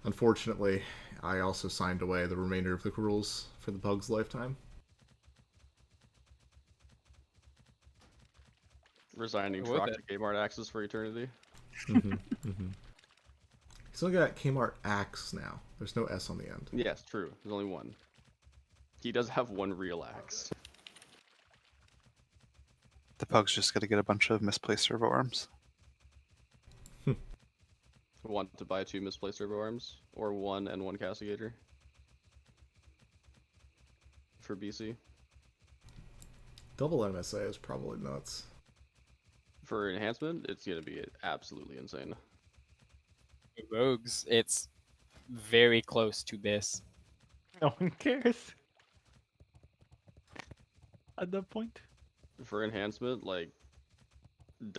Unfortunately, I also signed away the remainder of the cruels for the pug's lifetime. Resigning With Troc it. to Kmart Axis for eternity. He's only got Kmart Axe now. There's no S on the end. Yes, true. There's only one. He does have one real axe. The pug's just got to get a bunch of misplaced servo arms. Want to buy 2 misplaced servo arms? Or 1 and 1 castigator? For BC? Double MSA is probably nuts. For enhancement, it's gonna be absolutely insane. Rogues, it's very close to this. No one cares. At that point. For enhancement, like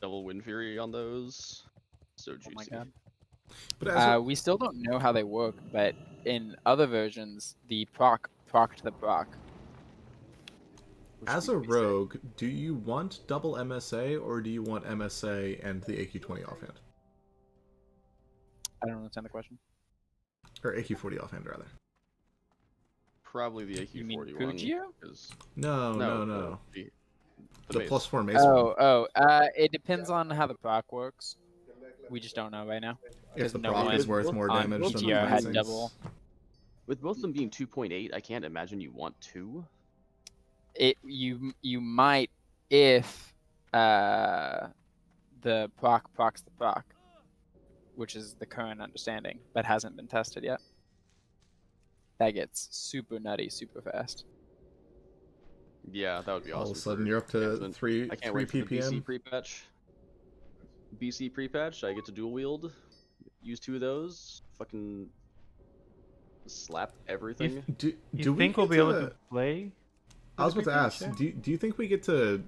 double Wind Fury on those, so juicy. Oh my god. But we still don't know how they work, but in other versions, the proc to the proc. As a rogue, do you want double MSA or do you want MSA and the AQ20 offhand? I don't understand the question. Or AQ40 offhand, rather. Probably the AQ40 one. Pugio? No. The mace. +4 mace one. It depends on how the proc works. We just don't know right now. If the no proc one is worth more on damage than the PTO had Risings. double. With both of them being 2.8, I can't imagine you want 2. You might if the procs the proc, which is the current understanding, but hasn't been tested yet. That gets super nutty super fast. Yeah, that would be awesome. All of a sudden, you're up to 3 I can't 3 wait for the ppm. BC pre-patch. BC pre-patch, I get to dual wield, use 2 of those, fucking slap everything. Do You we think we'll get be able to- to play? I was with about to the ask, pre-patch? do you think we get to,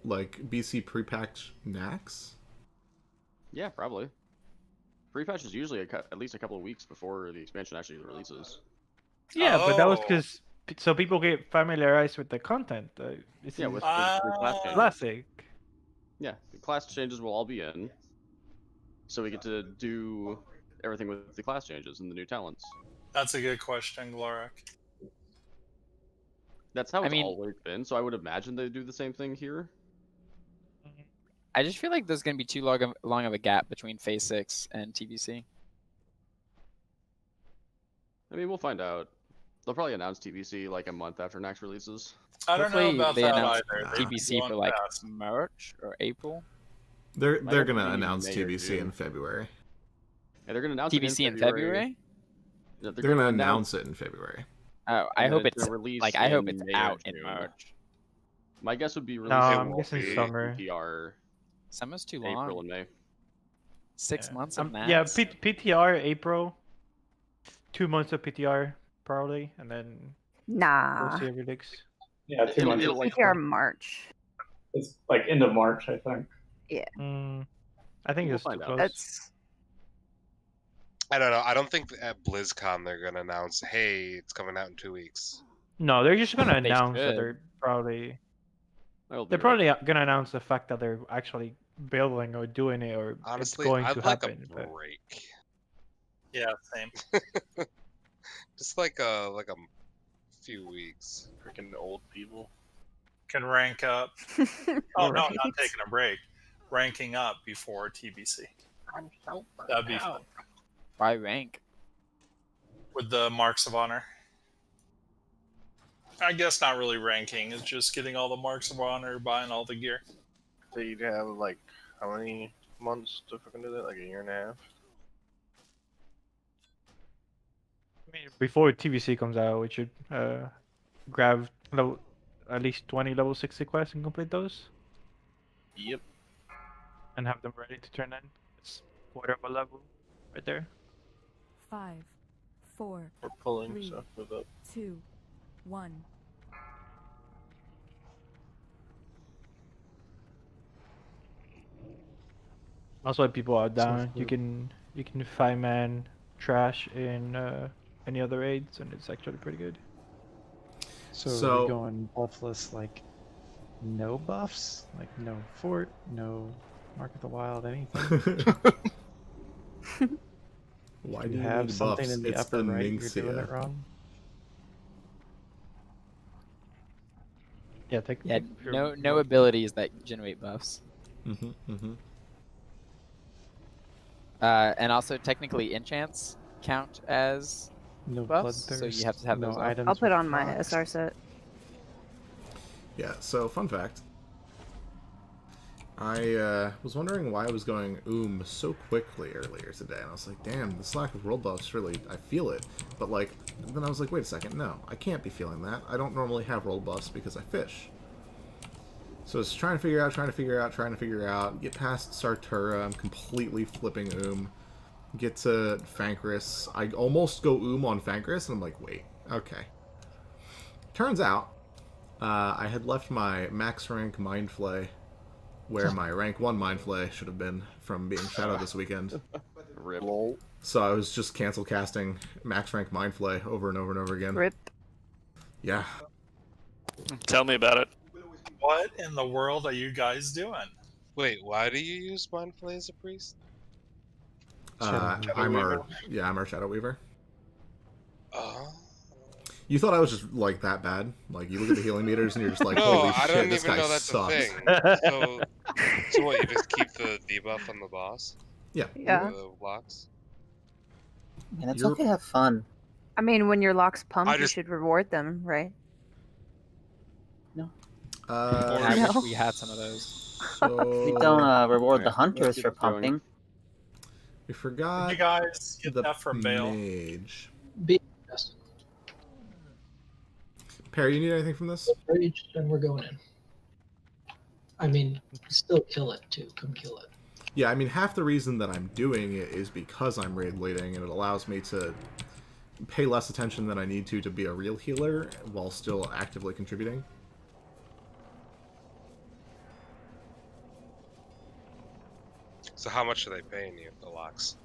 like, BC pre-packed Nax? Yeah, probably. Pre-patch is usually at least a couple of weeks before the expansion actually releases. Yeah, but that was Oh. because so people get familiarized with the content. This Yeah, is with the class changes. classic. Yeah, the class changes will all be in, so we get to do everything with the class changes and the new talents. That's a good question, Glorak. That's how I it's mean- always been, so I would imagine they do the same thing here. I just feel like there's going to be too long of a gap between Phase 6 and TBC. I mean, we'll find out. They'll probably announce TBC like a month after Nax releases. I don't know Hopefully about they that announce either. They've been TBC for going like fast. March or April. They're Might have gonna to be announce May or TBC June. in February. Yeah, they're gonna announce TBC it in February? Yeah, They're gonna announce it in February. Oh, I and hope then it's released like I hope in it's May or out in June. March. My guess would be No, released I'm guessing summer. PTR Summer's too long. April and May. 6 months of Nax. Yeah, PTR April. 2 months of PTR probably, and then Nah. we'll see every Dix. Yeah, 2 months. PTR March. It's like end of March, I think. Yeah. I think We'll it's too find out. close. That's I don't know. I don't think at BlizzCon they're gonna announce, "Hey, it's coming out in 2 weeks." No, they're just gonna They announce that should. they're probably That'll be they're right. probably gonna announce the fact that they're actually building or doing it, or Honestly, it's going I'd to like happen. a but- break. Yeah, same. Just like a few weeks. Freaking old people. Can rank up. Oh no, not Right. taking a break. Ranking up before TBC. That'd be fun. Why rank? With the marks of honor. I guess not really ranking. It's just getting all the marks of honor, buying all the gear. So you'd have like how many months to fucking do that? Like a year and a half? I mean, before TVC comes out, we should grab at least 20 level 60 quests and complete those. Yep. And have them ready to turn in. It's quarter of a level right there. 5, 4, We're pulling, 3, so move up. 2, 1. Also, when people are So down, for- you can 5-man trash in any other raids, and it's actually pretty good. So, So- are we going buffless, like no buffs, like no fort, no Mark of the Wild, anything? Why If do you have need something buffs? in the It's upper the right, you're doing Nynxia. it wrong. Yeah, take Yeah, your no buff. abilities that generate buffs. And also, technically, enchants count as No buffs, so you have to have no those off. items I'll put with on my rocks. SR set. Yeah, so fun fact. I was wondering why I was going so quickly earlier today, and I was like, damn, this lack of world buffs really, I feel it. But like, then I was like, wait a second, no, I can't be feeling that. I don't normally have world buffs because I fish. So I was trying to figure out, get past Sartura, I'm completely flipping get to Fankris, I almost go on Fankris, and I'm like, wait, okay. Turns out, I had left my max rank Mind Flay where my rank 1 Mind Flay should have been from being shadowed this weekend. Rip. So I was just cancel casting max rank Mind Flay over and over and over again. Rip. Yeah. Tell me about it. What in the world are you guys doing? Wait, why do you use Mind Flay as a priest? I'm our Shadow Weaver. Oh. You thought I was just like that bad? Like you look at the healing meters and you're just like, No, holy I shit, don't this even guy know that's sucks. a thing. So what? You just keep the debuff on the boss? Yeah. Yeah. The blocks. And it's okay to have fun. I mean, when your lock's pumped, you just- should reward them, right? I No. wish we had some of those. We So don't reward the Let's hunters keep for it going. pumping. we forgot You guys get the that from Bale. mage. Be Justin. Perry, you need anything from this? Rage, and we're going in. I mean, still kill it too. Come kill it. Yeah, I mean, half the reason that I'm doing it is because I'm raid leading, and it allows me to pay less attention than I need to be a real healer while still actively contributing. So how much are they paying you, the locks?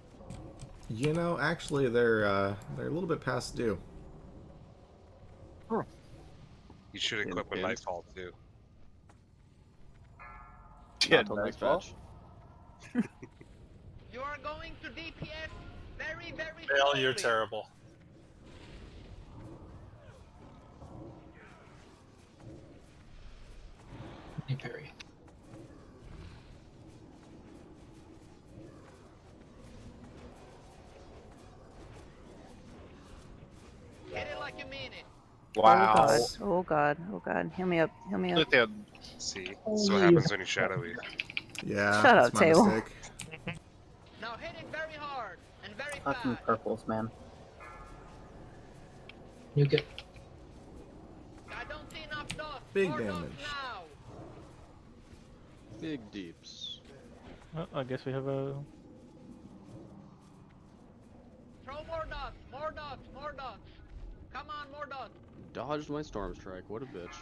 You know, actually, they're a little bit past due. You should equip a pins? Nightfall too. Not till next patch. You are going to DPS very, very Bale, you're slowly. terrible. Hey, Perry. Hit it like you mean it. Wow. Oh god. Oh god. Oh god. Heal me up. Heal me up. See, this is what happens when you shadow weave. Yeah, Shut that's up, my Table. mistake. Now hit it very hard and very Fucking fast. purples, man. You get I don't see enough dust. Big More dust damage. now. Big deeps. Well, I guess we have a. Throw more dust. More dust. More dust. Come on, more dust. Dodged my storm strike. What a bitch.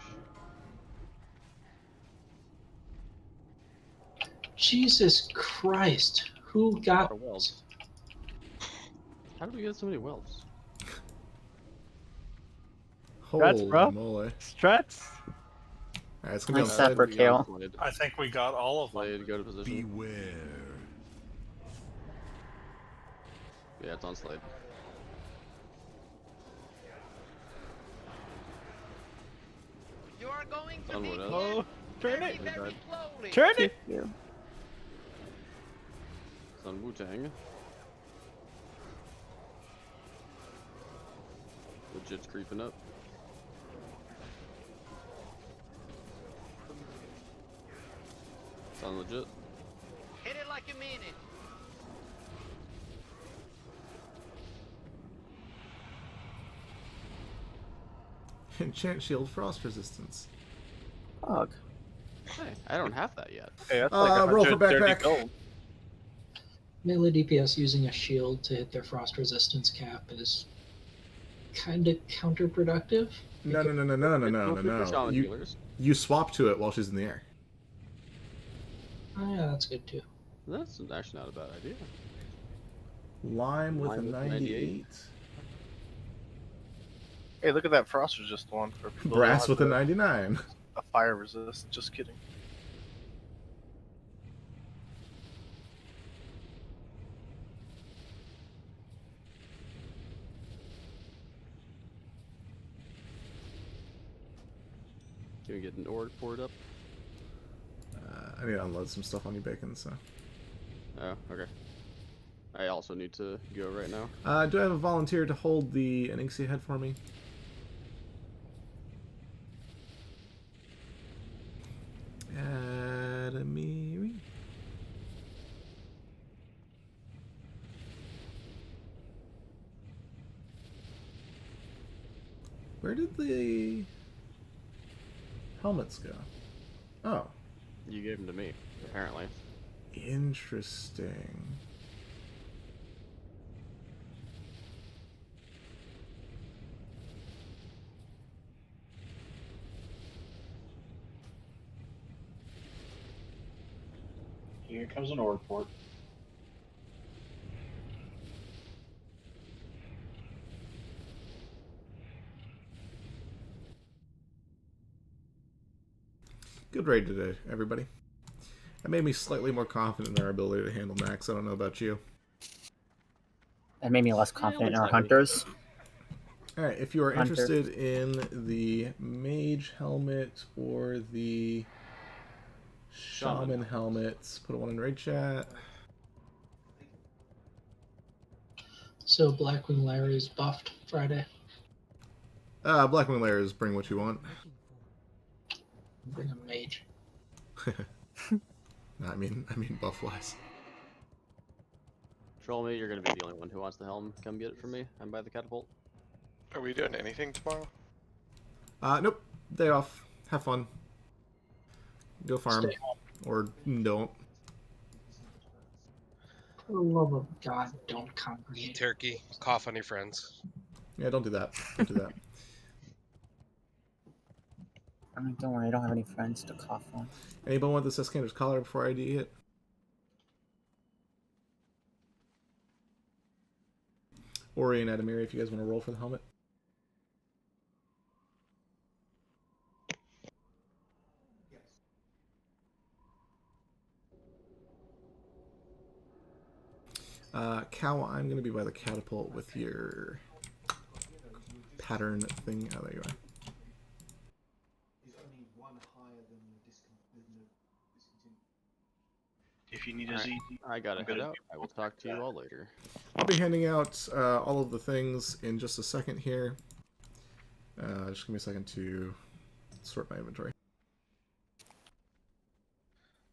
Jesus Christ. Who A got lot of welds. How did we get so many welds? Holy bro. moly. Strats? Alright, it's gonna be on Nice the effort, Kale. I think we got all of them. Slade, go to position. Beware. Yeah, it's on Slade. are going to Onward, begin Oh, turn very, it. very slowly. Turn it. You. Sun Wu-Tang. Legit's creeping up. Sun legit. Hit it like you mean it. Enchant shield frost resistance. Fog. Hey, I don't have that yet. Hey, that's like Roll for 130 backpack. gold. Melee DPS using a shield to hit their frost resistance cap is kind of counterproductive. No. Shaman You, healers. you swap to it while she's in the air. Oh, yeah, that's good too. That's actually not a bad idea. Lime with a Lime with 98. Hey, look at that frost resist one for people. Brass who with a have 99. a fire resist. Just kidding. Can we get an org poured up? I need to unload some stuff on you, Bacon, so. Oh, okay. I also need to go right now. Do I have a volunteer to hold the Anixia head for me? Adamiri. Where did the helmets go? Oh. You gave them to me, apparently. Interesting. Here comes an org port. Good raid today, everybody. That made me slightly more confident in our ability to handle Max. I don't know about you. That made me less confident in our hunters. Alright, if you are Hunter. interested in the mage helmet or the shaman helmets, put one in raid chat. So Blackwing Larry is buffed Friday. Blackwing Layers, bring what you want. Bring a mage. I mean Buffless. Troll me, you're gonna be the only one who wants the helm. Come get it from me. I'm by the catapult. Are we doing anything tomorrow? Nope. Day off. Have fun. Go farm. Stay home. Or don't. For the love of God, don't Eat congregate. turkey. Cough on your friends. Yeah, don't do that. Don't do that. I mean, don't worry, I don't have any friends to cough on. Anybody want the Sescander's collar before ID hit? Ori and Adamiri, if you guys want to roll for the helmet. Cal, I'm going to be by the catapult with your pattern thing. Oh, there you are. If you need a Alright, Z, I gotta I'm head gonna out. I will talk to you all later. I'll be handing out all of the things in just a second here. Just give me a second to sort my inventory.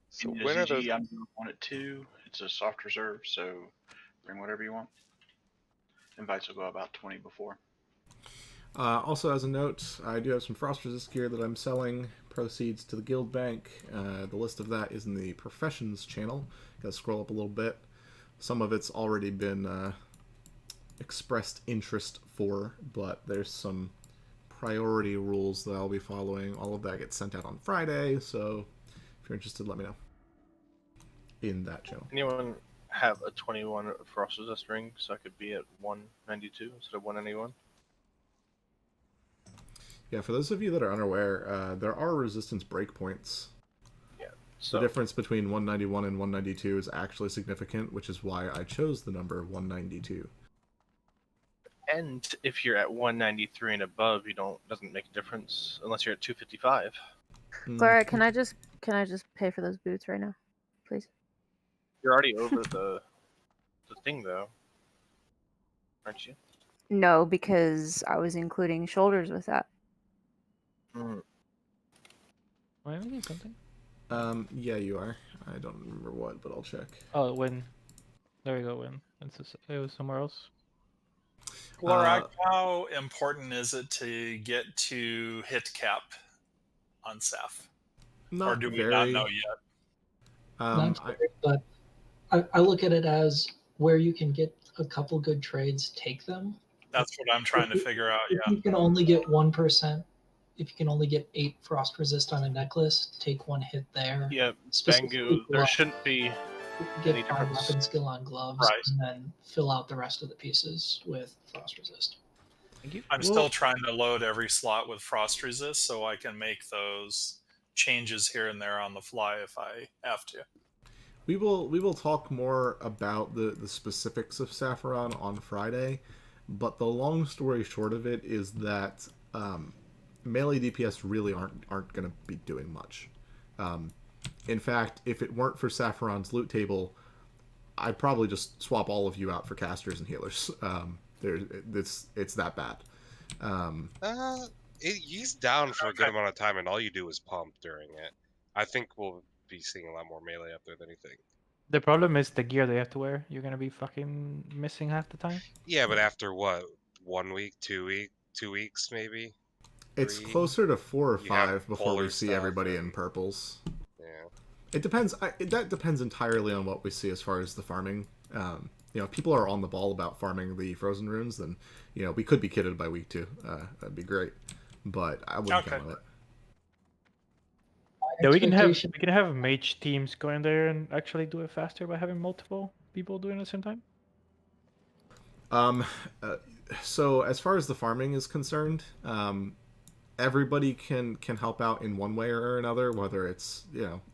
So when when are those? I'm doing one at 2. It's a soft reserve, so bring whatever you want. Invites will go about 20 before. Also, as a note, I do have some Frost Resist gear that I'm selling. Proceeds to the guild bank. The list of that is in the professions channel. Gotta scroll up a little bit. Some of it's already been expressed interest for, but there's some priority rules that I'll be following. All of that gets sent out on Friday, so if you're interested, let me know in that channel. Anyone have a 21 frost resist ring so I could be at 192 instead of 191? Yeah, for those of you that are unaware, there are resistance breakpoints. Yeah. So The difference between 191 and 192 is actually significant, which is why I chose the number 192. And if you're at 193 and above, doesn't make a difference unless you're at 255. Laura, can I just pay for those boots right now, please? You're already over the thing though, aren't you? No, because I was including shoulders with that. Mm. Why am I doing something? Yeah, you are. I don't remember what, but I'll check. Oh, win. There we go, win. It was somewhere else. Glorak, how important is it to get to hit cap on Saf? Or do we not know yet? Not very, but I look at it as where you can get a couple good trades, take them. That's what I'm trying to figure out, If yeah. you can only get 1%, if you can only get 8 frost resist on a necklace, take one hit there. Yeah, Specifically Bangu, there gloves. shouldn't be Get any 5 difference. weapon skill on gloves, Right. and then fill out the rest of the pieces with frost resist. Thank you. I'm still trying to load every slot with frost resist so I can make those changes here and there on the fly if I have to. We will talk more about the specifics of Saffron on Friday, but the long story short of it is that melee DPS really aren't going to be doing much. In fact, if it weren't for Saffron's loot table, I'd probably just swap all of you out for casters and healers. It's that bad. He's down for a good amount of time, and all you do is pump during it. I think we'll be seeing a lot more melee up there than anything. The problem is the gear they have to wear. You're gonna be fucking missing half the time. Yeah, but after what? 1 week, 2 weeks, maybe? It's 3? closer to 4 or You have 5 before we polar see stuff everybody and- in purples. Yeah. It depends. That depends entirely on what we see as far as the farming. If people are on the ball about farming the frozen runes, then we could be kitted by week 2. That'd be great, but I wouldn't count on it. Yeah, we can have mage teams go in there and actually do it faster by having multiple people doing it at the same time. So as far as the farming is concerned, everybody can help out in one way or another, whether it's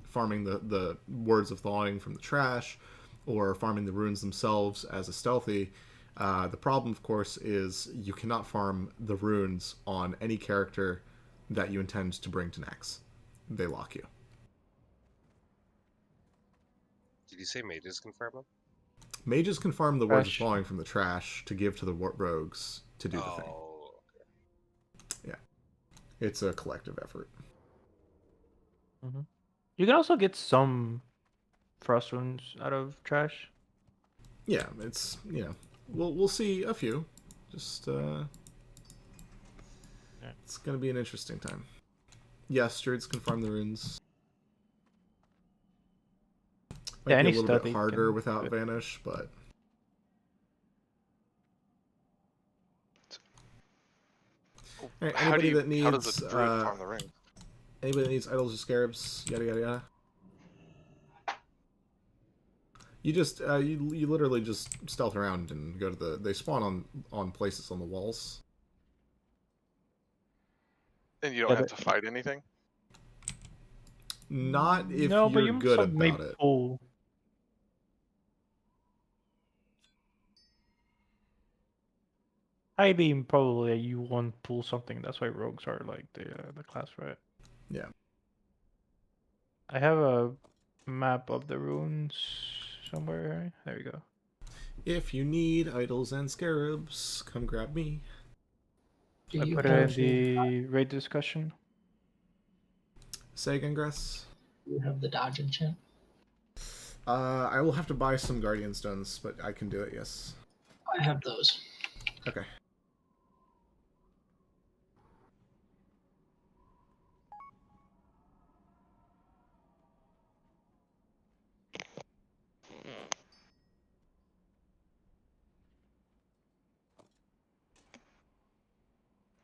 farming the words of thawing from the trash, or farming the runes themselves as a stealthy. The problem, of course, is you cannot farm the runes on any character that you intend to bring to Nex. They lock you. Did you say mages can farm them? Mages can farm the words of thawing from the trash to give to the rogues to do the thing. Okay. Yeah. It's a collective effort. Mm-hmm. You can also get some frost runes out of trash. Yeah, it's we'll see a few. Just it's gonna be an interesting time. Yes, druids can farm the runes. Might be a little bit harder without vanish, but right, anybody that needs how does a druid farm the ring? Anybody that needs idols or scarabs, yada yada yada. You just you literally just stealth around and go to they spawn on places on the walls. And you don't have to fight anything? Not if you're good about it. Pull. I mean, probably you won't pull something. That's why rogues are like the class, right? Yeah. I have a map of the runes somewhere. There you go. If you need idols and scarabs, come grab me. I put it in the raid discussion. Say again, Gress. You have the dodge enchant. I will have to buy some guardian stones, but I can do it. Yes. I have those. Okay.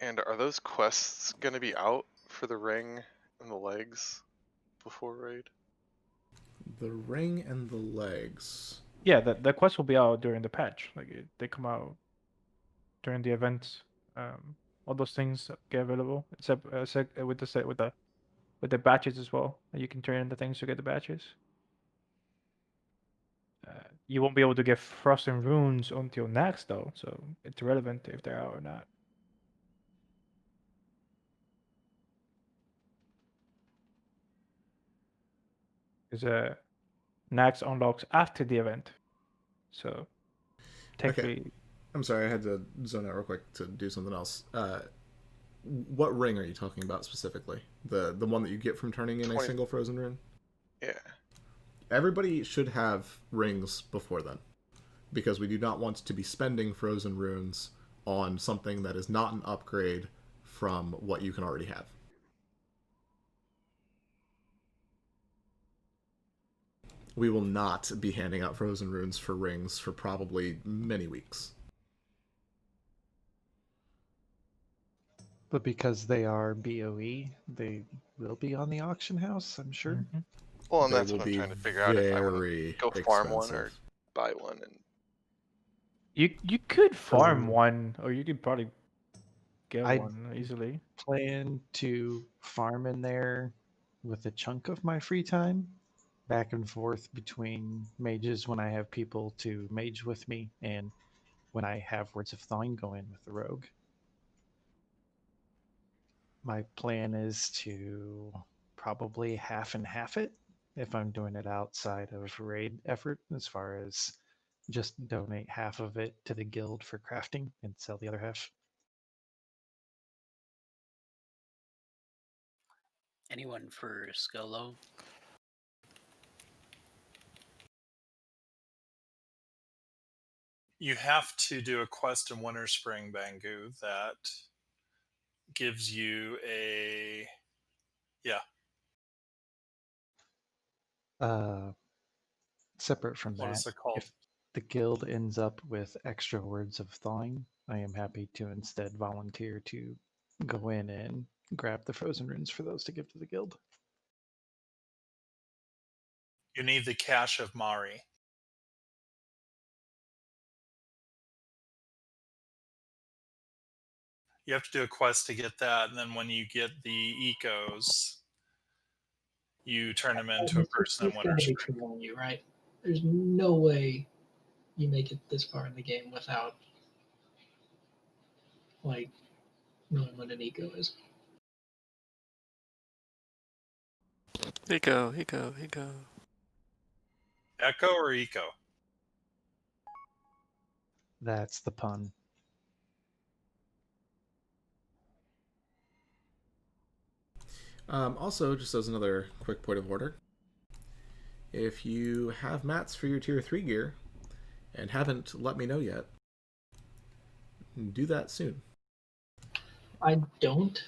And are those quests going to be out for the ring and the legs before raid? The ring and the legs. Yeah, the quest will be out during the patch. Like they come out during the events. All those things get available. Except with the batches as well. You can turn in the things to get the batches. You won't be able to get Frozen Runes until next, though, so it's relevant if they're out or not. Because Nax unlocks after the event, so technically. Okay. I'm sorry, I had to zone out real quick to do something else. What ring are you talking about specifically? The one that you get from turning in a single Frozen Rune? Yeah. Everybody should have rings before then, because we do not want to be spending Frozen Runes on something that is not an upgrade from what you can already have. We will not be handing out Frozen Runes for rings for probably many weeks. But because they are BOE, they will be on the auction house, I'm sure. Mm-hmm. Well, and They that's will what I'm be trying to figure out if I want to very go farm one or expensive. buy one. And You could farm one, or you could probably get I one easily. plan to farm in there with a chunk of my free time, back and forth between mages when I have people to mage with me, and when I have Words of Thawing going with the rogue. My plan is to probably half and half it if I'm doing it outside of raid effort, as far as just donate half of it to the guild for crafting and sell the other half. Anyone for Skolo? You have to do a quest in Winter Spring Bangu that gives you a Separate from what that, is it called? if the guild ends up with extra Words of Thawing, I am happy to instead volunteer to go in and grab the Frozen Runes for those to give to the guild. You need the Cache of Mari. You have to do a quest to get that, and then when you get the ecos, you turn them into a person in It's Winter got to be Spring. trolling you, right? There's no way you make it this far in the game without like knowing what an eco is. Eco. Echo or eco? That's the pun. Also, just as another quick point of order, if you have mats for your tier 3 gear and haven't let me know yet, do that soon. I don't,